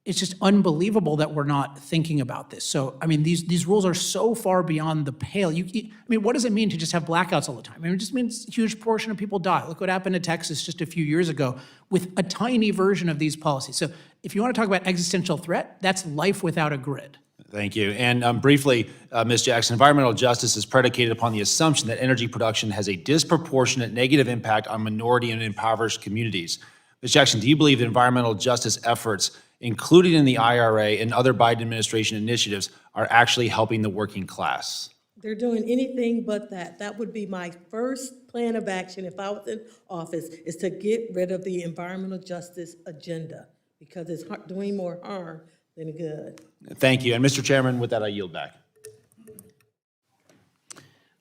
Speaker 4: it's just unbelievable that we're not thinking about this. So, I mean, these rules are so far beyond the pale. I mean, what does it mean to just have blackouts all the time? I mean, it just means a huge portion of people die. Look what happened to Texas just a few years ago with a tiny version of these policies. So if you want to talk about existential threat, that's life without a grid.
Speaker 17: Thank you. And briefly, Ms. Jackson, environmental justice is predicated upon the assumption that energy production has a disproportionate negative impact on minority and impoverished communities. Ms. Jackson, do you believe that environmental justice efforts, including in the IRA and other Biden administration initiatives, are actually helping the working class?
Speaker 5: They're doing anything but that. That would be my first plan of action if I was in office, is to get rid of the environmental justice agenda, because it's doing more harm than good.
Speaker 17: Thank you. And Mr. Chairman, with that, I yield back.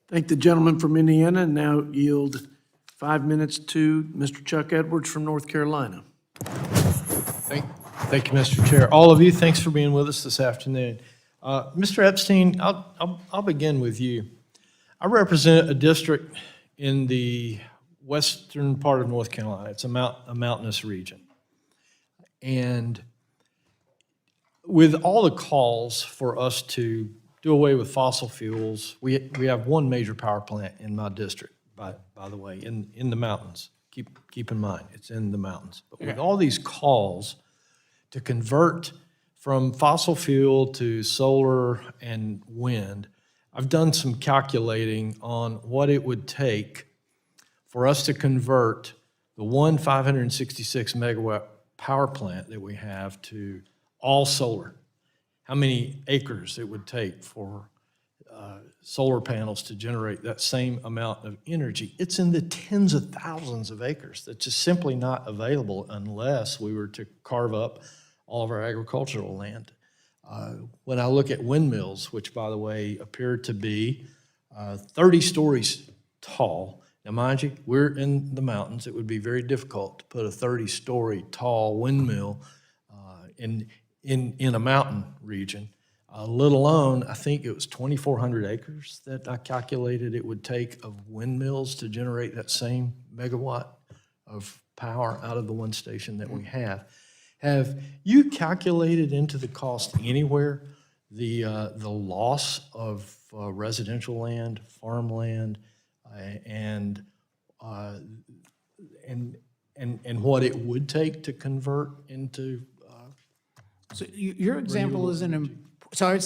Speaker 1: Thank the gentleman from Indiana, and now yield 5 minutes to Mr. Chuck Edwards from North Carolina.
Speaker 18: Thank you, Mr. Chair. All of you, thanks for being with us this afternoon. Mr. Epstein, I'll begin with you. I represent a district in the western part of North Carolina. It's a mountainous region. And with all the calls for us to do away with fossil fuels, we have one major power plant in my district, by the way, in the mountains. Keep in mind, it's in the mountains. But with all these calls to convert from fossil fuel to solar and wind, I've done some calculating on what it would take for us to convert the one 566 megawatt power plant that we have to all solar. How many acres it would take for solar panels to generate that same amount of energy. It's in the tens of thousands of acres. That's just simply not available unless we were to carve up all of our agricultural land. When I look at windmills, which by the way appear to be 30 stories tall. Now mind you, we're in the mountains. It would be very difficult to put a 30-story tall windmill in a mountain region. Let alone, I think it was 2,400 acres that I calculated it would take of windmills to generate that same megawatt of power out of the one station that we have. Have you calculated into the cost anywhere the loss of residential land, farmland, and what it would take to convert into?
Speaker 4: So your example is so I would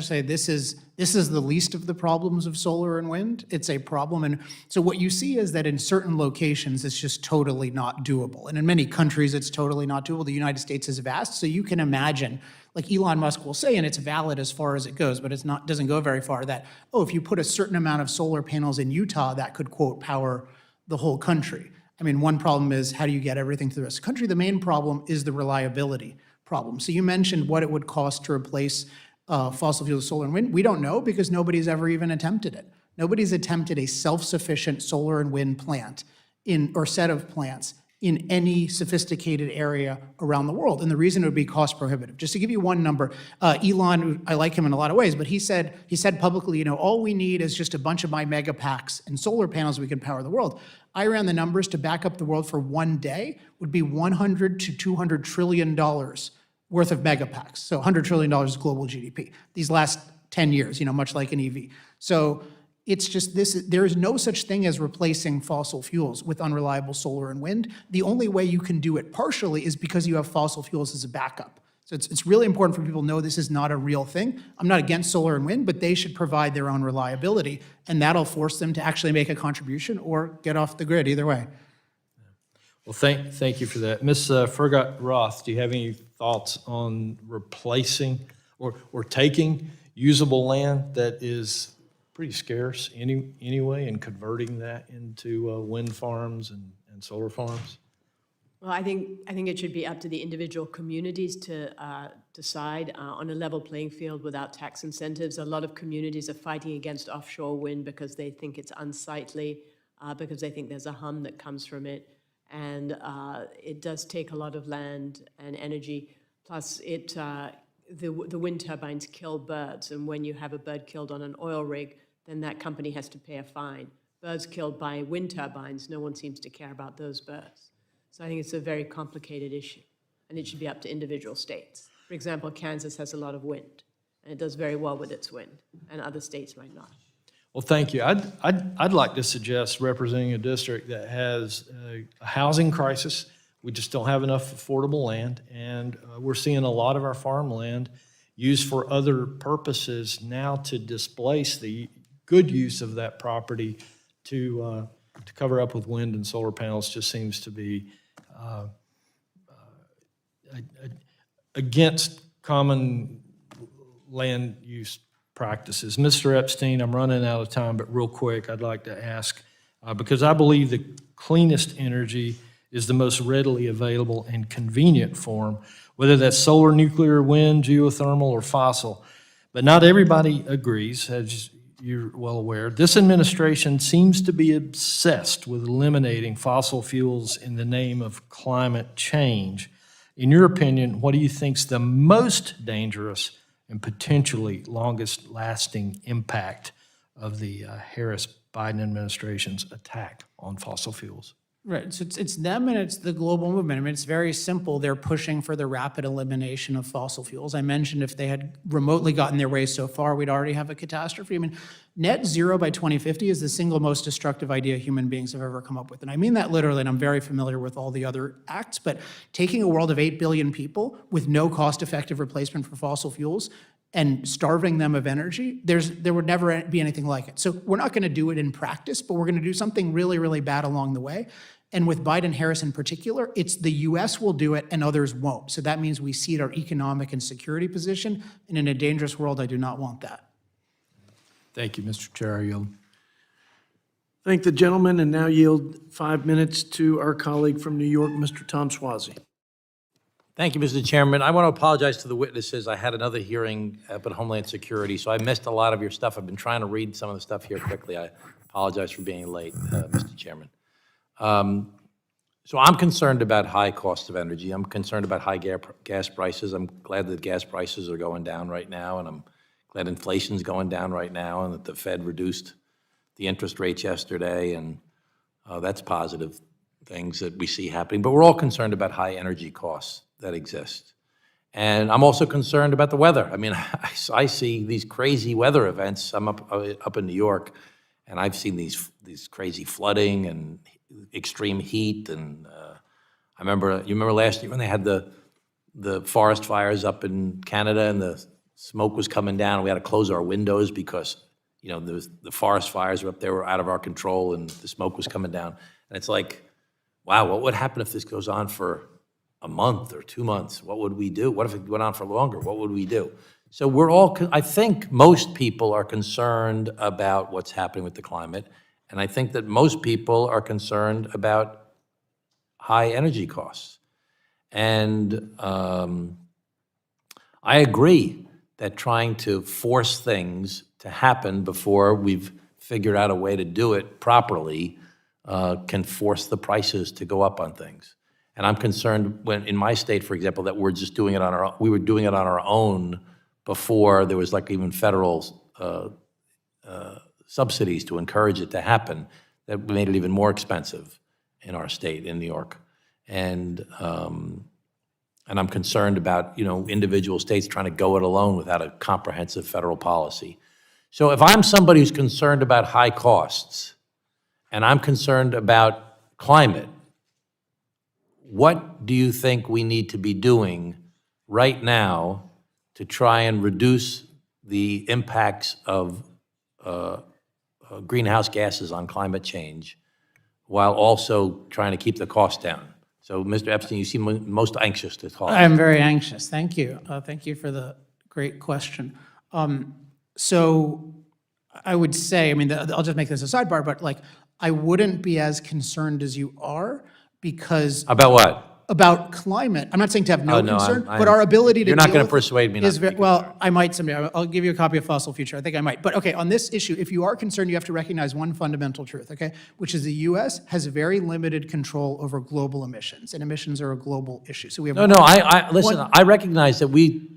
Speaker 4: say this is the least of the problems of solar and wind. It's a problem, and so what you see is that in certain locations it's just totally not doable, and in many countries it's totally not doable. The United States is vast, so you can imagine, like Elon Musk will say, and it's valid as far as it goes, but it's not doesn't go very far. That if you put a certain amount of solar panels in Utah, that could quote power the whole country. I mean, one problem is how do you get everything to the rest of the country? The main problem is the reliability problem. So you mentioned what it would cost to replace fossil fuels, solar and wind. We don't know because nobody's ever even attempted it. Nobody's attempted a self-sufficient solar and wind plant or set of plants in any sophisticated area around the world. And the reason it would be cost prohibitive. Just to give you one number, Elon, I like him in a lot of ways, but he said publicly, all we need is just a bunch of my mega packs and solar panels, we can power the world. I ran the numbers to back up the world for one day would be $100 to $200 trillion worth of megapacks. So $100 trillion is global GDP. These last 10 years, much like an EV. So it's just there is no such thing as replacing fossil fuels with unreliable solar and wind. The only way you can do it partially is because you have fossil fuels as a backup. So it's really important for people to know this is not a real thing. I'm not against solar and wind, but they should provide their own reliability, and that'll force them to actually make a contribution or get off the grid, either way.
Speaker 18: Well, thank you for that. Ms. Furchtgott-Roth, do you have any thoughts on replacing or taking usable land that is pretty scarce anyway and converting that into wind farms and solar farms?
Speaker 3: Well, I think it should be up to the individual communities to decide on a level playing field without tax incentives. A lot of communities are fighting against offshore wind because they think it's unsightly, because they think there's a hum that comes from it. And it does take a lot of land and energy. Plus, the wind turbines kill birds. And when you have a bird killed on an oil rig, then that company has to pay a fine. Birds killed by wind turbines, no one seems to care about those birds. So I think it's a very complicated issue, and it should be up to individual states. For example, Kansas has a lot of wind, and it does very well with its wind, and other states might not.
Speaker 18: Well, thank you. I'd like to suggest representing a district that has a housing crisis. We just don't have enough affordable land, and we're seeing a lot of our farmland used for other purposes now to displace the good use of that property to cover up with wind and solar panels just seems to be against common land use practices. Mr. Epstein, I'm running out of time, but real quick, I'd like to ask, because I believe the cleanest energy is the most readily available and convenient form, whether that's solar, nuclear, wind, geothermal, or fossil. But not everybody agrees, as you're well aware. This administration seems to be obsessed with eliminating fossil fuels in the name of climate change. In your opinion, what do you think is the most dangerous and potentially longest-lasting impact of the Harris-Biden administration's attack on fossil fuels?
Speaker 4: Right, so it's them and it's the global movement. I mean, it's very simple. They're pushing for the rapid elimination of fossil fuels. I mentioned if they had remotely gotten their way so far, we'd already have a catastrophe. I mean, net zero by 2050 is the single most destructive idea human beings have ever come up with. And I mean that literally, and I'm very familiar with all the other acts, but taking a world of 8 billion people with no cost-effective replacement for fossil fuels and starving them of energy, there would never be anything like it. So we're not gonna do it in practice, but we're gonna do something really, really bad along the way. And with Biden-Harris in particular, it's the US will do it and others won't. So that means we cede our economic and security position. And in a dangerous world, I do not want that.
Speaker 18: Thank you, Mr. Chair. I yield.
Speaker 1: Thank the gentleman, and now yield 5 minutes to our colleague from New York, Mr. Tom Suozzi.
Speaker 19: Thank you, Mr. Chairman. I want to apologize to the witnesses. I had another hearing up at Homeland Security, so I missed a lot of your stuff. I've been trying to read some of the stuff here quickly. I apologize for being late, Mr. Chairman. So I'm concerned about high cost of energy. I'm concerned about high gas prices. I'm glad that gas prices are going down right now, and I'm glad inflation's going down right now, and that the Fed reduced the interest rates yesterday, and that's positive things that we see happening. But we're all concerned about high energy costs that exist. And I'm also concerned about the weather. I mean, I see these crazy weather events. I'm up in New York, and I've seen these crazy flooding and extreme heat. And you remember last year when they had the forest fires up in Canada and the smoke was coming down, and we had to close our windows because, you know, the forest fires were up there, were out of our control, and the smoke was coming down. And it's like, wow, what would happen if this goes on for a month or 2 months? What would we do? What if it went on for longer? What would we do? So we're all, I think most people are concerned about what's happening with the climate, and I think that most people are concerned about high energy costs. And I agree that trying to force things to happen before we've figured out a way to do it properly can force the prices to go up on things. And I'm concerned when, in my state, for example, that we're just doing it on our own. We were doing it on our own before there was like even federal subsidies to encourage it to happen. That made it even more expensive in our state, in New York. And I'm concerned about, you know, individual states trying to go it alone without a comprehensive federal policy. So if I'm somebody who's concerned about high costs, and I'm concerned about climate, what do you think we need to be doing right now to try and reduce the impacts of greenhouse gases on climate change while also trying to keep the cost down? So, Mr. Epstein, you seem most anxious to talk.
Speaker 4: I'm very anxious. Thank you. Thank you for the great question. So I would say, I mean, I'll just make this a sidebar, but like, I wouldn't be as concerned as you are because—
Speaker 19: About what?
Speaker 4: About climate. I'm not saying to have no
Speaker 19: no,
Speaker 4: concern, but our ability to—
Speaker 19: You're not
Speaker 4: deal
Speaker 19: going to
Speaker 4: with
Speaker 19: persuade me not
Speaker 4: is
Speaker 19: to be
Speaker 4: very, well, I might someday. I'll give you a copy of Fossil Future. I think I might. But okay, on this issue, if you are concerned, you have to recognize one fundamental truth, okay? Which is the US has very limited control over global emissions, and emissions are a global issue. So we have—
Speaker 19: Listen, I recognize that we,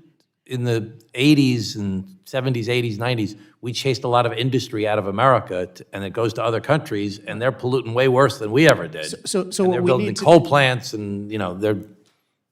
Speaker 19: in the 80s and 70s, 80s, 90s, we chased a lot of industry out of America, and it goes to other countries, and they're polluting way worse than we ever did.
Speaker 4: So
Speaker 19: and
Speaker 4: what
Speaker 19: they're
Speaker 4: we
Speaker 19: building
Speaker 4: need to—
Speaker 19: coal plants, and, you know, they're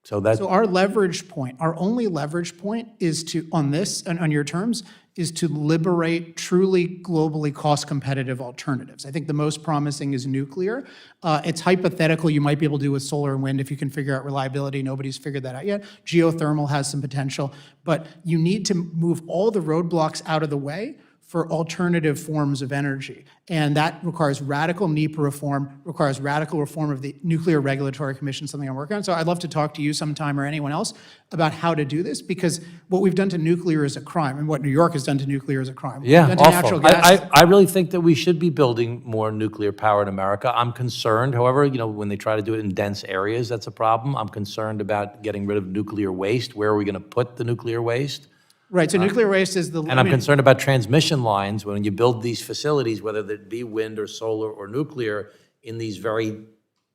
Speaker 17: So that,
Speaker 4: So our leverage point, our only leverage point is to, on this, and on your terms, is to liberate truly globally cost-competitive alternatives. I think the most promising is nuclear. It's hypothetical, you might be able to do with solar and wind if you can figure out reliability. Nobody's figured that out yet. Geothermal has some potential, but you need to move all the roadblocks out of the way for alternative forms of energy. And that requires radical NEPA reform, requires radical reform of the Nuclear Regulatory Commission, something I'm working on. So I'd love to talk to you sometime or anyone else about how to do this, because what we've done to nuclear is a crime, and what New York has done to nuclear is a crime. What we've
Speaker 17: yeah,
Speaker 4: done to natural
Speaker 17: awful.
Speaker 4: gas-
Speaker 17: I really think that we should be building more nuclear power in America. I'm concerned, however, you know, when they try to do it in dense areas, that's a problem. I'm concerned about getting rid of nuclear waste. Where are we going to put the nuclear waste?
Speaker 4: Right, so nuclear waste is the...
Speaker 17: And I'm concerned about transmission lines when you build these facilities, whether that be wind or solar or nuclear, in these very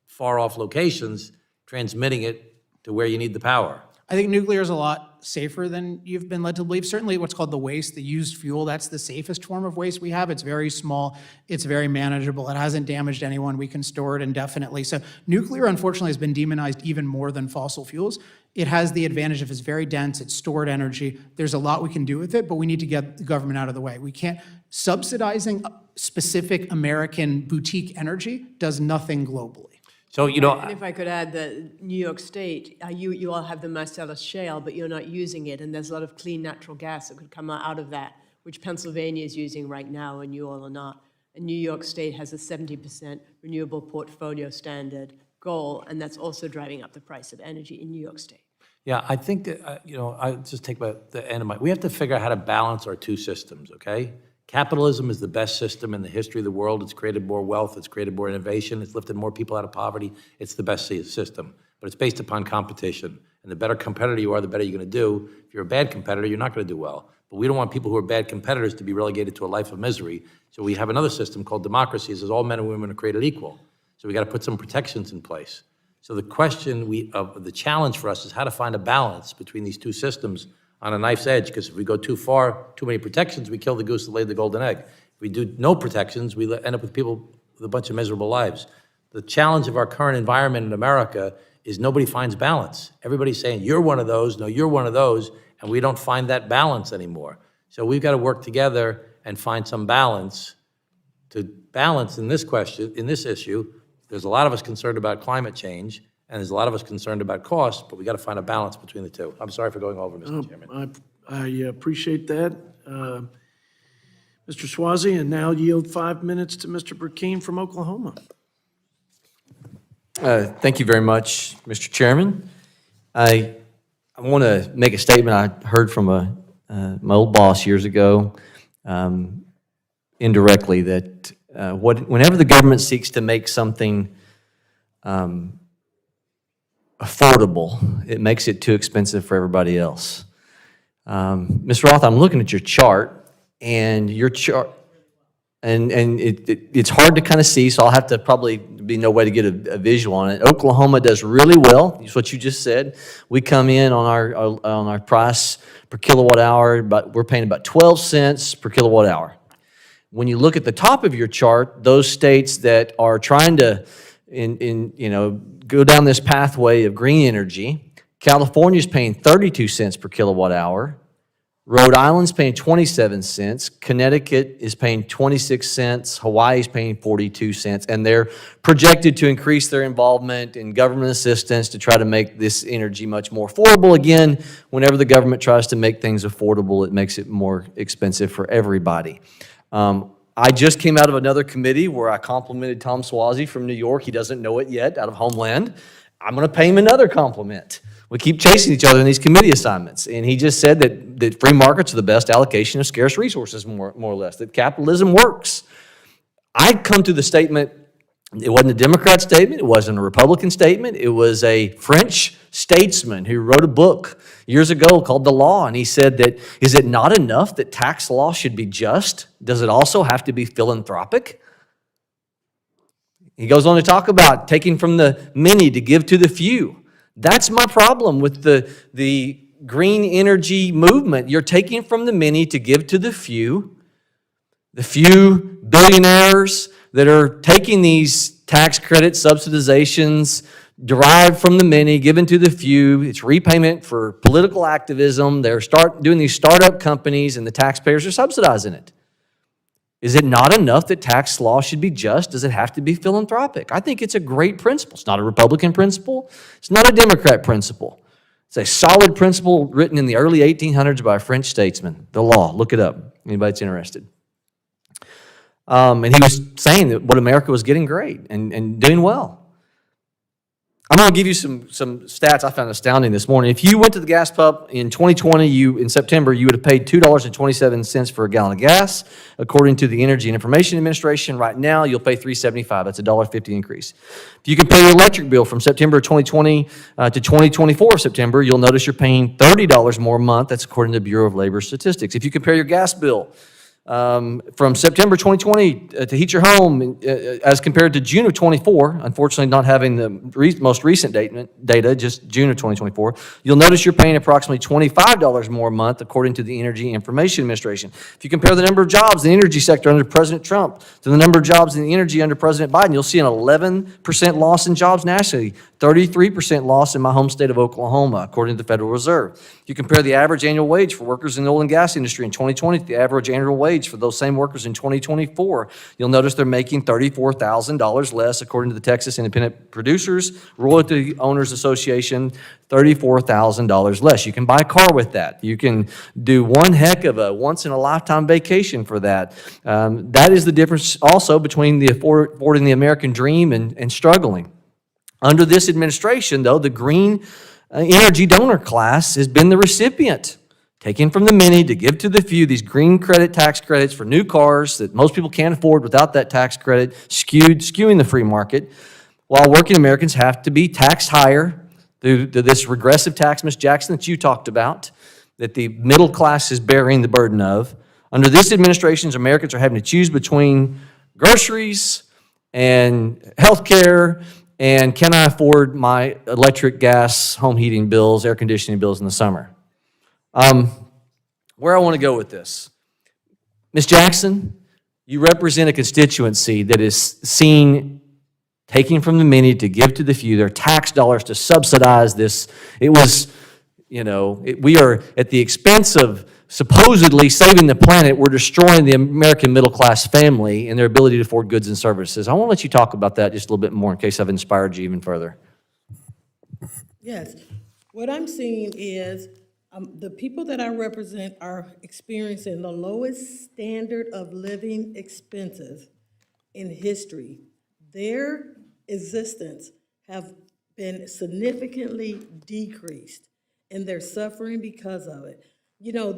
Speaker 17: far-off locations, transmitting it to where you need the power.
Speaker 4: I think nuclear is a lot safer than you've been led to believe. Certainly what's called the waste, the used fuel, that's the safest form of waste we have. It's very small, it's very manageable, it hasn't damaged anyone, we can store it indefinitely. So nuclear, unfortunately, has been demonized even more than fossil fuels. It has the advantage of it's very dense, it's stored energy, there's a lot we can do with it, but we need to get the government out of the way. We can't, subsidizing specific American boutique energy does nothing globally.
Speaker 17: So, you know,
Speaker 3: And if I could add that New York State, you all have the Marcellus Shale, but you're not using it, and there's a lot of clean natural gas that could come out of that, which Pennsylvania is using right now, and you all are not. And New York State has a 70% renewable portfolio standard goal, and that's also driving up the price of energy in New York State.
Speaker 17: yeah, I think that, you know, I just take about the end of my, we have to figure out how to balance our two systems, okay? Capitalism is the best system in the history of the world. It's created more wealth, it's created more innovation, it's lifted more people out of poverty. It's the best system, but it's based upon competition. And the better competitor you are, the better you're gonna do. If you're a bad competitor, you're not gonna do well. But we don't want people who are bad competitors to be relegated to a life of misery. So we have another system called democracy. It says all men and women are created equal. So we gotta put some protections in place. So the question the challenge for us is how to find a balance between these two systems on a knife's edge, because if we go too far, too many protections, we kill the goose that laid the golden egg. If we do no protections, we end up with people with a bunch of miserable lives. The challenge of our current environment in America is nobody finds balance. Everybody's saying, you're one of those, no, you're one of those, and we don't find that balance anymore. So we've got to work together and find some balance to balance in this question, in this issue. There's a lot of us concerned about climate change, and there's a lot of us concerned about cost, but we got to find a balance between the two. I'm sorry for going over, Mr. Chairman.
Speaker 1: I appreciate that. Mr. Swazi, and now yield 5 minutes to Mr. Burkeen from Oklahoma.
Speaker 20: Thank you very much, Mr. Chairman. I want to make a statement I heard from my old boss years ago, indirectly, that whenever the government seeks to make something affordable, it makes it too expensive for everybody else. Mr. Roth, I'm looking at your chart, and your chart, and it's hard to kind of see, so I'll have to probably be no way to get a visual on it. Oklahoma does really well. That's what you just said. We come in on our price per kilowatt hour, but we're paying about 12 cents per kilowatt hour. When you look at the top of your chart, those states that are trying to go down this pathway of green energy, California's paying 32 cents per kilowatt hour. Rhode Island's paying 27 cents. Connecticut is paying 26 cents. Hawaii's paying 42 cents. And they're projected to increase their involvement in government assistance to try to make this energy much more affordable. Again, whenever the government tries to make things affordable, it makes it more expensive for everybody. I just came out of another committee where I complimented Tom Swazi from New York. He doesn't know it yet, out of Homeland. I'm going to pay him another compliment. We keep chasing each other in these committee assignments. And he just said that free markets are the best allocation of scarce resources, more or less, that capitalism works. I'd come to the statement, it wasn't a Democrat statement, it wasn't a Republican statement, it was a French statesman who wrote a book years ago called The Law, and he said that, is it not enough that tax law should be just? Does it also have to be philanthropic? He goes on to talk about taking from the many to give to the few. That's my problem with the green energy movement. You're taking from the many to give to the few billionaires that are taking these tax credit subsidizations derived from the many, given to the few. It's repayment for political activism. They're doing these startup companies, and the taxpayers are subsidizing it. Is it not enough that tax law should be just? Does it have to be philanthropic? I think it's a great principle. It's not a Republican principle. It's not a Democrat principle. It's a solid principle written in the early 1800s by a French statesman. The law, look it up, anybody that's interested. And he was saying that what America was getting great and doing well. I'm going to give you some stats I found astounding this morning. If you went to the gas pump in 2020, in September, you would have paid $2.27 for a gallon of gas. According to the Energy and Information Administration, right now you'll pay $3.75. That's a $1.50 increase. If you compare your electric bill from September 2020 to 2024 September, you'll notice you're paying $30 more a month. That's according to the Bureau of Labor Statistics. If you compare your gas bill from September 2020 to heat your home as compared to June of 24, unfortunately not having the most recent data, just June of 2024, you'll notice you're paying approximately $25 more a month according to the Energy Information Administration. If you compare the number of jobs in the energy sector under President Trump to the number of jobs in the energy under President Biden, you'll see an 11% loss in jobs nationally, 33% loss in my home state of Oklahoma, according to the Federal Reserve. If you compare the average annual wage for workers in the oil and gas industry in 2020 to the average annual wage for those same workers in 2024, you'll notice they're making $34,000 less, according to the Texas Independent Producers Royalty Owners Association, $34,000 less. You can buy a car with that. You can do one heck of a once-in-a-lifetime vacation for that. That is the difference also between the affording the American dream and struggling. Under this administration, though, the green energy donor class has been the recipient, taken from the many to give to the few, these green credit tax credits for new cars that most people can't afford without that tax credit, skewing the free market, while working Americans have to be taxed higher through this regressive tax, Ms. Jackson, that you talked about, that the middle class is bearing the burden of. Under this administration, Americans are having to choose between groceries and health care and can I afford my electric, gas, home heating bills, air conditioning bills in the summer. Where I want to go with this. Ms. Jackson, you represent a constituency that is seen taking from the many to give to the few, their tax dollars to subsidize this. It was, we are at the expense of supposedly saving the planet, we're destroying the American middle-class family and their ability to afford goods and services. I want to let you talk about that just a little bit more in case I've inspired you even further.
Speaker 5: Yes. What I'm seeing is the people that I represent are experiencing the lowest standard of living expenses in history. Their existence have been significantly decreased, and they're suffering because of it.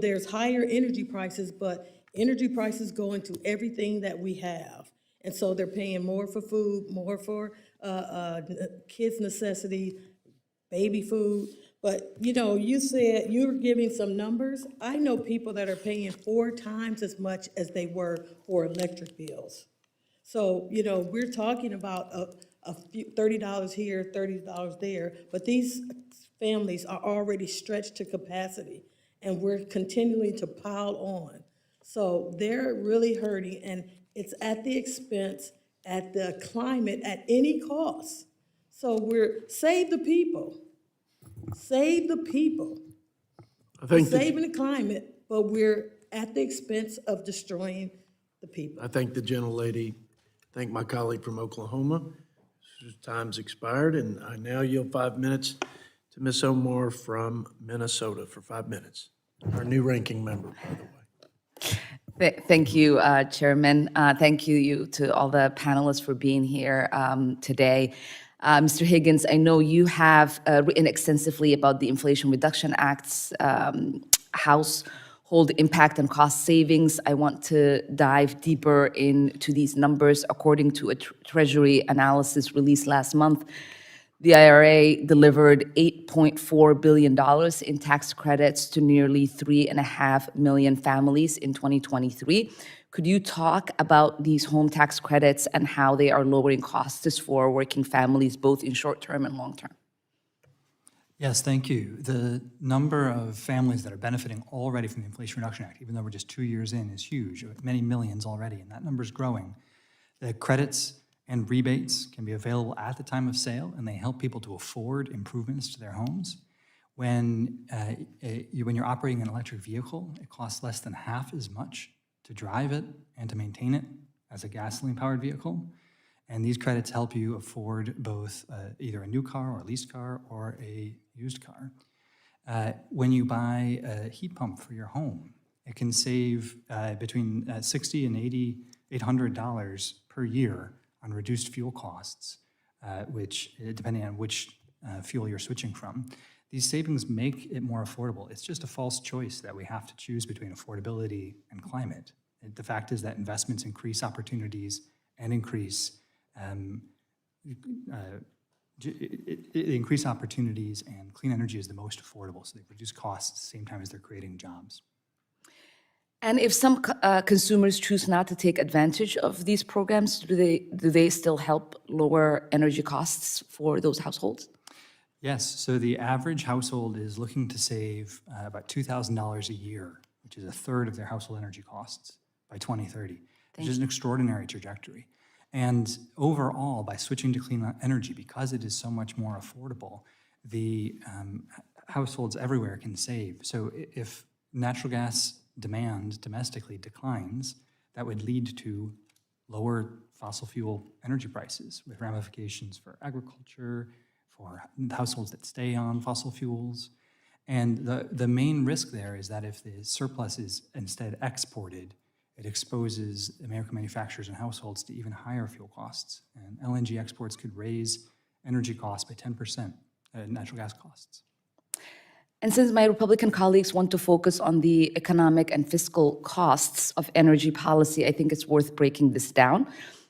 Speaker 5: There's higher energy prices, but energy prices go into everything that we have. And so they're paying more for food, more for kids' necessities, baby food. But, you said you were giving some numbers. I know people that are paying 4 times as much as they were for electric bills. So, we're talking about a few $30 here, $30 there, but these families are already stretched to capacity, and we're continuing to pile on. So they're really hurting, and it's at the expense, at the climate, at any cost. So save the people. Save the people. We're saving the climate, but we're at the expense of destroying the people.
Speaker 1: I thank the gentlelady, thank my colleague from Oklahoma. His time's expired, and I now yield 5 minutes to Ms. Omar from Minnesota for 5 minutes. Our new ranking member, by the way.
Speaker 21: Thank you, Chairman. Thank you to all the panelists for being here today. Mr. Higgins, I know you have written extensively about the Inflation Reduction Act's household impact and cost savings. I want to dive deeper into these numbers. According to a Treasury analysis released last month, the IRA delivered $8.4 billion in tax credits to nearly 3.5 million families in 2023. Could you talk about these home tax credits and how they are lowering costs for working families, both in short term and long term?
Speaker 6: Yes, thank you. The number of families that are benefiting already from the Inflation Reduction Act, even though we're just 2 years in, is huge, many millions already, and that number is growing. The credits and rebates can be available at the time of sale, and they help people to afford improvements to their homes. When you're operating an electric vehicle, it costs less than half as much to drive it and to maintain it as a gasoline-powered vehicle. And these credits help you afford both either a new car or a leased car or a used car. When you buy a heat pump for your home, it can save between $60 and $800 per year on reduced fuel costs, which, depending on which fuel you're switching from. These savings make it more affordable. It's just a false choice that we have to choose between affordability and climate. The fact is that investments increase opportunities and increase opportunities, and clean energy is the most affordable. So they reduce costs at the same time as they're creating jobs.
Speaker 21: And if some consumers choose not to take advantage of these programs, do they still help lower energy costs for those households?
Speaker 6: Yes, so the average household is looking to save about $2,000 a year, which is a third of their household energy costs by 2030, which is an extraordinary trajectory. And overall, by switching to clean energy, because it is so much more affordable, the households everywhere can save. So if natural gas demand domestically declines, that would lead to lower fossil fuel energy prices with ramifications for agriculture, for households that stay on fossil fuels. And the main risk there is that if the surplus is instead exported, it exposes American manufacturers and households to even higher fuel costs. And LNG exports could raise energy costs by 10%, natural gas costs.
Speaker 21: And since my Republican colleagues want to focus on the economic and fiscal costs of energy policy, I think it's worth breaking this down.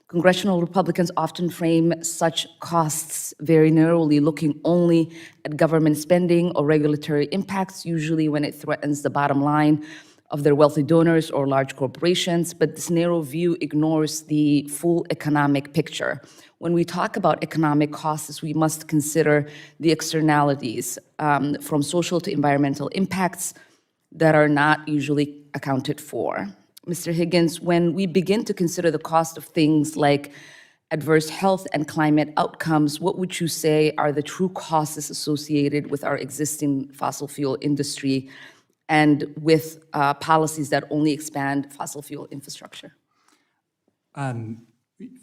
Speaker 21: Congressional Republicans often frame such costs very narrowly, looking only at government spending or regulatory impacts, usually when it threatens the bottom line of their wealthy donors or large corporations. But this narrow view ignores the full economic picture. When we talk about economic costs, we must consider the externalities, from social to environmental impacts that are not usually accounted for. Mr. Higgins, when we begin to consider the cost of things like adverse health and climate outcomes, what would you say are the true costs associated with our existing fossil fuel industry and with policies that only expand fossil fuel infrastructure?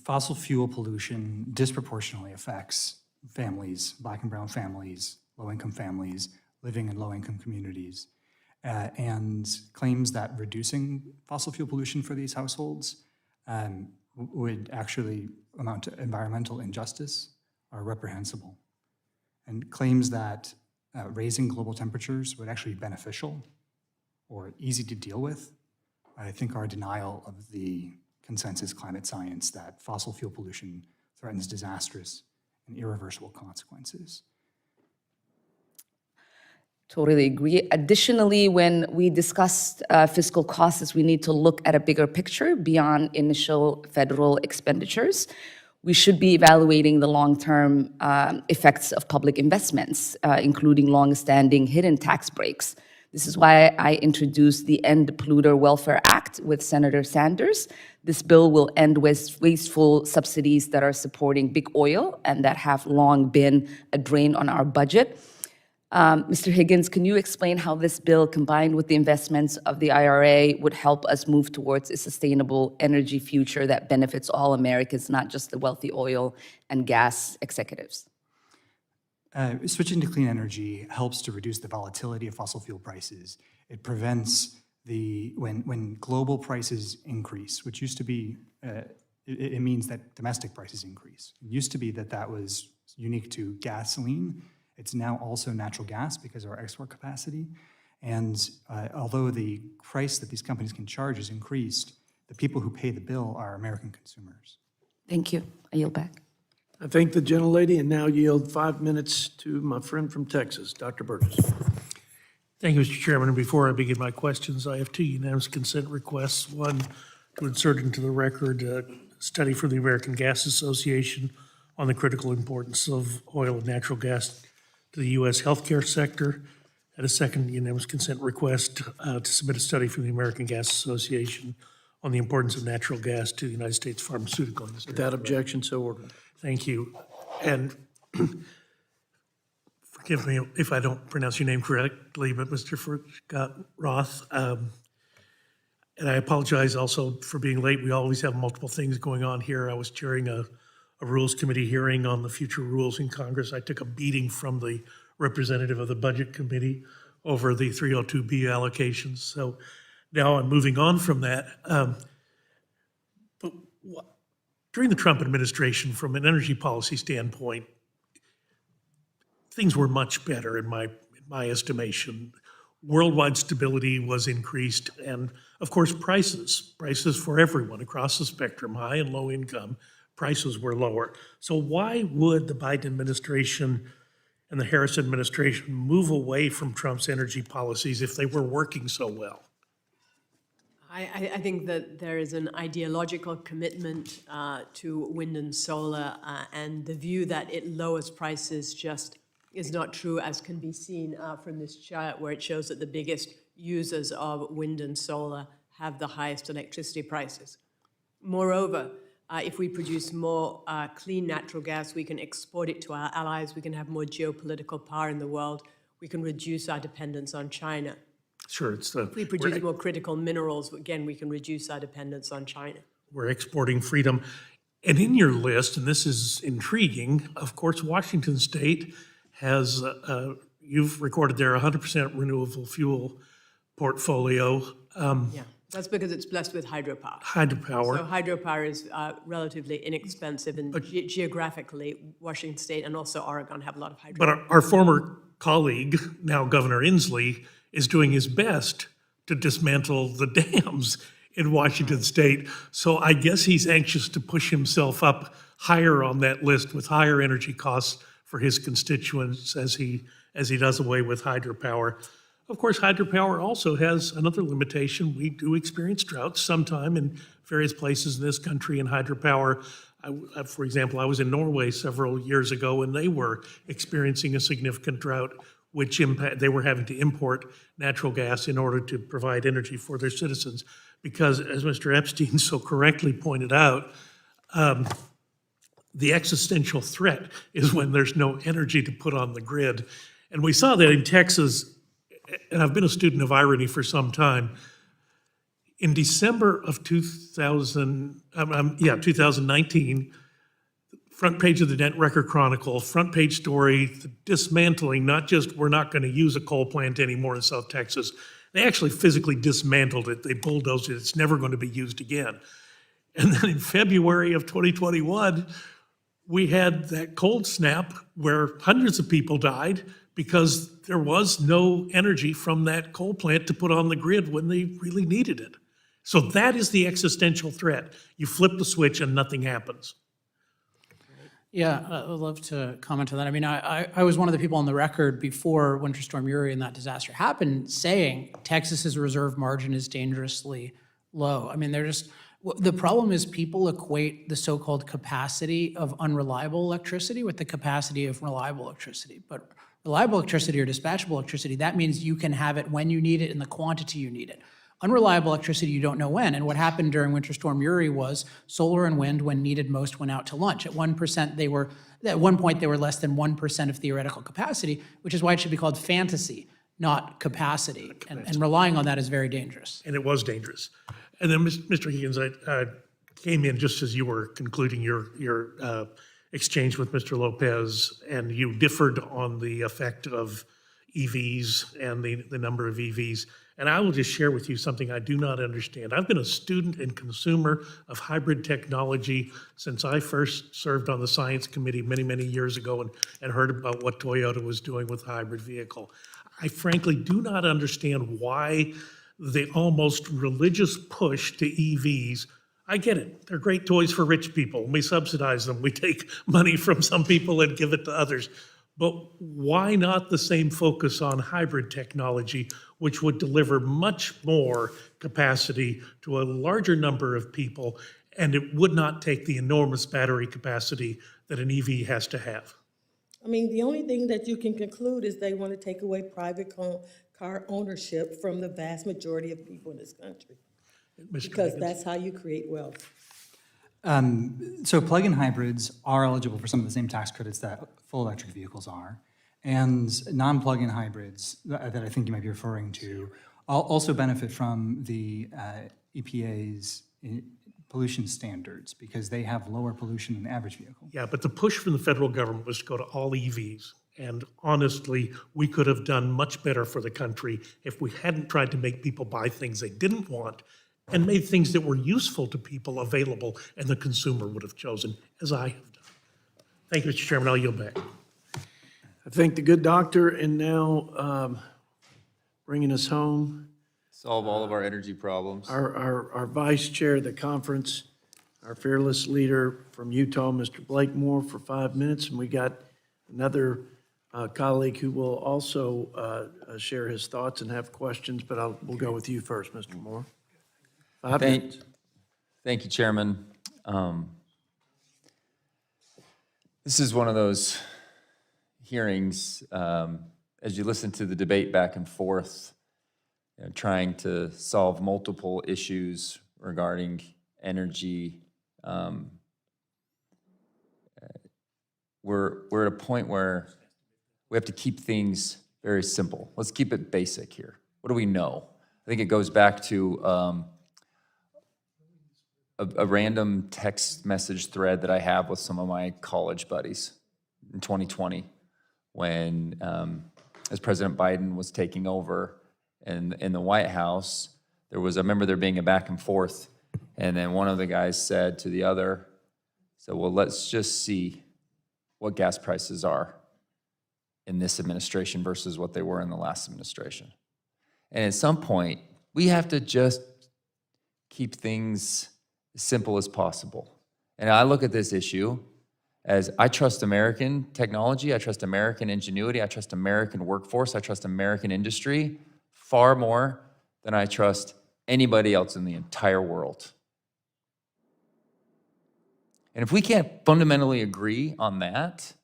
Speaker 6: Fossil fuel pollution disproportionately affects families, Black and brown families, low-income families, living in low-income communities. And claims that reducing fossil fuel pollution for these households would actually amount to environmental injustice are reprehensible. And claims that raising global temperatures would actually be beneficial or easy to deal with, I think are a denial of the consensus climate science that fossil fuel pollution threatens disastrous and irreversible consequences.
Speaker 21: Totally agree. Additionally, when we discuss fiscal costs, we need to look at a bigger picture beyond initial federal expenditures. We should be evaluating the long-term effects of public investments, including long-standing hidden tax breaks. This is why I introduced the End Polluter Welfare Act with Senator Sanders. This bill will end wasteful subsidies that are supporting big oil and that have long been a drain on our budget. Mr. Higgins, can you explain how this bill, combined with the investments of the IRA, would help us move towards a sustainable energy future that benefits all Americans, not just the wealthy oil and gas executives?
Speaker 6: Switching to clean energy helps to reduce the volatility of fossil fuel prices. It prevents when global prices increase, which used to be, it means that domestic prices increase. It used to be that was unique to gasoline. It's now also natural gas because of our export capacity. And although the price that these companies can charge is increased, the people who pay the bill are American consumers.
Speaker 21: Thank you. I yield back.
Speaker 1: I thank the gentlelady and now yield 5 minutes to my friend from Texas, Dr. Burgess.
Speaker 2: Thank you, Mr. Chairman. And before I begin my questions, I have 2 unanimous consent requests. One, to insert into the record a study from the American Gas Association on the critical importance of oil and natural gas to the U.S. healthcare sector, and a second unanimous consent request to submit a study from the American Gas Association on the importance of natural gas to the United States pharmaceutical industry.
Speaker 1: Without objection, so ordered.
Speaker 2: Thank you. And forgive me if I don't pronounce your name correctly, but Mr. Furchtgott-Roth, and I apologize also for being late. We always have multiple things going on here. I was chairing a Rules Committee hearing on the future rules in Congress. I took a beating from the representative of the Budget Committee over the 302B allocations. So now I'm moving on from that. But during the Trump administration, from an energy policy standpoint, things were much better in my estimation. Worldwide stability was increased, and of course, prices for everyone across the spectrum, high and low income, prices were lower. So why would the Biden administration and the Harris administration move away from Trump's energy policies if they were working so well?
Speaker 3: I think that there is an ideological commitment to wind and solar, and the view that it lowers prices just is not true, as can be seen from this chart, where it shows that the biggest users of wind and solar have the highest electricity prices. Moreover, if we produce more clean natural gas, we can export it to our allies, we can have more geopolitical power in the world, we can reduce our dependence on China.
Speaker 2: Sure,
Speaker 3: If we produce more critical minerals, again, we can reduce our dependence on China.
Speaker 2: We're exporting freedom. And in your list, and this is intriguing, of course, Washington State has, you've recorded there, 100% renewable fuel portfolio.
Speaker 3: Yeah, that's because it's blessed with hydropower.
Speaker 2: Hydropower.
Speaker 3: So hydropower is relatively inexpensive, and geographically, Washington State and also Oregon have a lot of hydropower.
Speaker 2: But our former colleague, now Governor Inslee, is doing his best to dismantle the dams in Washington State. So I guess he's anxious to push himself up higher on that list with higher energy costs for his constituents as he does away with hydropower. Of course, hydropower also has another limitation. We do experience droughts sometime in various places in this country, and hydropower, for example, I was in Norway several years ago, and they were experiencing a significant drought, which they were having to import natural gas in order to provide energy for their citizens. Because, as Mr. Epstein so correctly pointed out, the existential threat is when there's no energy to put on the grid. And we saw that in Texas, and I've been a student of irony for some time. In December of 2019, front page of the Net Record Chronicle, front page story, the dismantling, not just we're not going to use a coal plant anymore in South Texas. They actually physically dismantled it. They bulldozed it. It's never going to be used again. And then in February of 2021, we had that cold snap where hundreds of people died because there was no energy from that coal plant to put on the grid when they really needed it. So that is the existential threat. You flip the switch and nothing happens.
Speaker 4: Yeah, I would love to comment on that. I mean, I was one of the people on the record before Winter Storm Uri and that disaster happened saying Texas's reserve margin is dangerously low. I mean, the problem is people equate the so-called capacity of unreliable electricity with the capacity of reliable electricity. But reliable electricity or dispatchable electricity, that means you can have it when you need it in the quantity you need it. Unreliable electricity, you don't know when. And what happened during Winter Storm Uri was solar and wind, when needed most, went out to lunch. At one point, they were less than 1% of theoretical capacity, which is why it should be called fantasy, not capacity. And relying on that is very dangerous.
Speaker 2: And it was dangerous. And then, Mr. Higgins, I came in just as you were concluding your exchange with Mr. Lopez, and you differed on the effect of EVs and the number of EVs. And I will just share with you something I do not understand. I've been a student and consumer of hybrid technology since I first served on the science committee many, many years ago and heard about what Toyota was doing with the hybrid vehicle. I frankly do not understand why the almost religious push to EVs. I get it. They're great toys for rich people. We subsidize them. We take money from some people and give it to others. But why not the same focus on hybrid technology, which would deliver much more capacity to a larger number of people, and it would not take the enormous battery capacity that an EV has to have?
Speaker 5: I mean, the only thing that you can conclude is they want to take away private car ownership from the vast majority of people in this country.
Speaker 2: Mr.
Speaker 5: because
Speaker 2: Higgins?
Speaker 5: that's how you create wealth.
Speaker 6: So plug-in hybrids are eligible for some of the same tax credits that full electric vehicles are. And non-plug-in hybrids that I think you might be referring to also benefit from the EPA's pollution standards because they have lower pollution than the average vehicle.
Speaker 2: Yeah, but the push from the federal government was to go to all EVs. And honestly, we could have done much better for the country if we hadn't tried to make people buy things they didn't want and made things that were useful to people available and the consumer would have chosen, as I have done. Thank you, Mr. Chairman. I'll yield back.
Speaker 1: I thank the good doctor, and now bringing us home,
Speaker 8: Solve all of our energy problems.
Speaker 1: our vice chair of the conference, our fearless leader from Utah, Mr. Blakemore, for 5 minutes, and we got another colleague who will also share his thoughts and have questions, but we'll go with you first, Mr. Moore. 5 minutes.
Speaker 8: Thank you, Chairman. This is one of those hearings, as you listen to the debate back and forth, trying to solve multiple issues regarding energy. We're at a point where we have to keep things very simple. Let's keep it basic here. What do we know? I think it goes back to a random text message thread that I have with some of my college buddies in 2020 when, as President Biden was taking over in the White House, I remember there being a back and forth, and then one of the guys said to the other, so, well, let's just see what gas prices are in this administration versus what they were in the last administration. And at some point, we have to just keep things as simple as possible. And I look at this issue as I trust American technology, I trust American ingenuity, I trust American workforce, I trust American industry far more than I trust anybody else in the entire world. And if we can't fundamentally agree on that,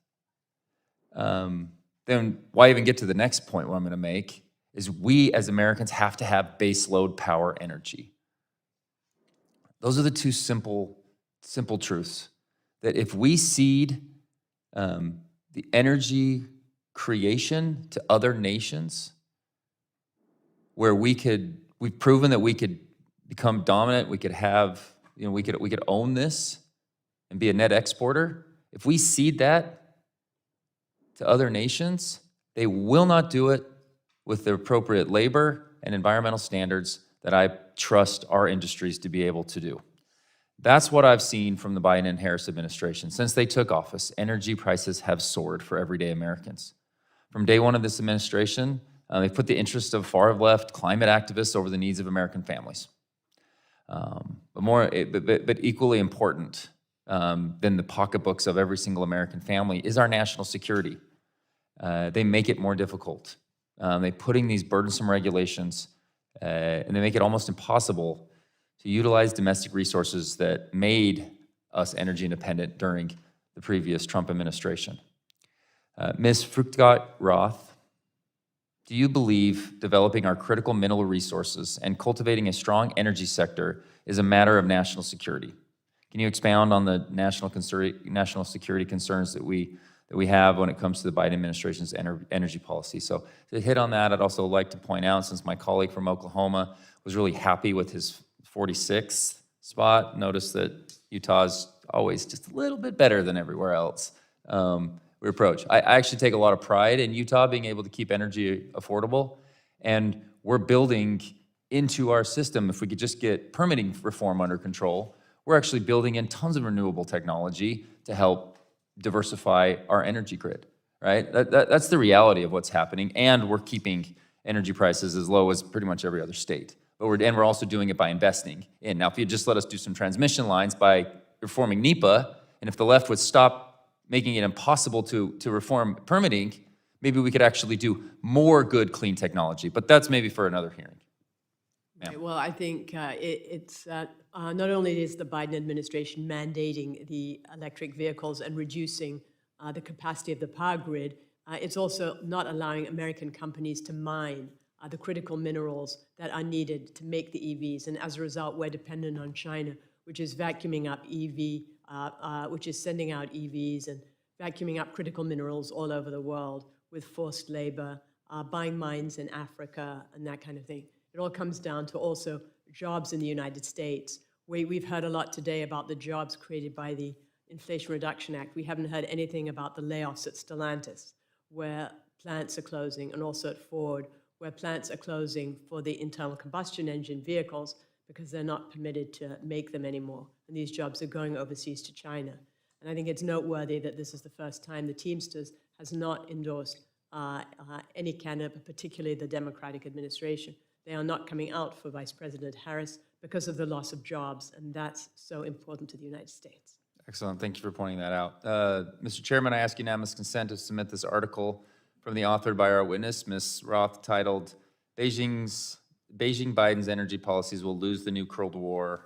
Speaker 8: then why even get to the next point what I'm going to make is we as Americans have to have base load power energy. Those are the two simple truths. That if we cede the energy creation to other nations, where we've proven that we could become dominant, we could have, we could own this and be a net exporter. If we cede that to other nations, they will not do it with the appropriate labor and environmental standards that I trust our industries to be able to do. That's what I've seen from the Biden and Harris administration. Since they took office, energy prices have soared for everyday Americans. From day one of this administration, they put the interests of far-left climate activists over the needs of American families. But equally important than the pocketbooks of every single American family is our national security. They make it more difficult. They're putting these burdensome regulations, and they make it almost impossible to utilize domestic resources that made us energy independent during the previous Trump administration. Ms. Furchtgott-Roth, do you believe developing our critical mineral resources and cultivating a strong energy sector is a matter of national security? Can you expound on the national security concerns that we have when it comes to the Biden administration's energy policy? So to hit on that, I'd also like to point out, since my colleague from Oklahoma was really happy with his 46th spot, notice that Utah's always just a little bit better than everywhere else we approach. I actually take a lot of pride in Utah being able to keep energy affordable, and we're building into our system, if we could just get permitting reform under control, we're actually building in tons of renewable technology to help diversify our energy grid, right? That's the reality of what's happening, and we're keeping energy prices as low as pretty much every other state. But we're also doing it by investing in. Now, if you just let us do some transmission lines by reforming NEPA, and if the left would stop making it impossible to reform permitting, maybe we could actually do more good, clean technology. But that's maybe for another hearing.
Speaker 3: Right, well, I think it's not only is the Biden administration mandating the electric vehicles and reducing the capacity of the power grid, it's also not allowing American companies to mine the critical minerals that are needed to make the EVs. And as a result, we're dependent on China, which is vacuuming up which is sending out EVs and vacuuming up critical minerals all over the world with forced labor, buying mines in Africa, and that kind of thing. It all comes down to also jobs in the United States. We've heard a lot today about the jobs created by the Inflation Reduction Act. We haven't heard anything about the layoffs at Stellantis, where plants are closing, and also at Ford, where plants are closing for the internal combustion engine vehicles because they're not permitted to make them anymore. And these jobs are going overseas to China. And I think it's noteworthy that this is the first time the Teamsters has not endorsed any candidate, but particularly the Democratic administration. They are not coming out for Vice President Harris because of the loss of jobs, and that's so important to the United States.
Speaker 8: Excellent. Thank you for pointing that out. Mr. Chairman, I ask unanimous consent to submit this article from the authored by our witness, Ms. Roth, titled Beijing Biden's Energy Policies Will Lose the New Cold War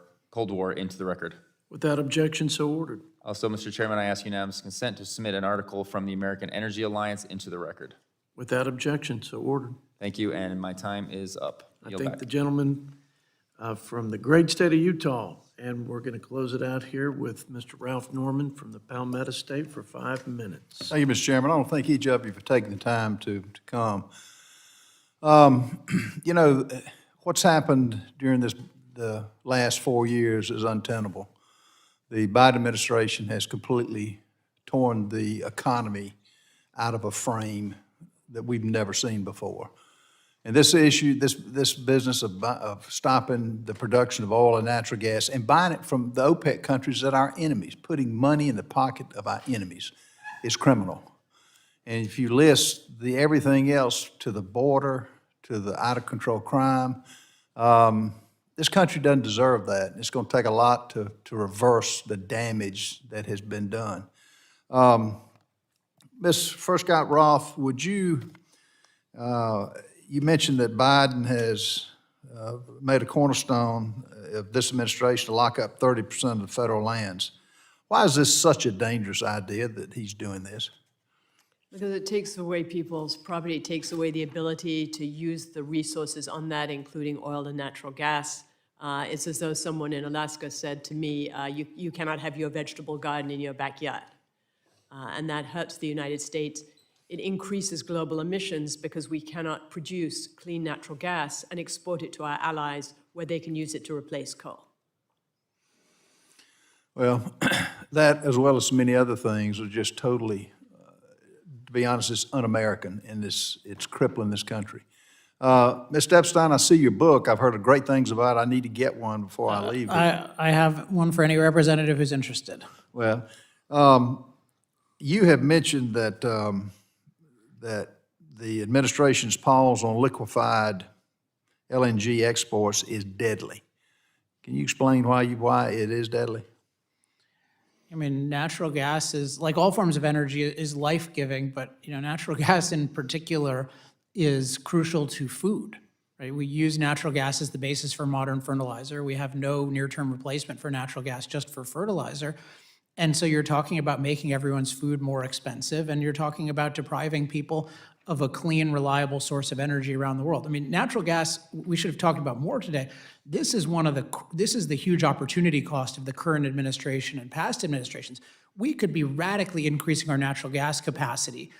Speaker 8: into the record.
Speaker 1: Without objection, so ordered.
Speaker 8: Also, Mr. Chairman, I ask unanimous consent to submit an article from the American Energy Alliance into the record.
Speaker 1: Without objection, so ordered.
Speaker 8: Thank you, and my time is up.
Speaker 1: I
Speaker 8: Yield
Speaker 1: thank
Speaker 8: back.
Speaker 1: the gentleman from the great state of Utah. And we're going to close it out here with Mr. Ralph Norman from the Palmetto State for 5 minutes.
Speaker 7: Thank you, Mr. Chairman. I want to thank each of you for taking the time to come. You know, what's happened during the last 4 years is untenable. The Biden administration has completely torn the economy out of a frame that we've never seen before. And this issue, this business of stopping the production of oil and natural gas and buying it from the OPEC countries that are our enemies, putting money in the pocket of our enemies, is criminal. And if you list everything else, to the border, to the out-of-control crime, this country doesn't deserve that. It's going to take a lot to reverse the damage that has been done. Ms. Furchtgott-Roth, would you, you mentioned that Biden has made a cornerstone of this administration to lock up 30% of the federal lands. Why is this such a dangerous idea that he's doing this?
Speaker 3: Because it takes away people's property, it takes away the ability to use the resources on that, including oil and natural gas. It's as though someone in Alaska said to me, you cannot have your vegetable garden in your backyard. And that hurts the United States. It increases global emissions because we cannot produce clean natural gas and export it to our allies where they can use it to replace coal.
Speaker 7: Well, that, as well as many other things, are just totally, to be honest, it's un-American, and it's crippling this country. Mr. Epstein, I see your book. I've heard great things about it. I need to get one before I leave.
Speaker 4: I have one for any representative who's interested.
Speaker 7: Well, you have mentioned that that the administration's pause on liquefied LNG exports is deadly. Can you explain why it is deadly?
Speaker 4: I mean, natural gas is, like all forms of energy, is life-giving, but natural gas in particular is crucial to food, right? We use natural gas as the basis for modern fertilizer. We have no near-term replacement for natural gas just for fertilizer. And so you're talking about making everyone's food more expensive, and you're talking about depriving people of a clean, reliable source of energy around the world. I mean, natural gas, we should have talked about more today. This is the huge opportunity cost of the current administration and past administrations. We could be radically increasing our natural gas capacity,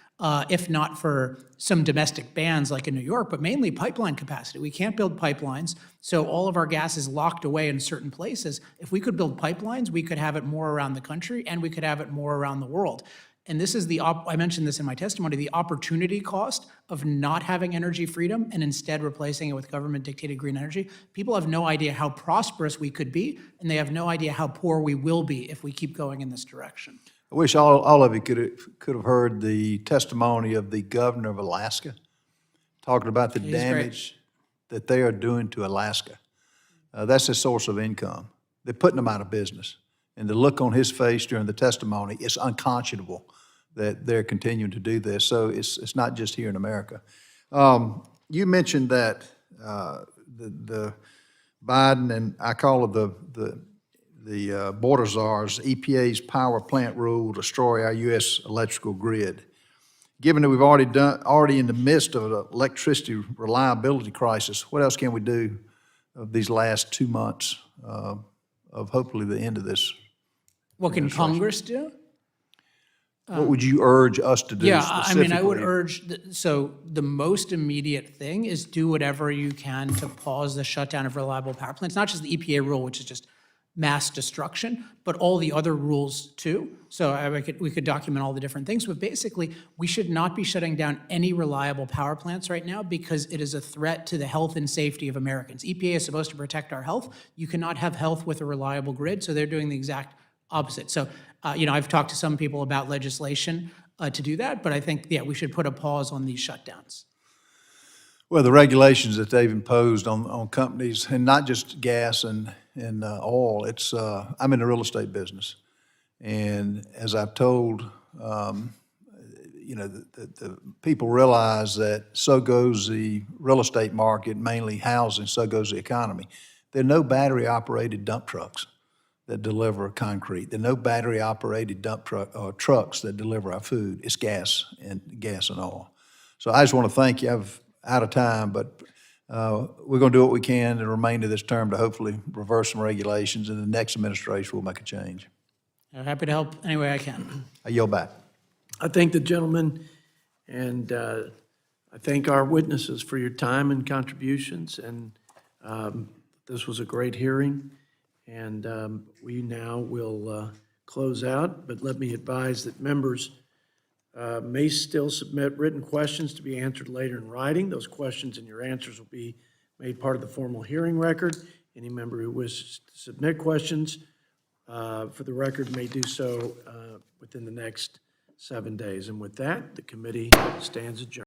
Speaker 4: if not for some domestic bans like in New York, but mainly pipeline capacity. We can't build pipelines, so all of our gas is locked away in certain places. If we could build pipelines, we could have it more around the country, and we could have it more around the world. And this is I mentioned this in my testimony, the opportunity cost of not having energy freedom and instead replacing it with government-dictated green energy. People have no idea how prosperous we could be, and they have no idea how poor we will be if we keep going in this direction.
Speaker 7: I wish all of you could have heard the testimony of the governor of Alaska, talking about the damage that they are doing to Alaska. That's a source of income. They're putting them out of business. And the look on his face during the testimony is unconscionable that they're continuing to do this. So it's not just here in America. You mentioned that the Biden, and I call it the border czars, EPA's power plant rule destroy our U.S. electrical grid. given that we've already in the midst of an electricity reliability crisis, what else can we do of these last 2 months of hopefully the end of this?
Speaker 4: What can Congress do?
Speaker 7: What would you urge us to do
Speaker 4: Yeah,
Speaker 7: specifically?
Speaker 4: I mean, I would urge, so the most immediate thing is do whatever you can to pause the shutdown of reliable power plants, not just the EPA rule, which is just mass destruction, but all the other rules too. So we could document all the different things, but basically, we should not be shutting down any reliable power plants right now because it is a threat to the health and safety of Americans. EPA is supposed to protect our health. You cannot have health with a reliable grid, so they're doing the exact opposite. So, I've talked to some people about legislation to do that, but I think, yeah, we should put a pause on these shutdowns.
Speaker 7: Well, the regulations that they've imposed on companies, and not just gas and oil, it's, I'm in the real estate business. And as I've told, the people realize that so goes the real estate market, mainly housing, so goes the economy. There are no battery-operated dump trucks that deliver concrete. There are no battery-operated dump trucks that deliver our food. It's gas and oil. So I just want to thank you. I'm out of time, but we're going to do what we can in the remainder of this term to hopefully reverse some regulations, and the next administration will make a change.
Speaker 4: I'm happy to help any way I can.
Speaker 7: I yield back.
Speaker 1: I thank the gentleman, and I thank our witnesses for your time and contributions, and this was a great hearing, and we now will close out, but let me advise that members may still submit written questions to be answered later in writing. Those questions and your answers will be made part of the formal hearing record. Any member who wishes to submit questions for the record may do so within the next 7 days. And with that, the committee stands adjourned.